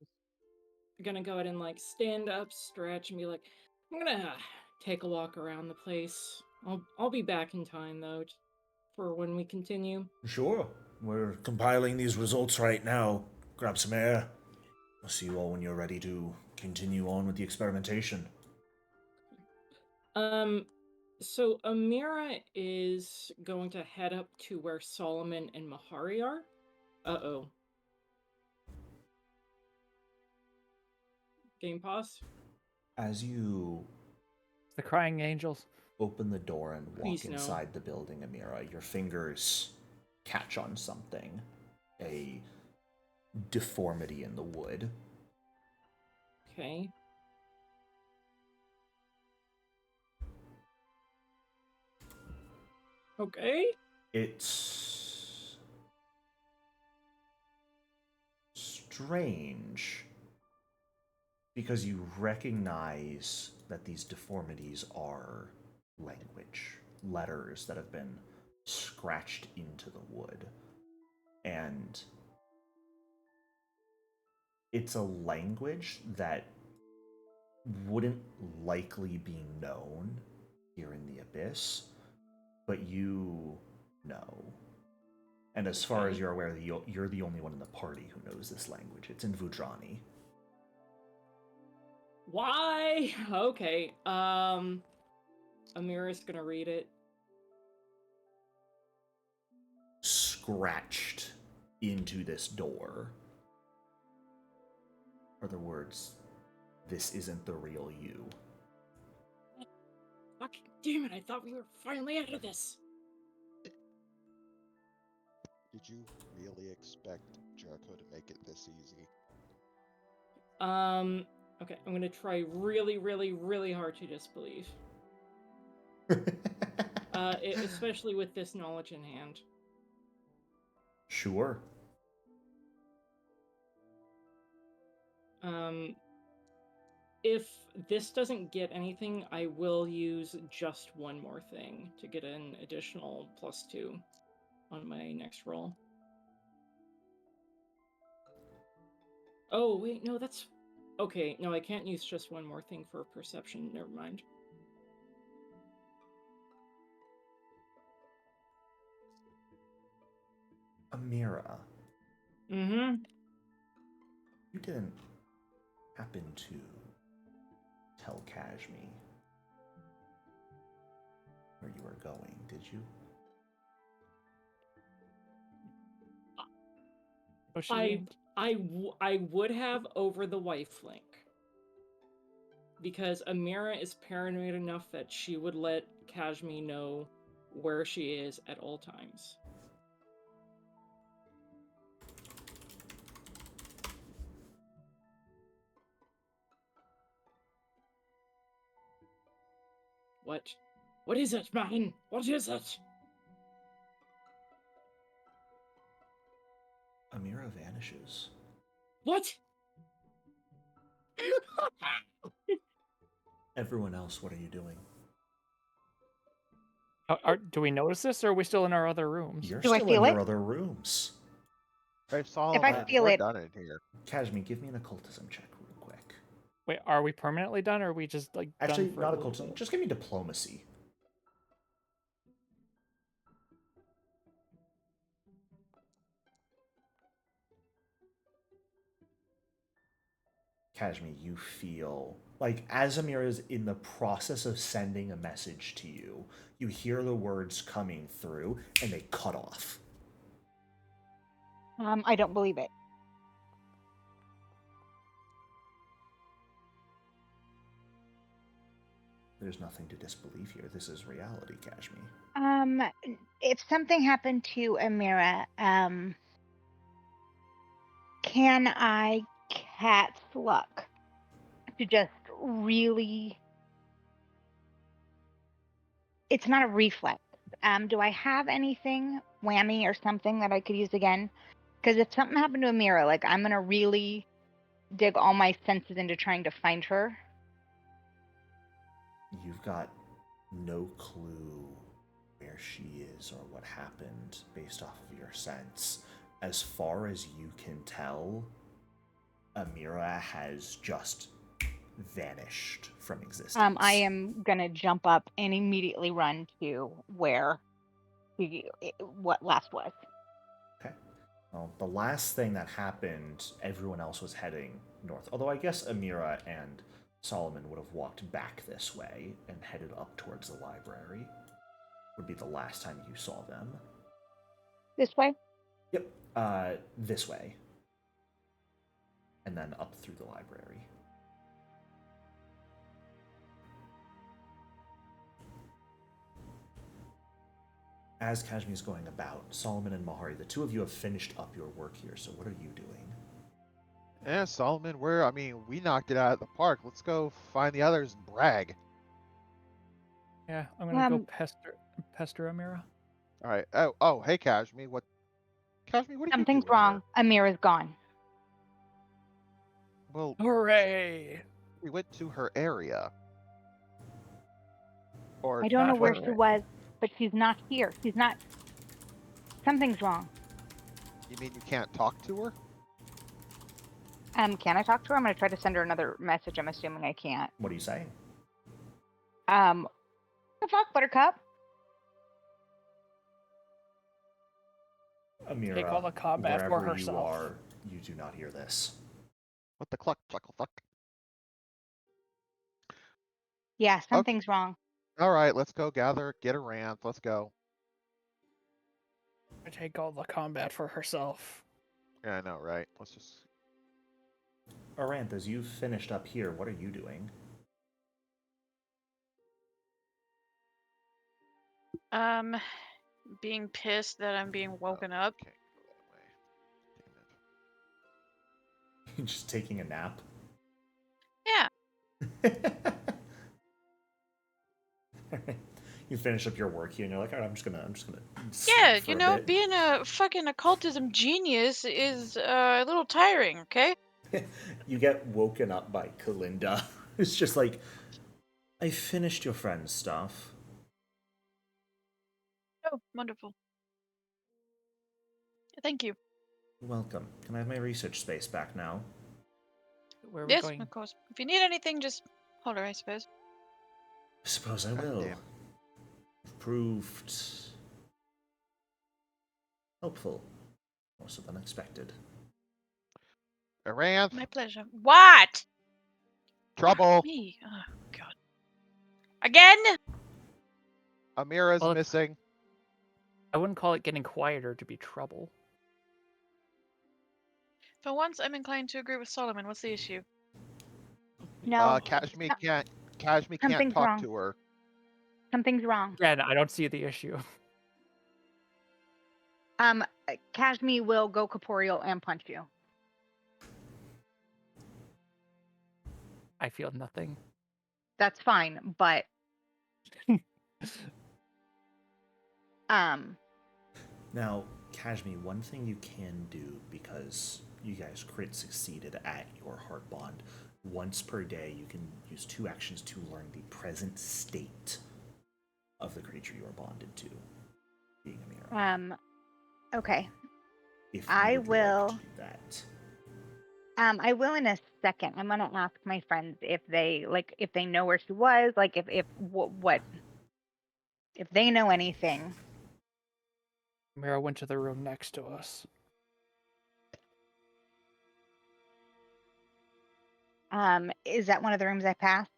gonna go ahead and like stand up, stretch, and be like, I'm gonna take a walk around the place. I'll be back in time though for when we continue.
Sure. We're compiling these results right now. Grab some air. I'll see you all when you're ready to continue on with the experimentation.
So Amira is going to head up to where Solomon and Mahari are. Uh-oh. Game pause.
As you
The crying angels.
open the door and walk
Please no.
inside the building, Amira, your fingers catch on something. A deformity in the wood.
Okay. Okay.
It's strange. because you recognize that these deformities are language, letters that have been scratched into the wood. And it's a language that wouldn't likely be known here in the Abyss, but you know. And as far as you're aware, you're the only one in the party who knows this language. It's in Vudrani.
Why? Okay. Amira's gonna read it.
Scratched into this door are the words, "This isn't the real you."
Fucking damn it, I thought we were finally out of this.
Did you really expect Jericho to make it this easy?
Okay, I'm gonna try really, really, really hard to disbelieve. Especially with this knowledge in hand.
Sure.
If this doesn't get anything, I will use just one more thing to get an additional +2 on my next roll. Oh, wait, no, that's... Okay, no, I can't use just one more thing for perception. Never mind.
Amira,
Mm-hmm.
you didn't happen to tell Kashmi where you were going, did you?
Was she named?
I would have over the wife link. Because Amira is paranoid enough that she would let Kashmi know where she is at all times. What? What is it, man? What is it?
Amira vanishes.
What?
Everyone else, what are you doing?
Do we notice this, or are we still in our other rooms?
You're
Do I
still
feel
in
it?
your other rooms.
Hey, Solomon,
I feel
we're
it-
done in here.
Kashmi, give me an occultism check real quick.
Wait, are we permanently done, or are we just like
Actually,
done for
not
a little
occultism.
bit?
Just give me diplomacy. Kashmi, you feel like as Amira is in the process of sending a message to you, you hear the words coming through and they cut off.
I don't believe it.
There's nothing to disbelieve here. This is reality, Kashmi.
If something happened to Amira, can I cat's luck to just really... It's not a reflex. Do I have anything, whammy or something that I could use again? Because if something happened to Amira, like, I'm gonna really dig all my senses into trying to find her.
You've got no clue where she is or what happened based off of your sense. As far as you can tell, Amira has just vanished from existence.
I am gonna jump up and immediately run to where what last was.
Okay. Well, the last thing that happened, everyone else was heading north. Although I guess Amira and Solomon would have walked back this way and headed up towards the library. Would be the last time you saw them.
This way?
Yep. This way. And then up through the library. As Kashmi is going about, Solomon and Mahari, the two of you have finished up your work here, so what are you doing?
Yeah, Solomon, we knocked it out of the park. Let's go find the others and brag.
Yeah, I'm gonna go pester Amira.
All right. Oh, hey, Kashmi. Kashmi, what are you
Something's
doing
wrong. Amira's gone.
Well,
Hooray!
we went to her area. Or
I don't know
not
where
her,
she
right?
was, but she's not here. She's not. Something's wrong.
you mean you can't talk to her?
Can I talk to her? I'm gonna try to send her another message. I'm assuming I can't.
What are you saying?
What the fuck, Buttercup?
Amira,
Take all the combat for
wherever you
herself.
are, you do not hear this.
What the cluck, chuckle, fuck?
Yeah, something's wrong.
All right, let's go gather, get a rant. Let's go.
Take all the combat for herself.
Yeah, I know, right? Let's just.
Aranth, as you've finished up here, what are you doing?
Being pissed that I'm being woken up.
Can't go that way.
Just taking a nap?
Yeah.
You finish up your work here and you're like, all right, I'm just gonna
Yeah,
sleep for a bit.
being a fucking occultism genius is a little tiring, okay?
You get woken up by Kalinda. It's just like, I finished your friend's stuff.
Oh, wonderful. Thank you.
Welcome. Can I have my research space back now?
Where are we
Yes,
going?
of course. If you need anything, just holler, I suppose.
I suppose I
God
will.
damn.
You've proved helpful. Also unexpected.
Aranth,
My pleasure. What?
trouble.
Me? Oh, God. Again?
Amira's
Well,
missing.
I wouldn't call it getting quieter to be trouble.
For once, I'm inclined to agree with Solomon. What's the issue?
No,
Kashmi
so-
can't
something's
talk
wrong.
to her.
Something's wrong.
Again, I don't see the issue.
Kashmi will go corporeal and punch you.
I feel nothing.
That's fine, but
Now, Kashmi, one thing you can do, because you guys crit succeeded at your heart bond, once per day you can use 2 actions to learn the present state of the creature you are bonded to, being Amira.
okay.
If you
I
would
will.
like to do that.
I will in a second. I'm gonna ask my friends if they know where she was, like if they know anything.
Mira went to the room next to us.
Is that one of the rooms I passed?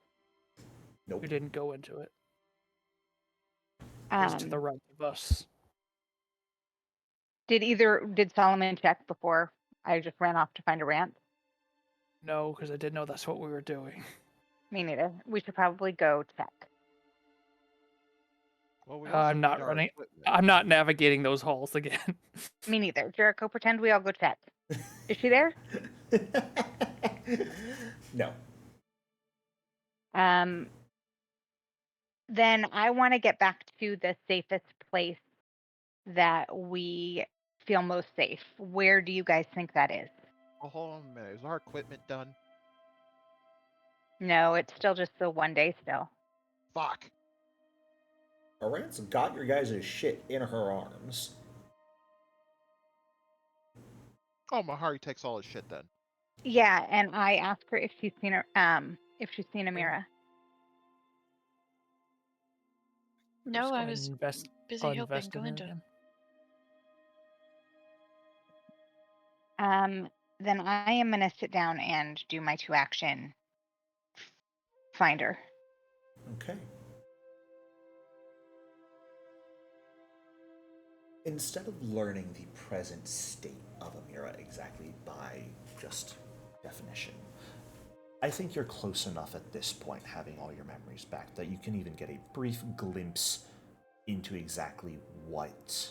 Nope.
We didn't go into it. It was to the right of us.
Did Solomon check before I just ran off to find a rant?
No, because I didn't know that's what we were doing.
Me neither. We should probably go check.
Well, we
I'm not
need our
running.
equipment.
I'm not navigating those halls again.
Me neither. Jericho, pretend we all go check. Is she there?
No.
Then I want to get back to the safest place that we feel most safe. Where do you guys think that is?
Well, hold on a minute. Is our equipment done?
No, it's still just the one day still.
Fuck.
Aranth's got your guys' shit in her arms.
Oh, Mahari takes all his shit then.
Yeah, and I asked her if she's seen Amira.
No,
Just
I
go
was
invest-
busy
I'll
helping
invest in it
Galinda.
again.
Then I am gonna sit down and do my 2-action finder.
Okay. Instead of learning the present state of Amira exactly by just definition, I think you're close enough at this point, having all your memories back, that you can even get a brief glimpse into exactly what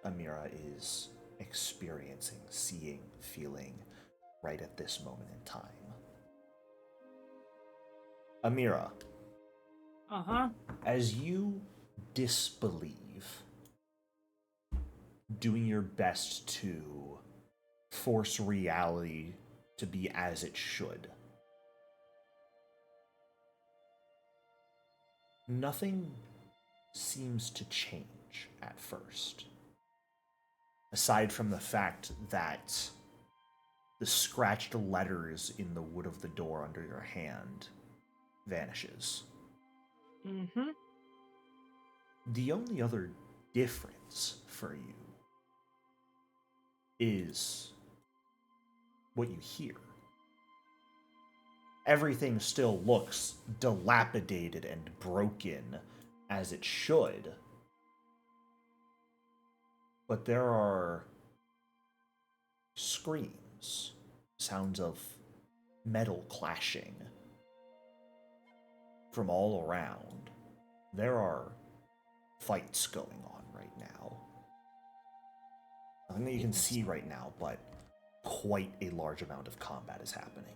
Amira is experiencing, seeing, feeling right at this moment in time. Amira, as you disbelieve, doing your best to force reality to be as it should. Nothing seems to change at first, aside from the fact that the scratched letters in the wood of the door under your hand vanishes.
Mm-hmm.
The only other difference for you is what you hear. Everything still looks dilapidated and broken, as it should. But there are screams, sounds of metal clashing from all around. There are fights going on right now. Nothing that you can see right now, but quite a large amount of combat is happening.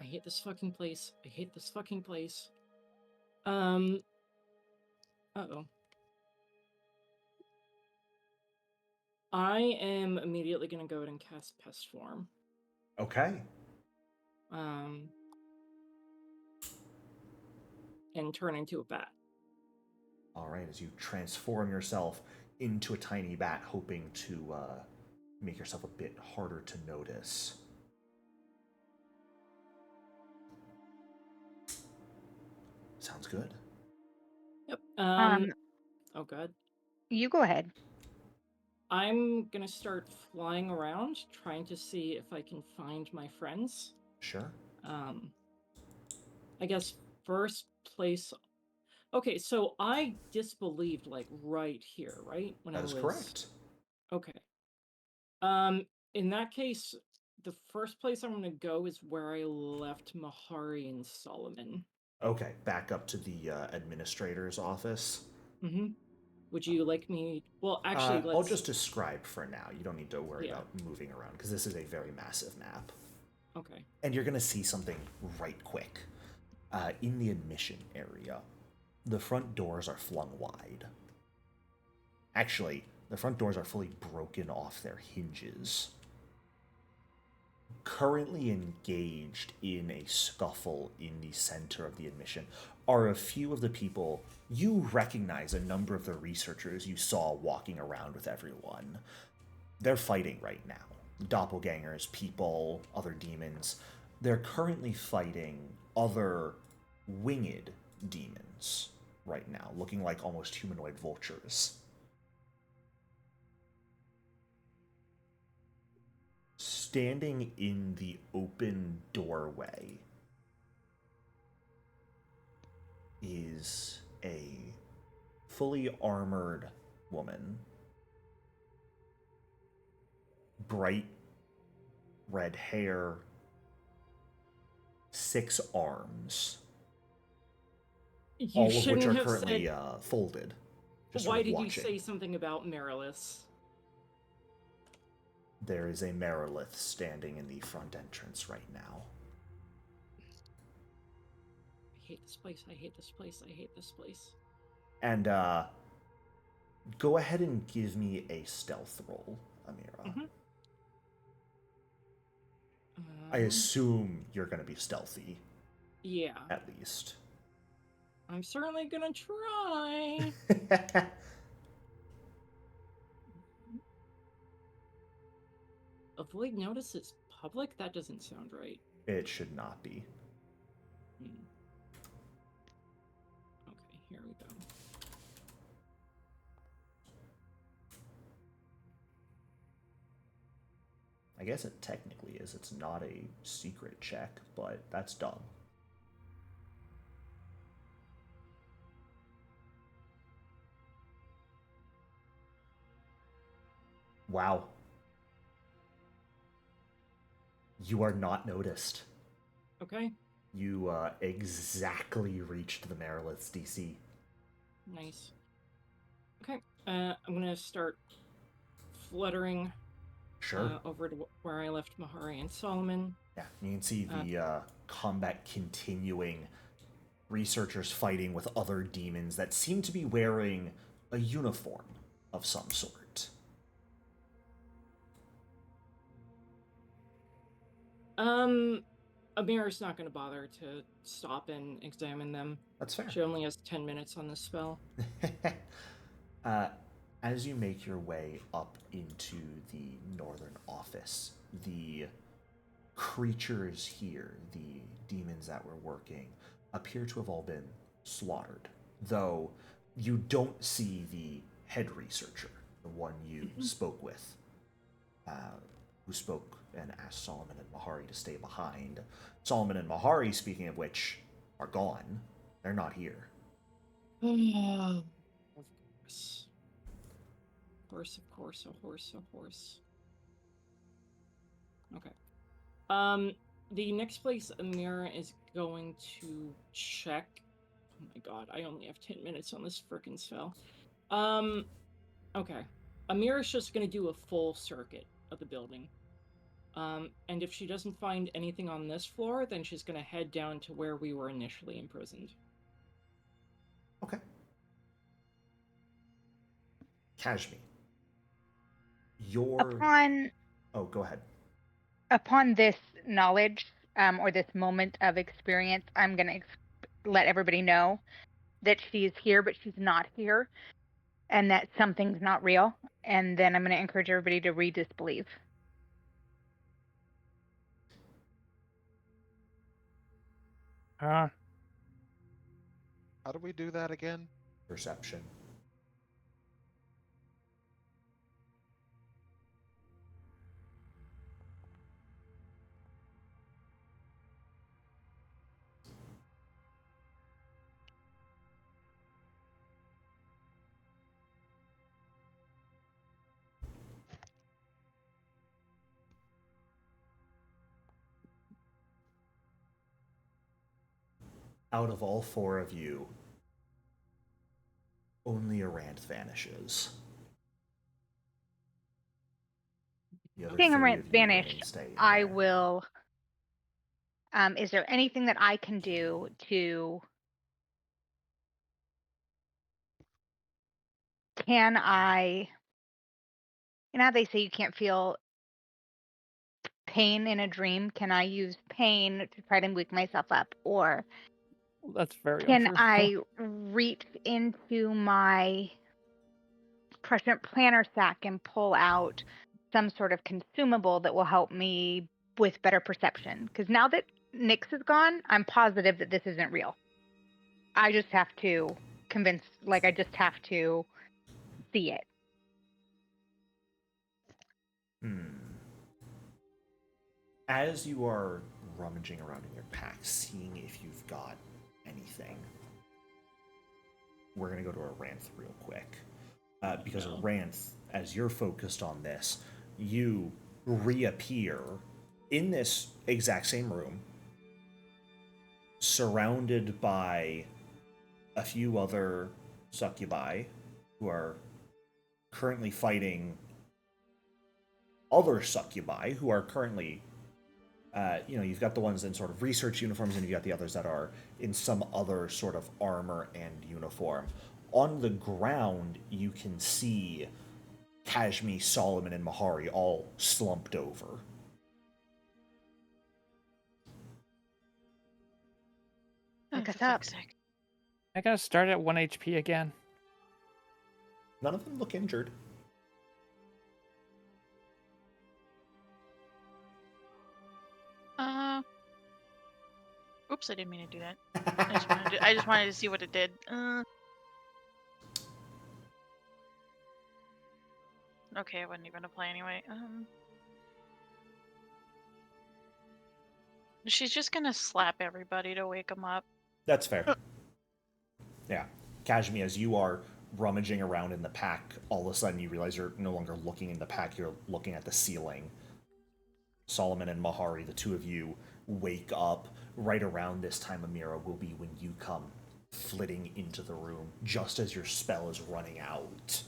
I hate this fucking place. I hate this fucking place. Uh-oh. I am immediately gonna go ahead and cast Pest Form.
Okay.
And turn into a bat.
All right, as you transform yourself into a tiny bat, hoping to make yourself a bit harder to notice. Sounds good.
Yep. Oh god.
You go ahead.
I'm gonna start flying around, trying to see if I can find my friends.
Sure.
I guess first place. Okay, so I disbelieved like right here, right? When
That
I
is
was
correct.
Okay. In that case, the first place I'm gonna go is where I left Mahari and Solomon.
Okay, back up to the administrator's office.
Mm-hmm. Would you like me? Well, actually,
I'll
let's.
just describe for now. You don't need to worry
Yeah.
about moving around, because this is a very massive map.
Okay.
And you're going to see something right quick. In the admission area, the front doors are flung wide. Actually, the front doors are fully broken off their hinges. Currently engaged in a scuffle in the center of the admission are a few of the people you recognize. A number of the researchers you saw walking around with everyone. They're fighting right now. Doppelgangers, people, other demons. They're currently fighting other winged demons right now, looking like almost humanoid vultures. Standing in the open doorway is a fully armored woman. Bright red hair, 6 arms,
You
all of which
shouldn't
are
have
currently
said.
folded. Just
Why
sort of
did you
watching.
say something about Marilys?
There is a Merilith standing in the front entrance right now.
I hate this place. I hate this place. I hate this place.
And go ahead and give me a stealth roll, Amira.
Mm-hmm.
I assume you're going to be stealthy,
Yeah.
at least.
I'm certainly gonna try. Avoid notices public? That doesn't sound right.
It should not be.
Okay, here we go.
I guess it technically is. It's not a secret check, but that's dumb. Wow. You are not noticed.
Okay,
You exactly reached the Merilith's DC.
nice. Okay, I'm gonna start fluttering
Sure.
over to where I left Mahari and Solomon.
Yeah, you can see the combat continuing. Researchers fighting with other demons that seem to be wearing a uniform of some sort.
Amira's not going to bother to stop and examine them.
That's fair.
She only has 10 minutes on this spell.
As you make your way up into the northern office, the creatures here, the demons that were working, appear to have all been slaughtered. Though you don't see the head researcher, the one you spoke with, who spoke and asked Solomon and Mahari to stay behind. Solomon and Mahari, speaking of which, are gone. They're not here.
Of course. Of course. Okay. The next place Amira is going to check. Oh my god, I only have 10 minutes on this frickin' spell. Okay. Amira's just gonna do a full circuit of the building. And if she doesn't find anything on this floor, then she's gonna head down to where we were initially imprisoned.
Okay. Kashmi. Oh, go ahead.
Upon this knowledge, or this moment of experience, I'm going to let everybody know that she's here, but she's not here, and that something's not real. And then I'm going to encourage everybody to re-disbelieve.
How do we do that again?
Perception. Out of all four of you, only Aranth vanishes.
Seeing Aranth vanish, I will. Is there anything that I can do to? Can I? You know how they say you can't feel pain in a dream? Can I use pain to try to wake myself up? Or
That's very
can
untrue.
I reach into my present planner sack and pull out some sort of consumable that will help me with better perception? Because now that Nyx is gone, I'm positive that this isn't real. I just have to I just have to see it.
As you are rummaging around in your pack, seeing if you've got anything, we're going to go to Aranth real quick. Because Aranth, as you're focused on this, you reappear in this exact same room, surrounded by a few other succubi who are currently fighting other succubi who are currently, you've got the ones in sort of research uniforms, and you've got the others that are in some other sort of armor and uniform. On the ground, you can see Kashmi, Solomon, and Mahari all slumped over.
Look us up.
I gotta start at 1 HP again.
None of them look injured.
Oops, I didn't mean to do that. I just wanted to see what it did. Okay, I wasn't even gonna play anyway. She's just gonna slap everybody to wake them up.
That's fair. Yeah. Kashmi, as you are rummaging around in the pack, all of a sudden you realize you're no longer looking in the pack, you're looking at the ceiling. Solomon and Mahari, the two of you, wake up. Right around this time, Amira, will be when you come flitting into the room, just as your spell is running out.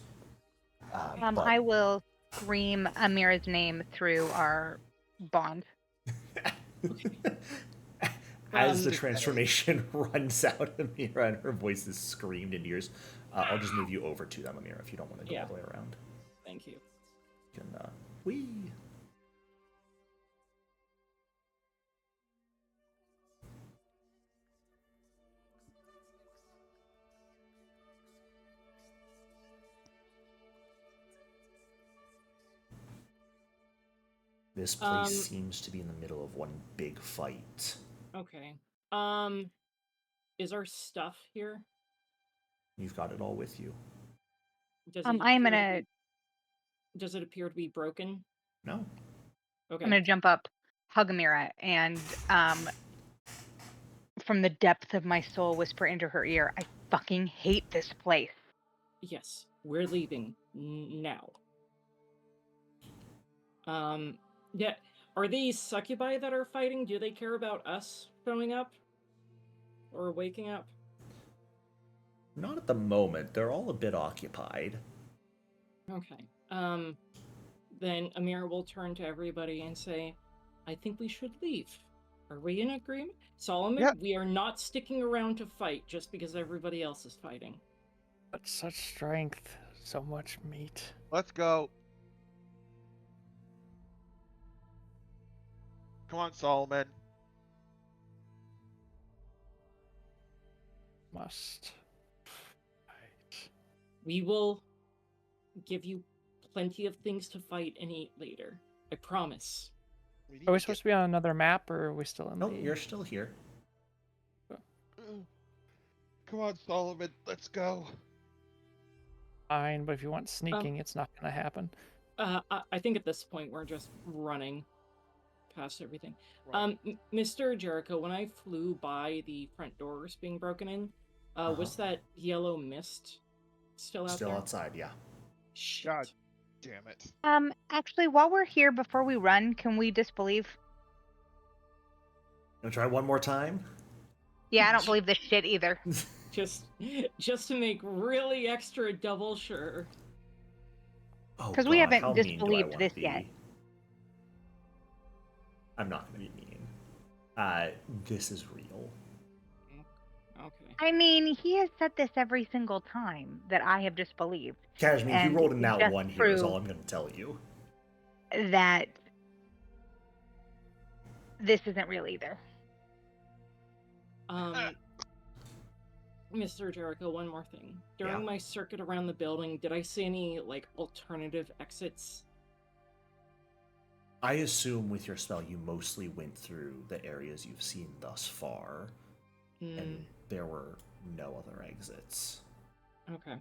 I will scream Amira's name through our bond.
As the transformation runs out, Amira, and her voice is screamed into yours, I'll just move you over to them, Amira, if you don't want to go all the way around.
Thank you.
You can, This place
Um,
seems to be in the middle of one big fight.
Okay. Is our stuff here?
You've got it all with you.
Does
I'm
it appear to
gonna
be, does it appear to be broken?
No.
Okay.
I'm gonna jump up, hug Amira, and from the depth of my soul whisper into her ear, I fucking hate this place.
Yes, we're leaving now. Yeah. Are these succubi that are fighting? Do they care about us showing up or waking up?
Not at the moment. They're all a bit occupied.
Okay. Then Amira will turn to everybody and say, I think we should leave. Are we in agreement? Solomon,
Yeah.
we are not sticking around to fight just because everybody else is fighting.
But such strength, so much meat.
Let's go. Come on, Solomon.
Must fight.
We will give you plenty of things to fight and eat later. I promise.
We
Are we supposed to be on another map, or are we still in
No,
the...
you're still here.
Come on, Solomon. Let's go.
Fine, but if you want sneaking, it's not going to happen.
I think at this point we're just running past everything.
Right.
Mr. Jericho, when I flew by the front doors being broken in, was that yellow mist still out
Still
there?
outside, yeah.
Shit.
God damn it.
Actually, while we're here, before we run, can we disbelieve?
Gonna try one more time?
Yeah, I don't believe this shit either.
Just to make really extra double sure.
Oh,
'Cause we
God,
haven't
how mean do I
disbelieved
wanna
this
be?
yet.
I'm not gonna be mean. This is real.
Okay.
I mean, he has said this every single time that I have disbelieved.
Kashmir, if you
And
rolled a
to
nat
just
1 here is all
prove
I'm gonna tell you.
that this isn't real either.
Mr. Jericho, one more thing. During
Yeah.
my circuit around the building, did I see any, like, alternative exits?
I assume with your spell you mostly went through the areas you've seen thus far, and there were no other exits.
Okay.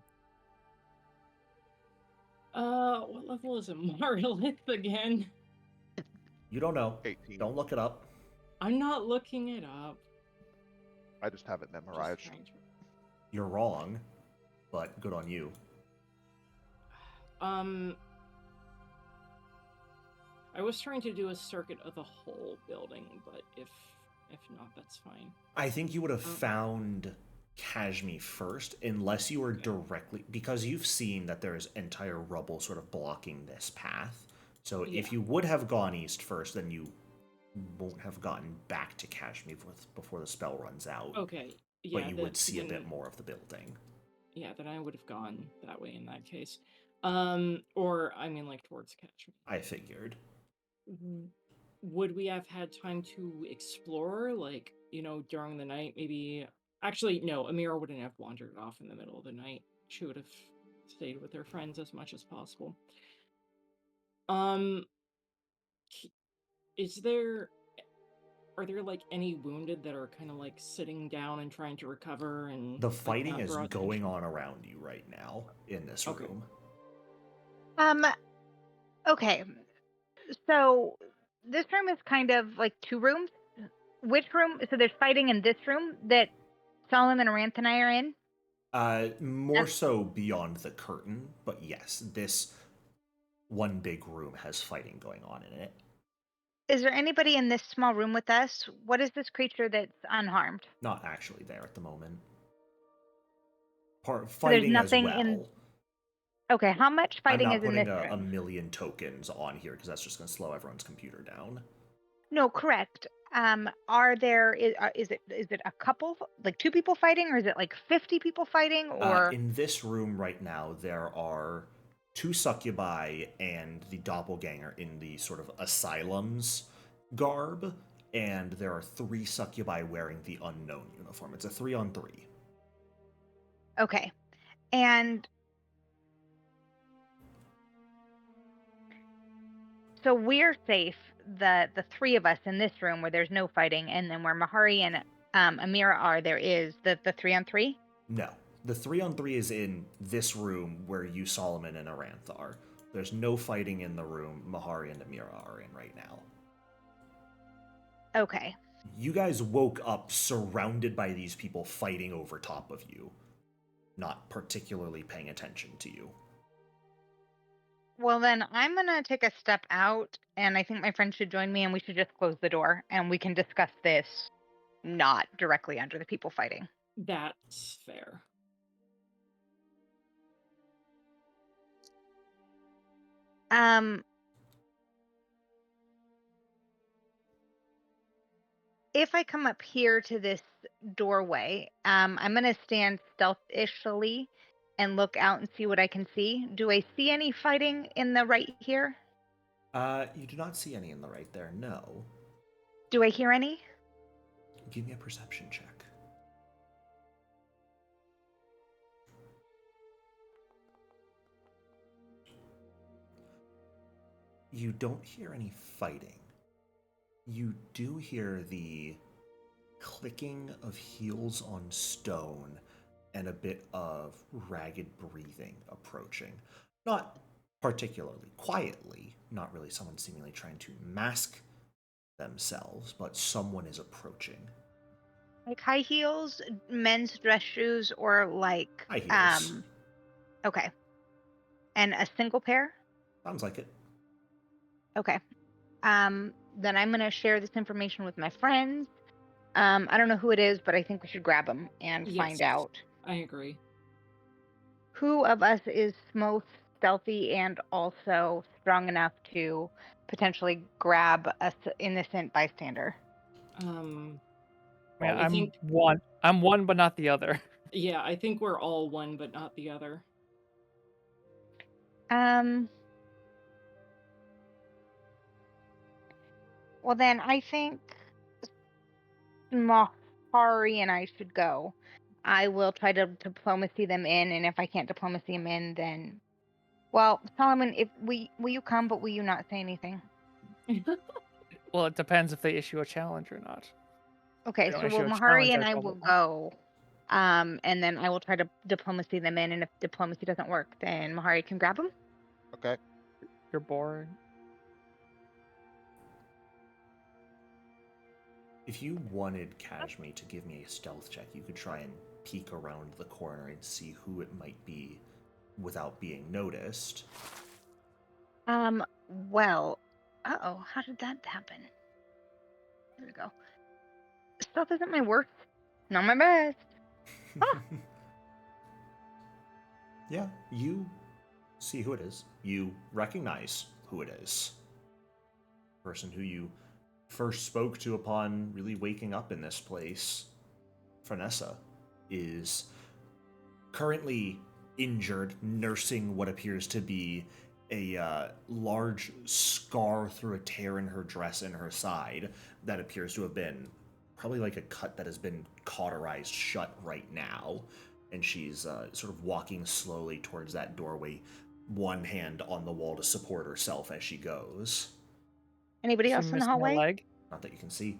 What level is a Marilith again?
You don't know.
18.
Don't look it up.
I'm not looking it up.
I just have it
Just
memorized.
trying to...
You're wrong, but good on you.
I was trying to do a circuit of the whole building, but if not, that's fine.
I think you would have found Kashmir first, unless you were directly, because you've seen that there's entire rubble sort of blocking this path. So if you would have gone east first, then you won't have gotten back to Kashmir before the spell runs out.
Okay, yeah.
But you would see a bit more of the building.
Yeah, then I would have gone that way in that case. Or, I mean, like, towards Kashmir.
I figured.
Would we have had time to explore, like, you know, during the night? Maybe... Actually, no, Amira wouldn't have wandered off in the middle of the night. She would have stayed with her friends as much as possible. Are there, like, any wounded that are kind of, like, sitting down and trying to recover and...
The
like,
fighting
not
is
draw
going
attention?
on around you right now in this room.
Okay. So this room is kind of like two rooms. Which room? So there's fighting in this room that Solomon and Ranth and I are in?
More so beyond the curtain, but yes, this one big room has fighting going on in it.
Is there anybody in this small room with us? What is this creature that's unharmed?
Not actually there at the moment.
So there's
Fighting as
nothing
well.
in. Okay, how much
I'm
fighting
not
is in
putting
this
a
room?
million tokens on here because that's just going to slow everyone's computer down.
No, correct. Are there is it a couple, like two people fighting, or is it like 50 people fighting, or
In this room right now, there are 2 succubi and the doppelganger in the sort of asylum's garb, and there are 3 succubi wearing the unknown uniform. It's a 3-on-3.
okay? And so we're safe, the three of us in this room where there's no fighting, and then where Mahari and Amira are, there is the 3-on-3?
No. The 3-on-3 is in this room where you, Solomon, and Aranth are. There's no fighting in the room Mahari and Amira are in right now.
Okay.
You guys woke up surrounded by these people fighting over top of you, not particularly paying attention to you.
Well, then I'm going to take a step out, and I think my friend should join me, and we should just close the door, and we can discuss this not directly under the people fighting.
That's fair.
If I come up here to this doorway, I'm going to stand stealthishly and look out and see what I can see. Do I see any fighting in the right here?
You do not see any in the right there, no.
Do I hear any?
Give me a perception check. You don't hear any fighting. You do hear the clicking of heels on stone and a bit of ragged breathing approaching. Not particularly quietly, not really someone seemingly trying to mask themselves, but someone is approaching.
Like high heels, men's dress shoes, or like
High heels.
Okay. And a single pair?
Sounds like it.
Okay. Then I'm gonna share this information with my friends. I don't know who it is, but I think we should grab them and find
Yes.
out
I agree.
who of us is most stealthy and also strong enough to potentially grab a innocent bystander.
Well,
Yeah,
I
I'm
think
one. I'm one, but not the other.
yeah, I think we're all one but not the other.
Well then I think Mahari and I should go. I will try to diplomacy them in, and if I can't diplomacy them in, then well, Solomon, if will you come, but will you not say anything?
Well, it depends if they issue a challenge or not.
Okay,
They don't
so
issue a
Mahari
challenge,
and
I
I
told
will
them.
go. And then I will try to diplomacy them in, and if diplomacy doesn't work, then Mahari can grab them.
Okay.
You're bored.
If you wanted Kashmi to give me a stealth check, you could try and peek around the corner and see who it might be without being noticed.
Well, uh-oh, how did that happen? There we go. Stealth isn't my worst, not my best.
Yeah, you see who it is. You recognize who it is. Person who you first spoke to upon really waking up in this place, Fyrnessa, is currently injured, nursing what appears to be a large scar through a tear in her dress in her side that appears to have been probably like a cut that has been cauterized shut right now. And she's sort of walking slowly towards that doorway, one hand on the wall to support herself as she goes.
Anybody
Is she
else in the
missing a
hallway?
leg?
Not that you can see.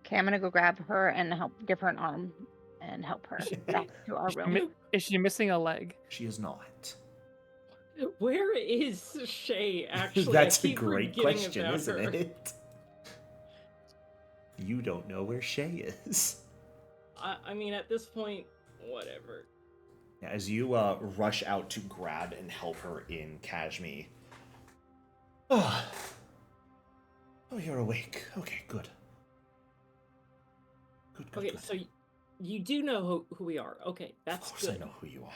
Okay, I'm gonna go grab her and give her an arm and help her back to our room.
Is she missing a leg?
She is not.
Where is Shay, actually?
That's
I
a
keep
great
forgetting
question,
about
isn't
her.
it? You don't know where Shay is.
I mean, at this point, whatever.
As you rush out to grab and help her in, Kashmi. Oh, you're awake. Okay, good. Good.
Okay,
Good.
so you do know who we are. Okay, that's
Of course
good.
I know who you are.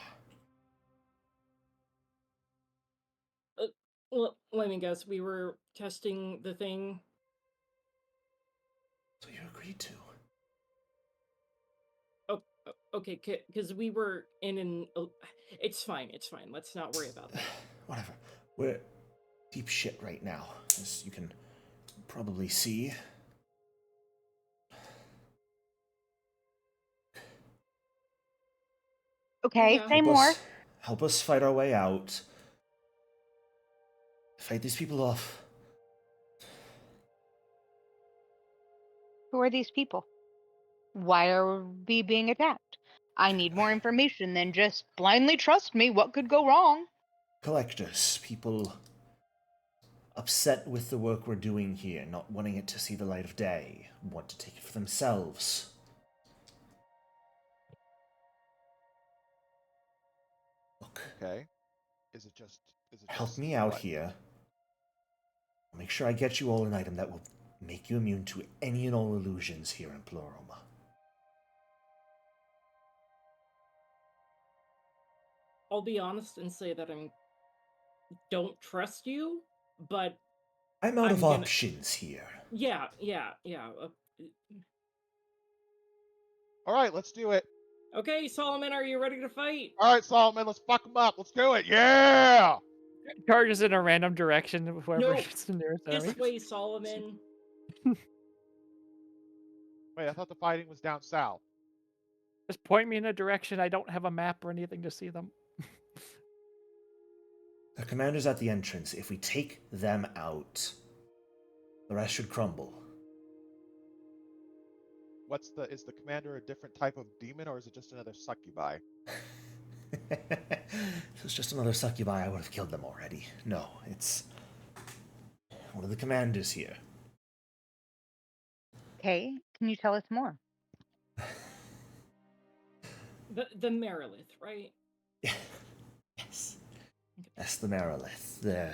Well, let me guess. We were testing the thing.
So you agreed to.
Oh, okay, because we were in an... It's fine, let's not worry about that.
Whatever. We're deep shit right now, as you can probably see.
Okay,
Yeah.
say more.
Help us fight our way out. Fight these people off.
Who are these people? Why are we being attacked? I need more information than just blindly trust me. What could go wrong?
Collectors, people upset with the work we're doing here, not wanting it to see the light of day, want to take it for themselves. Look,
Okay. Is it just
help me out
what?
here. I'll make sure I get you all an item that will make you immune to any and all illusions here in Pluroma.
I'll be honest and say that I don't trust you, but
I'm out
I'm
of
gonna-
options here.
yeah.
All right, let's do it.
Okay, Solomon, are you ready to fight?
All right, Solomon, let's fuck him up. Let's do it. Yeah.
Charges in a random direction. Whoever
No,
gets the nearest enemy.
This way, Solomon.
Wait, I thought the fighting was down south.
Just point me in a direction. I don't have a map or anything to see them.
The commander's at the entrance. If we take them out, the rest should crumble.
Is the commander a different type of demon, or is it just another succubi?
If it was just another succubi, I would have killed them already. No, it's one of the commanders here.
Okay, can you tell us more?
The Merilith, right?
Yes. That's the Merilith.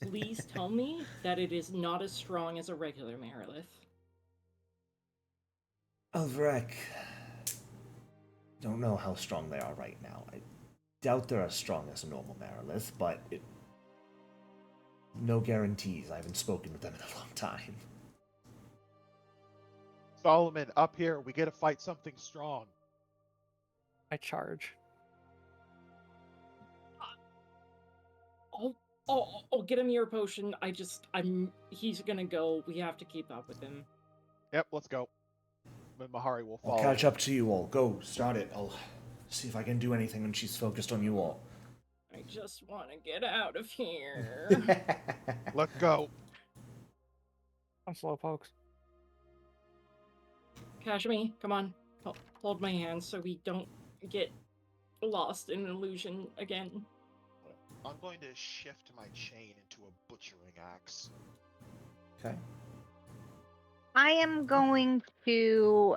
Please tell me that it is not as strong as a regular Merilith.
Alvrek. Don't know how strong they are right now. I doubt they're as strong as a normal Merilith, but no guarantees. I haven't spoken with them in a long time.
Solomon, up here, we get to fight something strong.
I charge.
I'll get him your potion. He's gonna go. We have to keep up with him.
Yep, let's go. Then Mahari will follow.
I'll catch up to you all. Go, start it. I'll see if I can do anything when she's focused on you all.
I just want to get out of here.
Let's go.
I'm slow, folks.
Kashmi, come on. Hold my hand so we don't get lost in an illusion again.
I'm going to shift my chain into a butchering axe.
Okay.
I am going to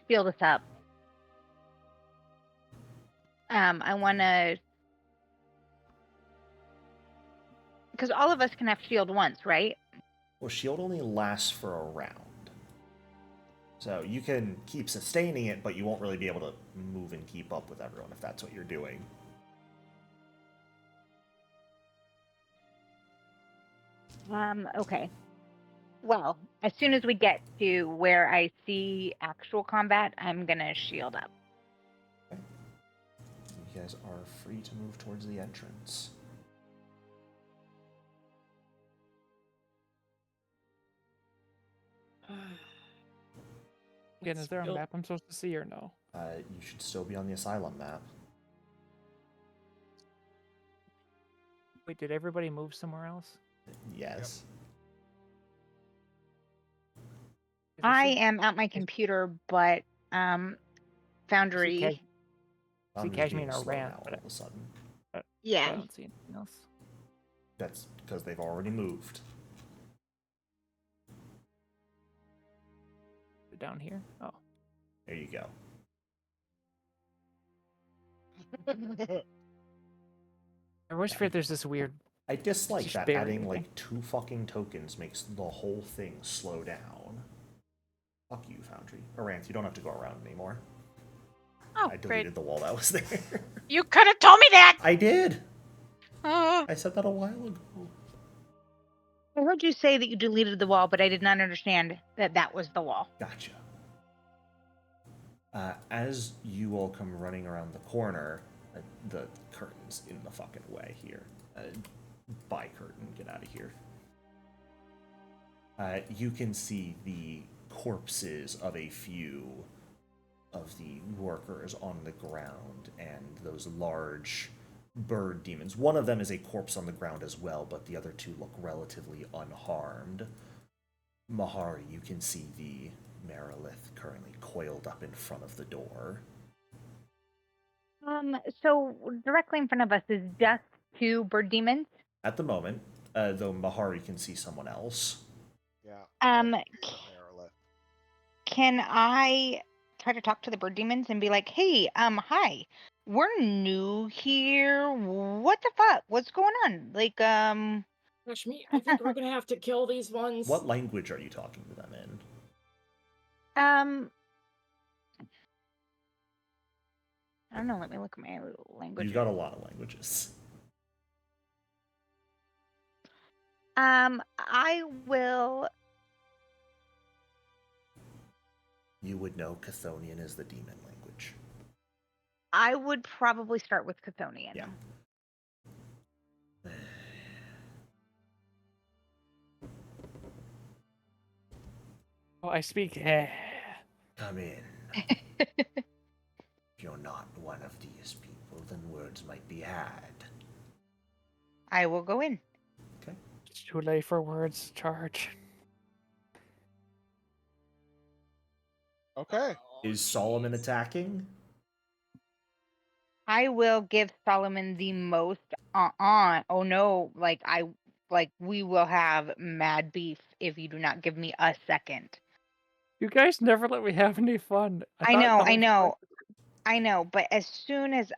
feel this up. I want to, because all of us can have shield once, right?
Well, shield only lasts for a round. So you can keep sustaining it, but you won't really be able to move and keep up with everyone if that's what you're doing.
Okay. Well, as soon as we get to where I see actual combat, I'm gonna shield up.
Okay. You guys are free to move towards the entrance.
Again, is there a map I'm supposed to see or no?
You should still be on the asylum map.
Wait, did everybody move somewhere else?
Yes.
I am at my computer, but Foundry.
See
I'm
Kashmir
being
in a
slow
ramp,
now all
but
of a sudden.
I
Yeah.
don't see anything else.
That's because they've already moved.
Down here? Oh.
There you go.
I always fear there's this weird...
I dislike
Just
that
barely
adding
anything.
like 2 fucking tokens makes the whole thing slow down. Fuck you, Foundry. Aranth, you don't have to go around anymore.
Oh,
I
great.
deleted the wall that was there.
You could have told me that!
I did!
Oh.
I said that a while ago.
I heard you say that you deleted the wall, but I did not understand that that was the wall.
Gotcha. As you all come running around the corner, the curtain's in the fucking way here. Bye, curtain. Get out of here. You can see the corpses of a few of the workers on the ground, and those large bird demons. One of them is a corpse on the ground as well, but the other two look relatively unharmed. Mahari, you can see the Merilith currently coiled up in front of the door.
So directly in front of us is just 2 bird demons.
At the moment, though Mahari can see someone else.
Yeah.
Um,
I see the Merilith.
Can I try to talk to the bird demons and be like, "Hey, hi, we're new here. What the fuck? What's going on? Like,
Gosh, me, I think we're gonna have to kill these ones.
What language are you talking to them in?
I don't know. Let me look at my language.
You've got a lot of languages.
I will.
You would know Chthonian is the demon language.
I would probably start with Chthonian.
Yeah.
Oh, I speak.
Come in. If you're not one of these people, then words might be had.
I will go in.
Okay.
It's too late for words. Charge.
Okay.
Is Solomon attacking?
I will give Solomon the most on. Oh no! We will have mad beef if you do not give me a second.
You guys never let me have any fun.
I know. But as soon as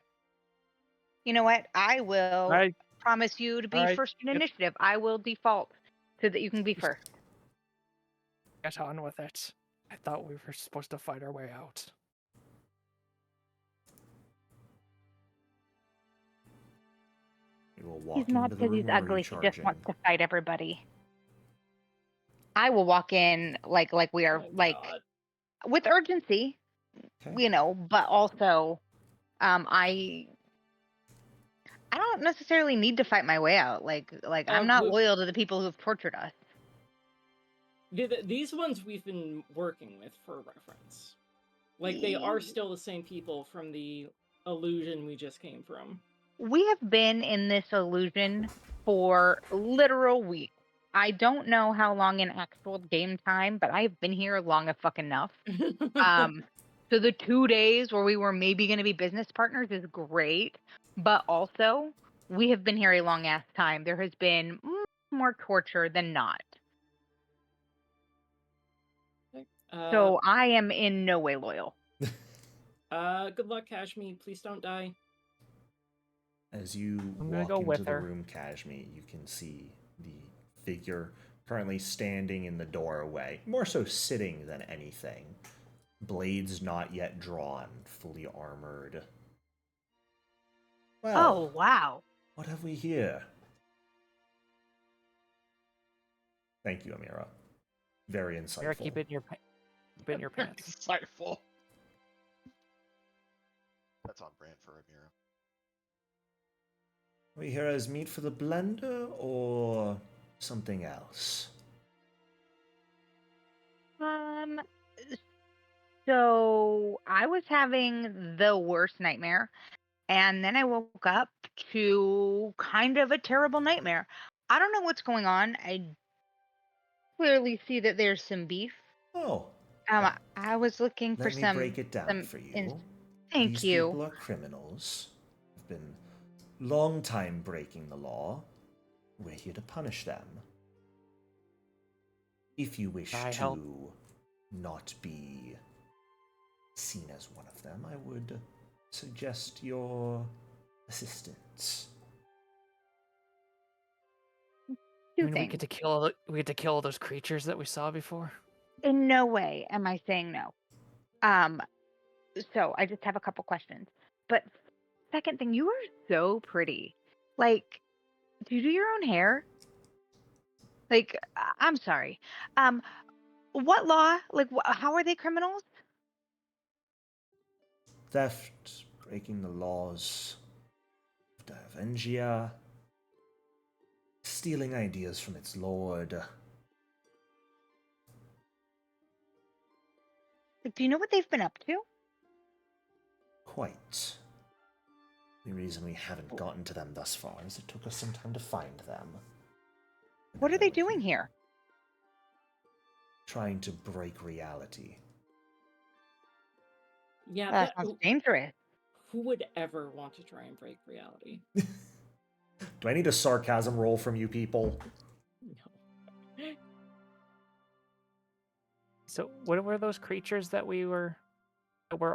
you know what, I will
Right.
promise you to be
Alright,
first in
yep.
initiative. I will default so that you can be first.
Get on with it. I thought we were supposed to fight our way out.
You will walk
He's not
into the
because
room
he's
or are you
ugly. He just
charging?
wants to fight everybody. I will walk in like we are
Oh my God.
with urgency,
Okay.
but also I don't necessarily need to fight my way out. Like I'm not loyal to the people who've tortured us.
These ones we've been working with for reference. Like, they are still the same people from the illusion we just came from.
We have been in this illusion for literal weeks. I don't know how long in actual game time, but I've been here long enough. So the 2 days where we were maybe going to be business partners is great, but also we have been here a long ass time. There has been more torture than not. So I am in no way loyal.
Good luck, Kashmi. Please don't die.
As you
I'm gonna
walk
go
into
with
the
her.
room, Kashmi, you can see the figure currently standing in the doorway, more so sitting than anything. Blades not yet drawn, fully armored. Well,
Oh, wow.
what have we here? Thank you, Amira. Very insightful.
Here, keep it in your pants.
Insightful. That's on brand for Amira.
Are we here as meat for the blender or something else?
So I was having the worst nightmare, and then I woke up to kind of a terrible nightmare. I don't know what's going on. I clearly see that there's some beef.
Oh.
I was looking for
Let me
some.
break it down for you.
Thank
These
you.
people are criminals. Have been long time breaking the law. We're here to punish them. If you wish
I
to
help?
not be seen as one of them, I would suggest your assistance.
Two
I mean, we
things.
get to kill those creatures that we saw before.
In no way am I saying no. So I just have a couple questions. But second thing, you are so pretty. Like, do you do your own hair? Like, I'm sorry. What law? Like, how are they criminals?
Theft, breaking the laws of Davengia, stealing ideas from its lord.
Like, do you know what they've been up to?
Quite. The reason we haven't gotten to them thus far is it took us some time to find them.
What are they doing here?
Trying to break reality.
Yeah,
That sounds dangerous.
who would ever want to try and break reality?
Do I need a sarcasm roll from you people?
No.
So what were those creatures that were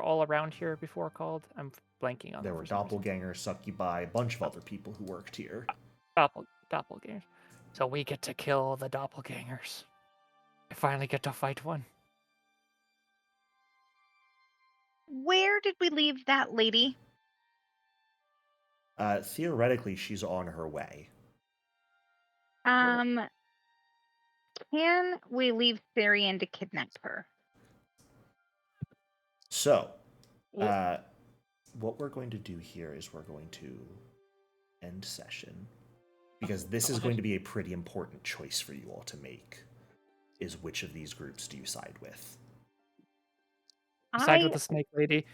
all around here before called? I'm blanking on
There
them
were
for some reason.
doppelgangers, succubi, a bunch of other people who worked here.
Doppelgangers. So we get to kill the doppelgangers. I finally get to fight one.
Where did we leave that lady?
Theoretically, she's on her way.
Can we leave Syrian to kidnap her?
So, what we're going to do here is we're going to end session, because this is going to be a pretty important choice for you all to make, is which of these groups do you side with?
Side
I
with the snake lady.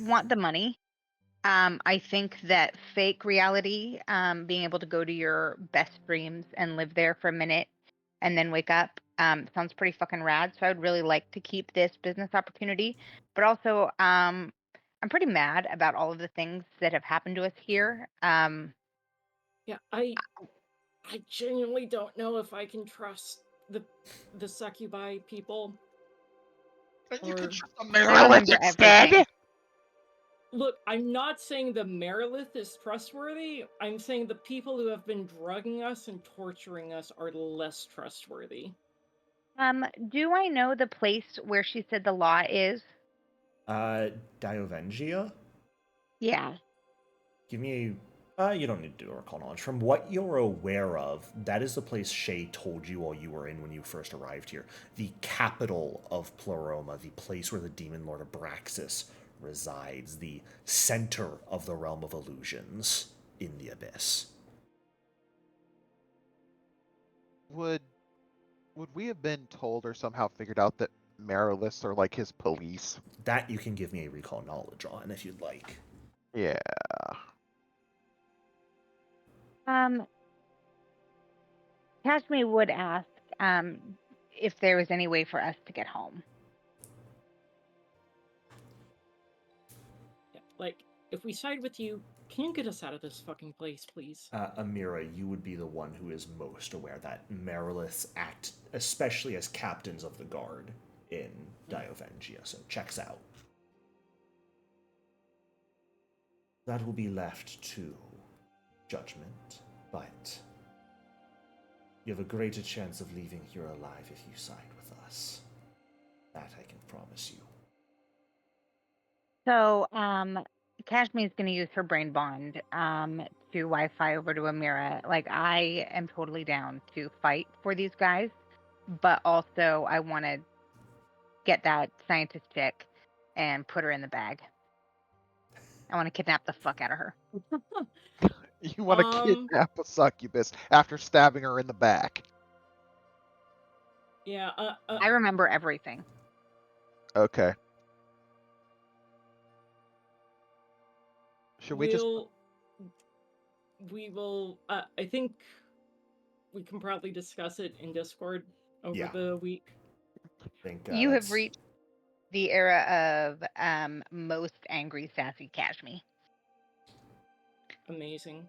want the money. I think that fake reality, being able to go to your best dreams and live there for a minute and then wake up, sounds pretty fucking rad. So I would really like to keep this business opportunity. But also, I'm pretty mad about all of the things that have happened to us here.
Yeah, I genuinely don't know if I can trust the succubi people.
And you
Or-
could trust the
I
Maryland
remember
instead.
everything.
Look, I'm not saying the Merilith is trustworthy. I'm saying the people who have been drugging us and torturing us are less trustworthy.
Do I know the place where she said the law is?
Diovengia?
Yeah.
Give me a... you don't need to do a recall knowledge. From what you're aware of, that is the place Shay told you all you were in when you first arrived here. The capital of Pleroma, the place where the demon lord Abraxas resides, the center of the realm of illusions in the Abyss.
Would we have been told or somehow figured out that Marilis are like his police?
That you can give me a recall knowledge on if you'd like.
Yeah.
Kashmi would ask if there was any way for us to get home.
Yeah, like, if we side with you, can you get us out of this fucking place, please?
Amira, you would be the one who is most aware that Mariliths act, especially as captains of the guard in Diovengia, so checks out. That will be left to judgment, but you have a greater chance of leaving here alive if you side with us. That I can promise you.
So, Kashmi is going to use her brain bond to Wi-Fi over to Amira. Like, I am totally down to fight for these guys, but also I want to get that scientist chick and put her in the bag. I want to kidnap the fuck out of her.
You want to kidnap a succubus after stabbing her in the back.
Yeah,
I remember everything.
Okay. Should we just...
We will, I think we can probably discuss it in Discord over the week.
I think,
You have reached the era of most angry, sassy Kashmi.
Amazing.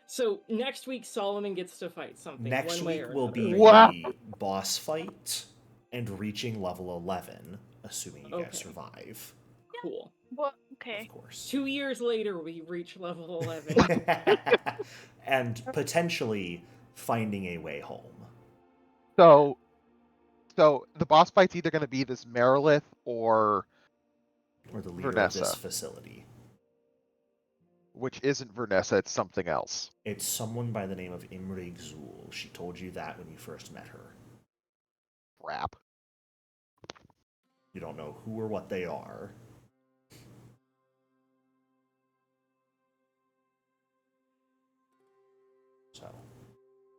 So next week, Solomon gets to fight something.
Next
one way
week
or
will
another.
be
Wow.
the boss fight and reaching level 11, assuming you guys survive.
Cool.
What? Okay.
Of course.
2 years later, we reach level 11.
And potentially finding a way home.
So the boss fight's either going to be this Marilith or
the leader of this
Fyrnessa.
facility.
Which isn't Fyrnessa, it's something else.
It's someone by the name of Imrig Zul. She told you that when you first met her.
Crap.
You don't know who or what they are. So,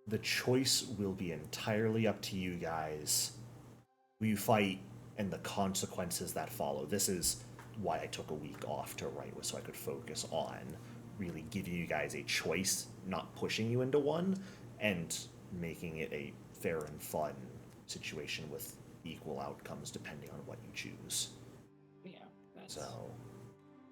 the choice will be entirely up to you guys. Who you fight and the consequences that follow. This is why I took a week off to write was so I could focus on really giving you guys a choice, not pushing you into one, and making it a fair and fun situation with equal outcomes depending on what you choose.
Yeah, that's...
So,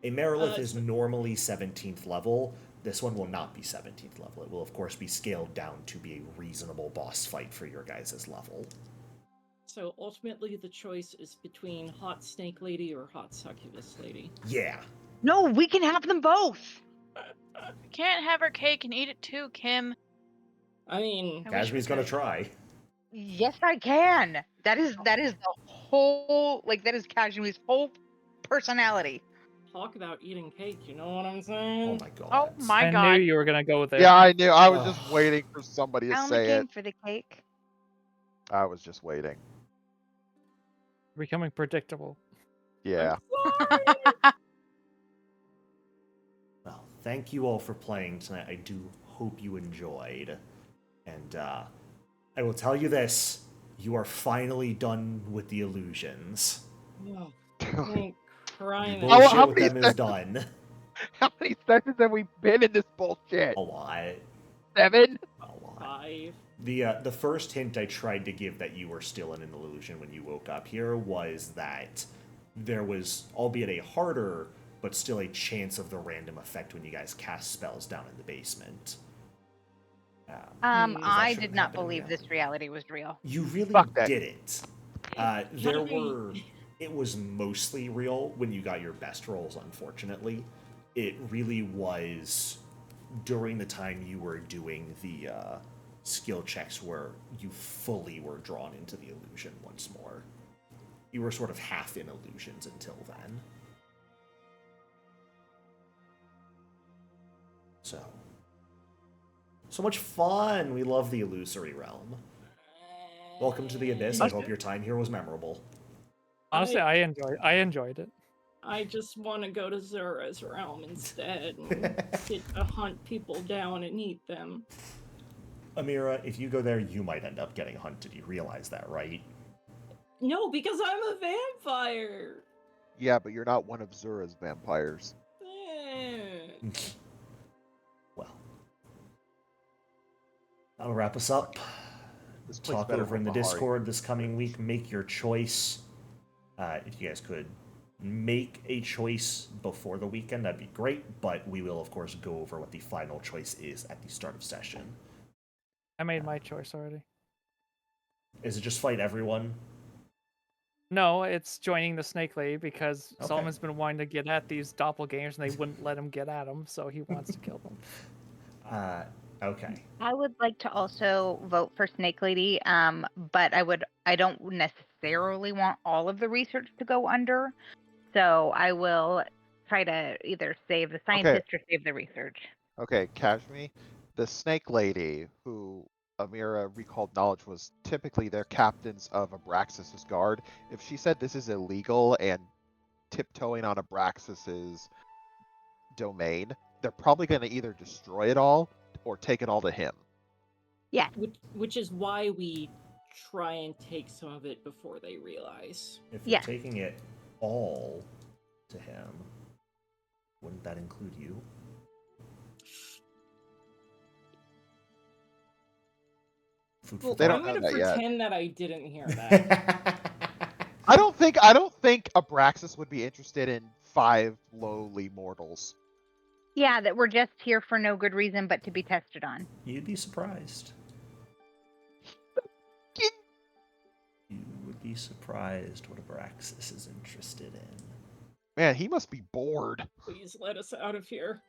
a Merilith is
so-
normally 17th level. This one will not be 17th level. It will, of course, be scaled down to be a reasonable boss fight for your guys' level.
So ultimately, the choice is between Hot Snake Lady or Hot Succubus Lady.
Yeah.
No, we can have them both.
We can't have our cake and eat it too, Kim.
I mean,
I wish we
Kashmi's gonna
could.
try.
Yes, I can. That is the whole, like, that is Kashmi's whole personality.
talk about eating cake, you know what I'm saying?
Oh my god.
Oh my
I
god.
knew you were gonna go there.
Yeah, I knew. I was
Ugh.
just waiting for somebody to
I only
say
came
it.
for the cake.
I was just waiting.
Becoming predictable.
Yeah.
Well, thank you all for playing tonight. I do hope you enjoyed. And I will tell you this. You are finally done with the illusions.
Oh, thank crying
Your
How-
bullshit
how
with
many
them is done.
How many sessions have we been in this bullshit?
A lot.
7?
A lot.
5.
The first hint I tried to give that you were still in an illusion when you woke up here was that there was, albeit a harder, but still a chance of the random effect when you guys cast spells down in the basement.
I
shouldn't
did not
happen in
believe this
reality.
reality was real.
You really
Fuck that.
didn't. It was mostly real when you got your best rolls, unfortunately. It really was during the time you were doing the skill checks where you fully were drawn into the illusion once more. You were sort of half in illusions until then. So much fun! We love the illusory realm. Welcome to the Abyss. I hope your time here was memorable.
Honestly, I enjoyed it.
I just want to go to Zura's realm instead and get to hunt people down and eat them.
Amira, if you go there, you might end up getting hunted. You realize that, right?
No, because I'm a vampire!
Yeah, but you're not one of Zura's vampires.
Eh.
Well, that'll wrap us up.
This place
Talk
better
over in the
hold Bahari.
Discord this coming week. Make your choice. If you guys could make a choice before the weekend, that'd be great. But we will, of course, go over what the final choice is at the start of session.
I made my choice already.
Is it just fight everyone?
No, it's joining the Snake Lady because
Okay.
Solomon's been wanting to get at these doppelgangers and they wouldn't let him get at them, so he wants to kill them.
Okay.
I would like to also vote for Snake Lady, but I don't necessarily want all of the research to go under. So I will try to either save the scientist or save the research.
Okay, Kashmi, the Snake Lady, who Amira recalled knowledge was typically their captains of Abraxas's guard. If she said this is illegal and tiptoeing on Abraxas's domain, they're probably going to either destroy it all or take it all to him.
Yeah.
Which is why we try and take some of it before they realize.
If you're taking it all to him, wouldn't that include you? Food for
They
I'm
don't
gonna
know that yet.
pretend that I didn't hear that.
I don't think Abraxas would be interested in 5 lowly mortals.
Yeah, that we're just here for no good reason but to be tested on.
You'd be surprised. You would be surprised what Abraxas is interested in.
Man, he must be bored.
Please let us out of here.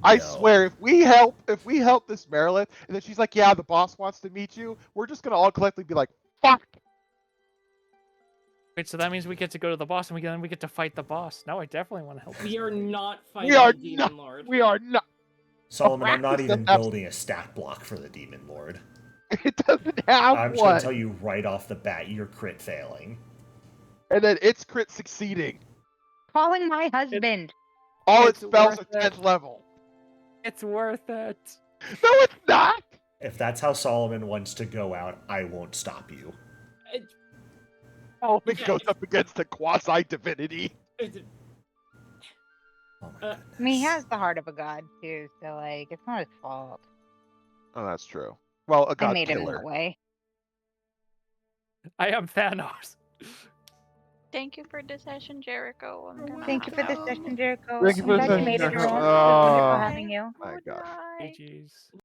I
No.
swear, if we help this Merilith, and then she's like, yeah, the boss wants to meet you, we're just gonna all collectively be like, fuck!
Wait, so that means we get to go to the boss and then we get to fight the boss. No, I definitely want to help.
We are not fighting
We are
the Demon
not.
Lord.
We are not.
Solomon, I'm not
Abraxas
even
doesn't have-
building a stat block for the Demon Lord.
It doesn't have
I'm just
one.
gonna tell you right off the bat, you're crit failing.
And then it's crit succeeding.
Calling my husband.
All its
It's
spells are
worth it.
10th level.
It's worth it.
No, it's not.
If that's how Solomon wants to go out, I won't stop you.
Omen
Yeah,
goes
it's-
up against a quasi divinity.
it's-
Oh my
Uh,
goodness.
I mean, he has the heart of a god too, so like it's not his fault.
Oh, that's true. Well, a
I
god
made him
killer.
that way.
I am Thanos.
Thank you for the session, Jericho. I'm gonna
Thank you for the
go.
session, Jericho.
Thank you
I'm
for the
glad you
session,
made it,
Jericho.
everyone. It was wonderful
Oh.
having you.
My
Good
gosh.
night.
GG's.